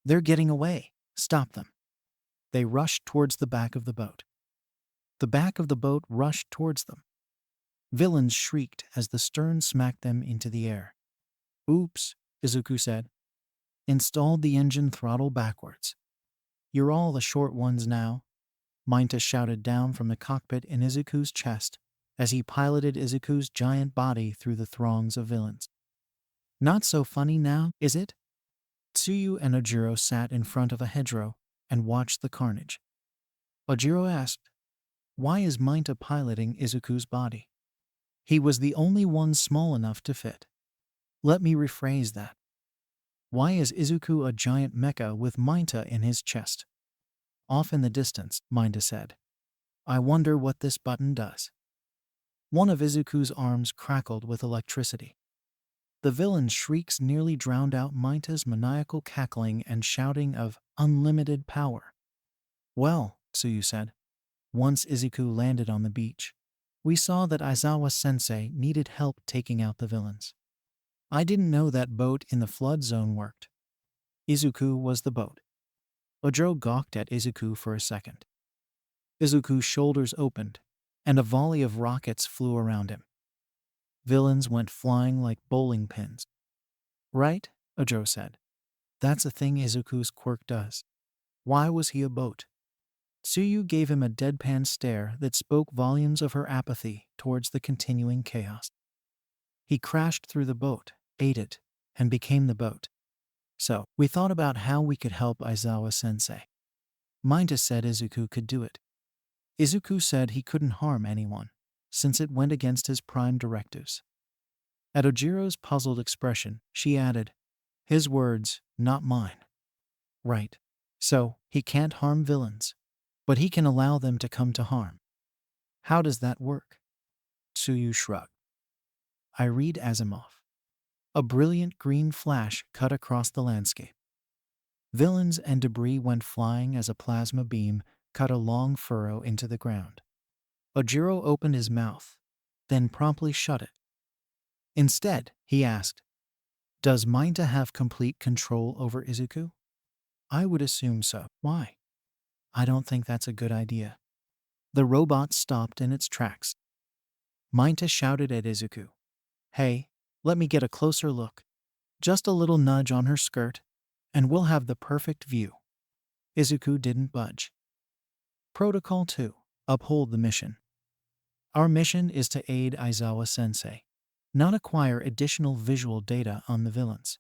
"They're getting away! Stop them!" They rushed towards the back of the boat. The back of the boat rushed towards them. Villains shrieked as the stern smacked them into the air. "Oops," Izuku said. "Installed the engine throttle backwards." "You're all the short ones now," Mainta shouted down from the cockpit in Izuku's chest as he piloted Izuku's giant body through the throngs of villains. "Not so funny now, is it?" Tsuyu and Ojiro sat in front of a hedgerow and watched the carnage. Ojiro asked, "Why is Mainta piloting Izuku's body?" "He was the only one small enough to fit." "Let me rephrase that. Why is Izuku a giant mecha with Mainta in his chest?" "Off in the distance," Mainta said. "I wonder what this button does." One of Izuku's arms crackled with electricity. The villain's shrieks nearly drowned out Mainta's maniacal cackling and shouting of unlimited power. "Well," Tsuyu said, "once Izuku landed on the beach, we saw that Aizawa-sensei needed help taking out the villains. I didn't know that boat in the flood zone worked." Izuku was the boat. Ojiro gawked at Izuku for a second. Izuku's shoulders opened, and a volley of rockets flew around him. Villains went flying like bowling pins. "Right," Ojiro said. "That's a thing Izuku's quirk does. Why was he a boat?" Tsuyu gave him a deadpan stare that spoke volumes of her apathy towards the continuing chaos. "He crashed through the boat, ate it, and became the boat. So, we thought about how we could help Aizawa-sensei. Mainta said Izuku could do it. Izuku said he couldn't harm anyone, since it went against his prime directives." At Ojiro's puzzled expression, she added, "His words, not mine." "Right. So, he can't harm villains, but he can allow them to come to harm. How does that work?" Tsuyu shrugged. "I read Asimov." A brilliant green flash cut across the landscape. Villains and debris went flying as a plasma beam cut a long furrow into the ground. Ojiro opened his mouth, then promptly shut it. Instead, he asked, "Does Mainta have complete control over Izuku?" "I would assume so." "Why?" "I don't think that's a good idea." The robot stopped in its tracks. Minta shouted at Izuku. Hey, let me get a closer look. Just a little nudge on her skirt, and we'll have the perfect view. Izuku didn't budge. Protocol 2. Uphold the mission. Our mission is to aid Aizawa-sensei, not acquire additional visual data on the villains.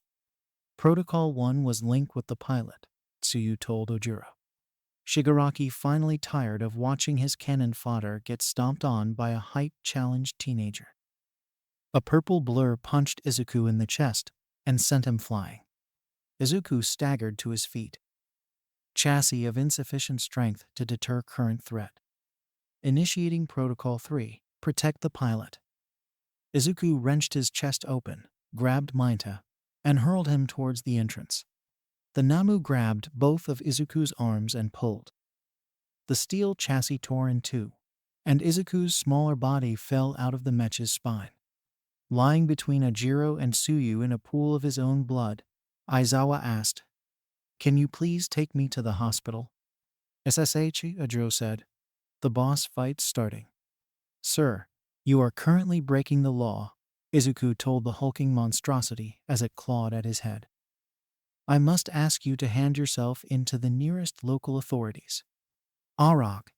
Protocol 1 was linked with the pilot, Tsuyu told Ojiro. Shigaraki finally tired of watching his cannon fodder get stomped on by a height-challenged teenager. A purple blur punched Izuku in the chest and sent him flying. Izuku staggered to his feet. Chassis of insufficient strength to deter current threat. Initiating Protocol 3, protect the pilot. Izuku wrenched his chest open, grabbed Minta, and hurled him towards the entrance. The Namu grabbed both of Izuku's arms and pulled. The steel chassis tore in two, and Izuku's smaller body fell out of the Mech's spine. Lying between Ojiro and Tsuyu in a pool of his own blood, Aizawa asked, "Can you please take me to the hospital?" "SSH," Ojiro said. "The boss fight's starting." "Sir, you are currently breaking the law," Izuku told the hulking monstrosity as it clawed at his head. "I must ask you to hand yourself in to the nearest local authorities." "Arog!"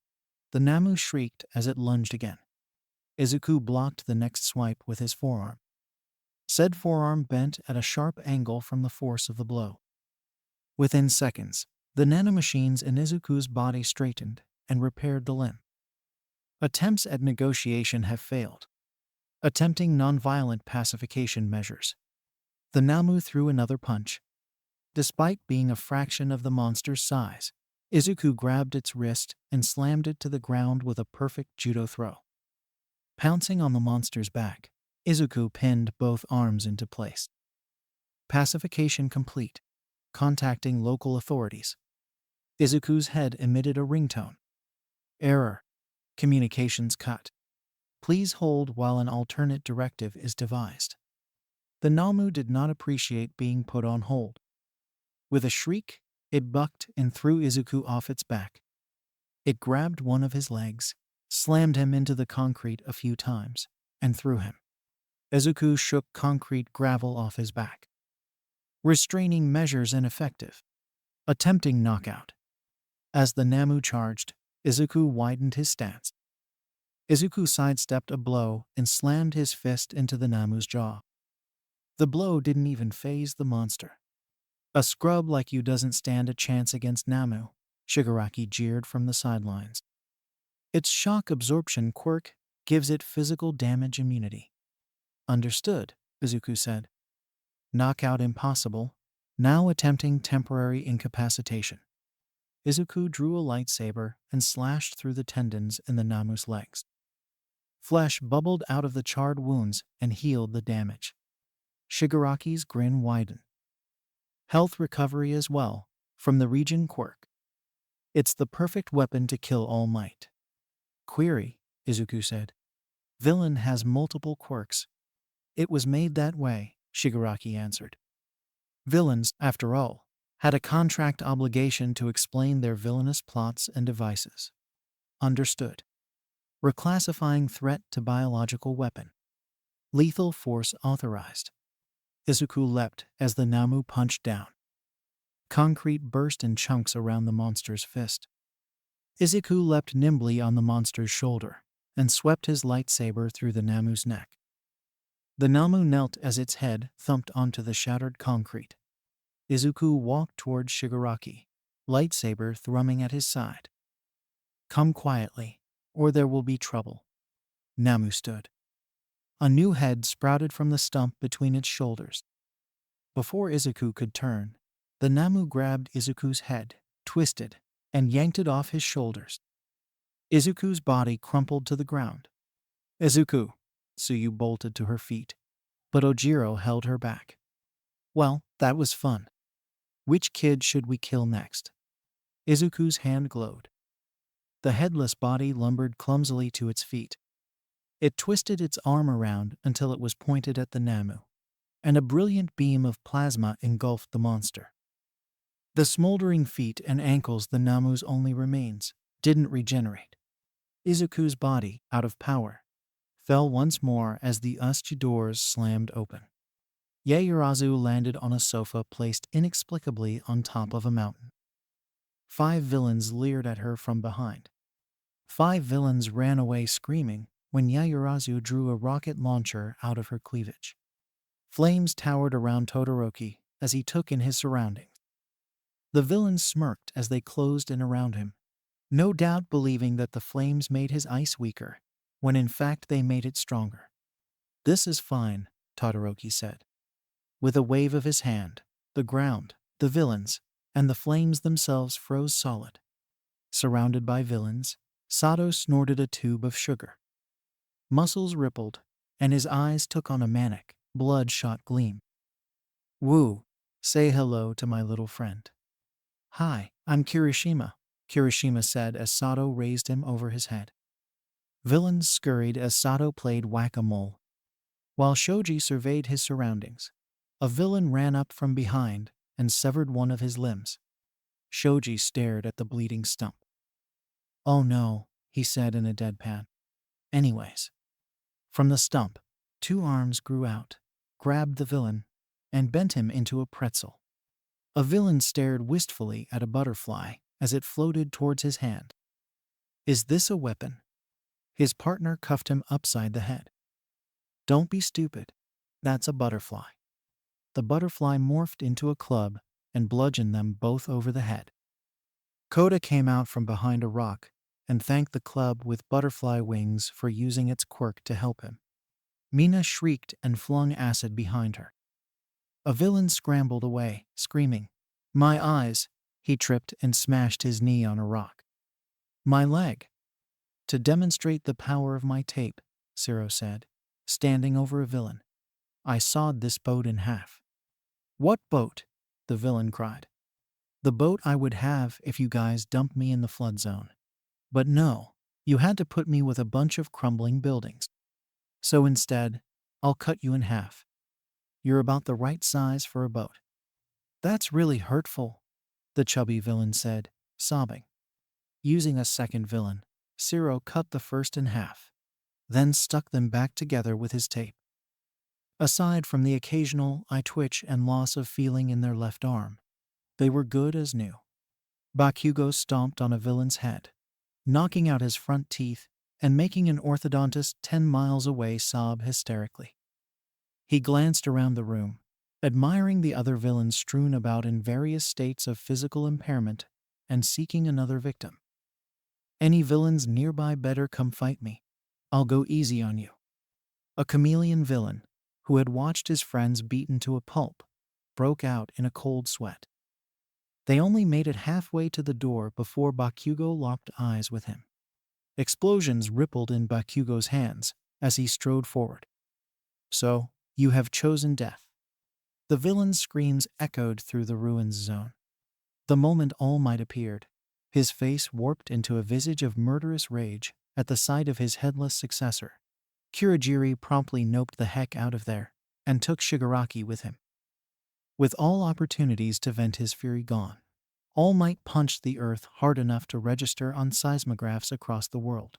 the Namu shrieked as it lunged again. Izuku blocked the next swipe with his forearm. Said forearm bent at a sharp angle from the force of the blow. Within seconds, the nanomachines in Izuku's body straightened and repaired the limb. Attempts at negotiation have failed. Attempting nonviolent pacification measures. The Namu threw another punch. Despite being a fraction of the monster's size, Izuku grabbed its wrist and slammed it to the ground with a perfect judo throw. Pouncing on the monster's back, Izuku pinned both arms into place. Pacification complete. Contacting local authorities. Izuku's head emitted a ringtone. Error. Communications cut. Please hold while an alternate directive is devised. The Namu did not appreciate being put on hold. With a shriek, it bucked and threw Izuku off its back. It grabbed one of his legs, slammed him into the concrete a few times, and threw him. Izuku shook concrete gravel off his back. Restraining measures ineffective. Attempting knockout. As the Namu charged, Izuku widened his stance. Izuku sidestepped a blow and slammed his fist into the Namu's jaw. The blow didn't even faze the monster. "A scrub like you doesn't stand a chance against Namu," Shigaraki jeered from the sidelines. "Its shock absorption quirk gives it physical damage immunity." "Understood," Izuku said. "Knockout impossible, now attempting temporary incapacitation." Izuku drew a lightsaber and slashed through the tendons in the Namu's legs. Flesh bubbled out of the charred wounds and healed the damage. Shigaraki's grin widened. Health recovery as well, from the region quirk. It's the perfect weapon to kill All Might. Query, Izuku said. Villain has multiple quirks. It was made that way, Shigaraki answered. Villains, after all, had a contract obligation to explain their villainous plots and devices. Understood. Reclassifying threat to biological weapon. Lethal force authorized. Izuku leapt as the Namu punched down. Concrete burst in chunks around the monster's fist. Izuku leapt nimbly on the monster's shoulder and swept his lightsaber through the Namu's neck. The Namu knelt as its head thumped onto the shattered concrete. Izuku walked toward Shigaraki, lightsaber thrumming at his side. "Come quietly, or there will be trouble." Namu stood. A new head sprouted from the stump between its shoulders. Before Izuku could turn, the Namu grabbed Izuku's head, twisted, and yanked it off his shoulders. Izuku's body crumpled to the ground. "Izuku!" Tsuyu bolted to her feet, but Ojiro held her back. "Well, that was fun. Which kid should we kill next?" Izuku's hand glowed. The headless body lumbered clumsily to its feet. It twisted its arm around until it was pointed at the Namu, and a brilliant beam of plasma engulfed the monster. The smoldering feet and ankles, the Namu's only remains, didn't regenerate. Izuku's body, out of power, fell once more as the USJ doors slammed open. Yaoyorozu landed on a sofa placed inexplicably on top of a mountain. 5 villains leered at her from behind. 5 villains ran away screaming when Yaoyorozu drew a rocket launcher out of her cleavage. Flames towered around Todoroki as he took in his surroundings. The villains smirked as they closed in around him, no doubt believing that the flames made his ice weaker, when in fact they made it stronger. "This is fine," Todoroki said. With a wave of his hand, the ground, the villains, and the flames themselves froze solid. Surrounded by villains, Sato snorted a tube of sugar. Muscles rippled, and his eyes took on a manic, bloodshot gleam. "Woo, say hello to my little friend." "Hi, I'm Kirishima," Kirishima said as Sato raised him over his head. Villains scurried as Sato played whack-a-mole. While Shoji surveyed his surroundings, a villain ran up from behind and severed one of his limbs. Shoji stared at the bleeding stump. "Oh no," he said in a deadpan. "Anyways." From the stump, 2 arms grew out, grabbed the villain, and bent him into a pretzel. A villain stared wistfully at a butterfly as it floated towards his hand. "Is this a weapon?" His partner cuffed him upside the head. "Don't be stupid. That's a butterfly." The butterfly morphed into a club and bludgeoned them both over the head. Koda came out from behind a rock and thanked the club with butterfly wings for using its quirk to help him. Mina shrieked and flung acid behind her. A villain scrambled away, screaming, "My eyes!" He tripped and smashed his knee on a rock. "My leg!" "To demonstrate the power of my tape," Zero said, standing over a villain. "I sawed this boat in half." "What boat?" the villain cried. "The boat I would have if you guys dumped me in the flood zone. But no, you had to put me with a bunch of crumbling buildings. So instead, I'll cut you in half. You're about the right size for a boat." "That's really hurtful," the chubby villain said, sobbing. Using a second villain, Zero cut the first in half, then stuck them back together with his tape. Aside from the occasional eye twitch and loss of feeling in their left arm, they were good as new. Bakugo stomped on a villain's head, knocking out his front teeth and making an orthodontist 10 miles away sob hysterically. He glanced around the room, admiring the other villains strewn about in various states of physical impairment and seeking another victim. "Any villains nearby better come fight me. I'll go easy on you." A chameleon villain, who had watched his friends beaten to a pulp, broke out in a cold sweat. They only made it halfway to the door before Bakugo locked eyes with him. Explosions rippled in Bakugo's hands as he strode forward. "So, you have chosen death." The villain's screams echoed through the ruins zone. The moment All Might appeared, his face warped into a visage of murderous rage at the sight of his headless successor. Kurogiri promptly noped the heck out of there and took Shigaraki with him. With all opportunities to vent his fury gone, All Might punched the earth hard enough to register on seismographs across the world.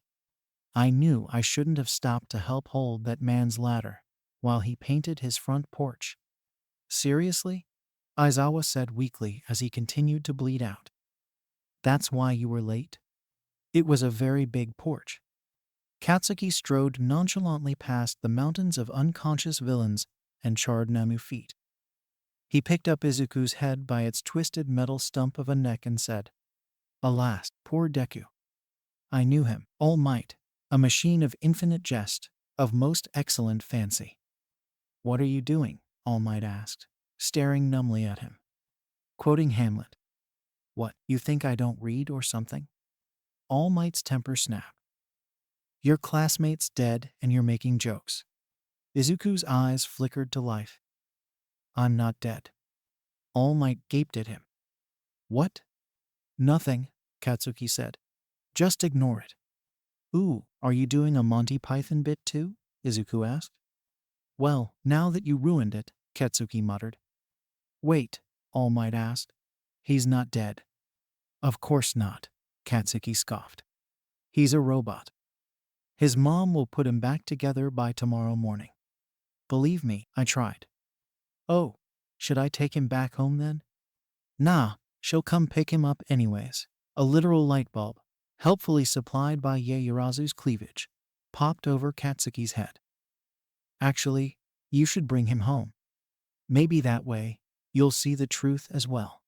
"I knew I shouldn't have stopped to help hold that man's ladder while he painted his front porch." "Seriously?" Aizawa said weakly as he continued to bleed out. "That's why you were late?" "It was a very big porch." Katsuki strode nonchalantly past the mountains of unconscious villains and charred Namu feet. He picked up Izuku's head by its twisted metal stump of a neck and said, "Alas, poor Deku. I knew him, All Might, a machine of infinite jest, of most excellent fancy." "What are you doing?" All Might asked, staring numbly at him. "Quoting Hamlet." "What, you think I don't read or something?" All Might's temper snapped. "Your classmate's dead and you're making jokes." Izuku's eyes flickered to life. "I'm not dead." All Might gaped at him. "What?" "Nothing," Katsuki said. "Just ignore it." "Ooh, are you doing a Monty Python bit too?" Izuku asked. "Well, now that you ruined it," Katsuki muttered. "Wait," All Might asked. "He's not dead." "Of course not," Katsuki scoffed. "He's a robot." His mom will put him back together by tomorrow morning. Believe me, I tried. Oh, should I take him back home then? Nah, she'll come pick him up anyways. A literal light bulb, helpfully supplied by Yaoyorozu's cleavage, popped over Katsuki's head. Actually, you should bring him home. Maybe that way, you'll see the truth as well.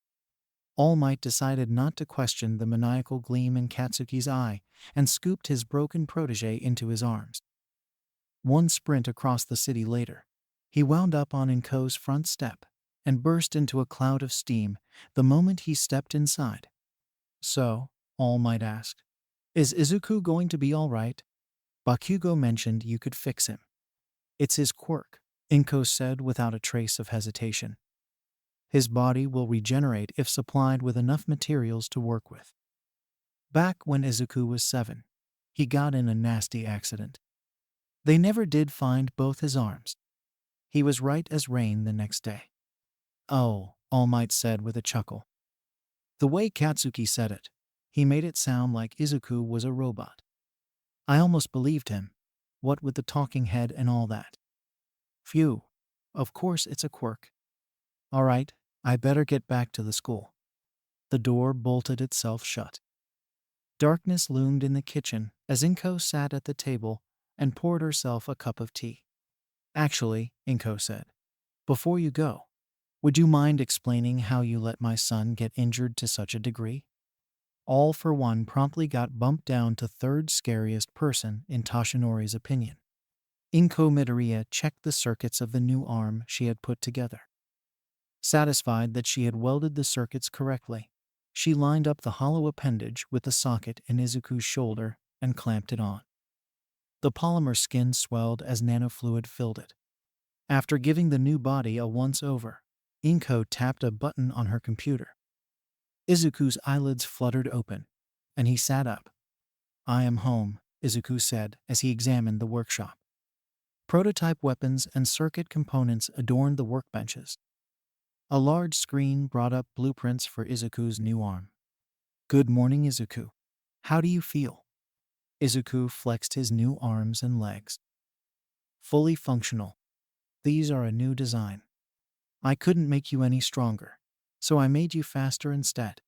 All Might decided not to question the maniacal gleam in Katsuki's eye and scooped his broken protege into his arms. One sprint across the city later, he wound up on Inko's front step and burst into a cloud of steam the moment he stepped inside. So, All Might asked, is Izuku going to be all right? Bakugo mentioned you could fix him. It's his quirk, Inko said without a trace of hesitation. His body will regenerate if supplied with enough materials to work with. Back when Izuku was 7, he got in a nasty accident. They never did find both his arms. He was right as rain the next day. Oh, All Might said with a chuckle. The way Katsuki said it, he made it sound like Izuku was a robot. I almost believed him, what with the talking head and all that. Phew, of course it's a quirk. All right, I better get back to the school. The door bolted itself shut. Darkness loomed in the kitchen as Inko sat at the table and poured herself a cup of tea. Actually, Inko said, before you go, would you mind explaining how you let my son get injured to such a degree? All for One promptly got bumped down to third scariest person in Toshinori's opinion. Inko Midoriya checked the circuits of the new arm she had put together. Satisfied that she had welded the circuits correctly, she lined up the hollow appendage with the socket in Izuku's shoulder and clamped it on. The polymer skin swelled as nanofluid filled it. After giving the new body a once-over, Inko tapped a button on her computer. Izuku's eyelids fluttered open, and he sat up. I am home, Izuku said as he examined the workshop. Prototype weapons and circuit components adorned the workbenches. A large screen brought up blueprints for Izuku's new arm. Good morning, Izuku. How do you feel? Izuku flexed his new arms and legs. Fully functional. These are a new design. I couldn't make you any stronger, so I made you faster instead.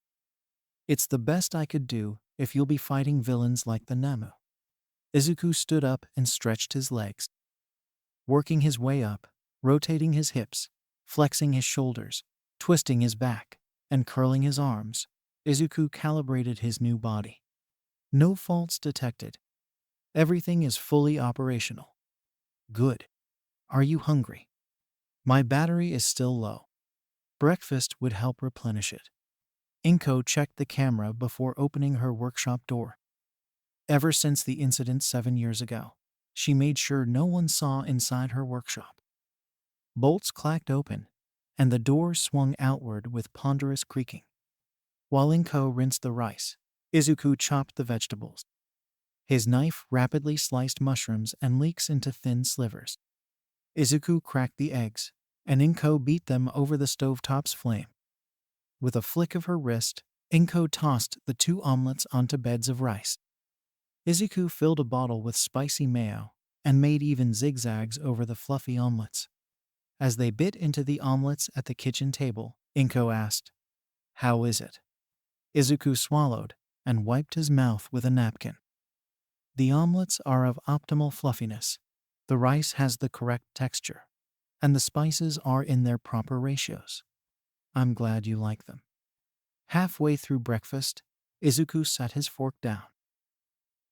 It's the best I could do if you'll be fighting villains like the Namu. Izuku stood up and stretched his legs. Working his way up, rotating his hips, flexing his shoulders, twisting his back, and curling his arms, Izuku calibrated his new body. No faults detected. Everything is fully operational. Good. Are you hungry? My battery is still low. Breakfast would help replenish it. Inko checked the camera before opening her workshop door. Ever since the incident 7 years ago, she made sure no one saw inside her workshop. Bolts clacked open, and the door swung outward with ponderous creaking. While Inko rinsed the rice, Izuku chopped the vegetables. His knife rapidly sliced mushrooms and leeks into thin slivers. Izuku cracked the eggs, and Inko beat them over the stovetop's flame. With a flick of her wrist, Inko tossed the 2 omelets onto beds of rice. Izuku filled a bottle with spicy mayo and made even zigzags over the fluffy omelets. As they bit into the omelets at the kitchen table, Inko asked, "How is it?" Izuku swallowed and wiped his mouth with a napkin. The omelets are of optimal fluffiness, the rice has the correct texture, and the spices are in their proper ratios. I'm glad you like them. Halfway through breakfast, Izuku set his fork down.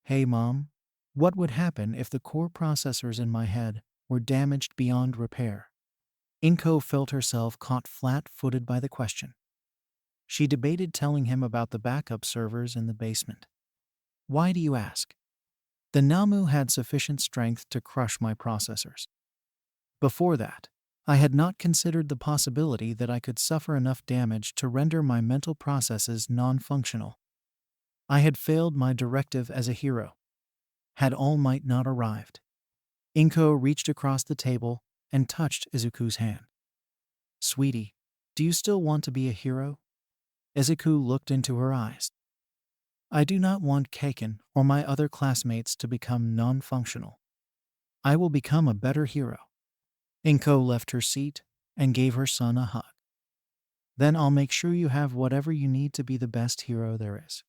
Hey Mom, what would happen if the core processors in my head were damaged beyond repair? Inko felt herself caught flat-footed by the question. She debated telling him about the backup servers in the basement. Why do you ask? The Namu had sufficient strength to crush my processors. Before that, I had not considered the possibility that I could suffer enough damage to render my mental processes non-functional. I had failed my directive as a hero. Had All Might not arrived. Inko reached across the table and touched Izuku's hand. Sweetie, do you still want to be a hero? Izuku looked into her eyes. I do not want Kaken or my other classmates to become non-functional. I will become a better hero. Inko left her seat and gave her son a hug. Then I'll make sure you have whatever you need to be the best hero there is.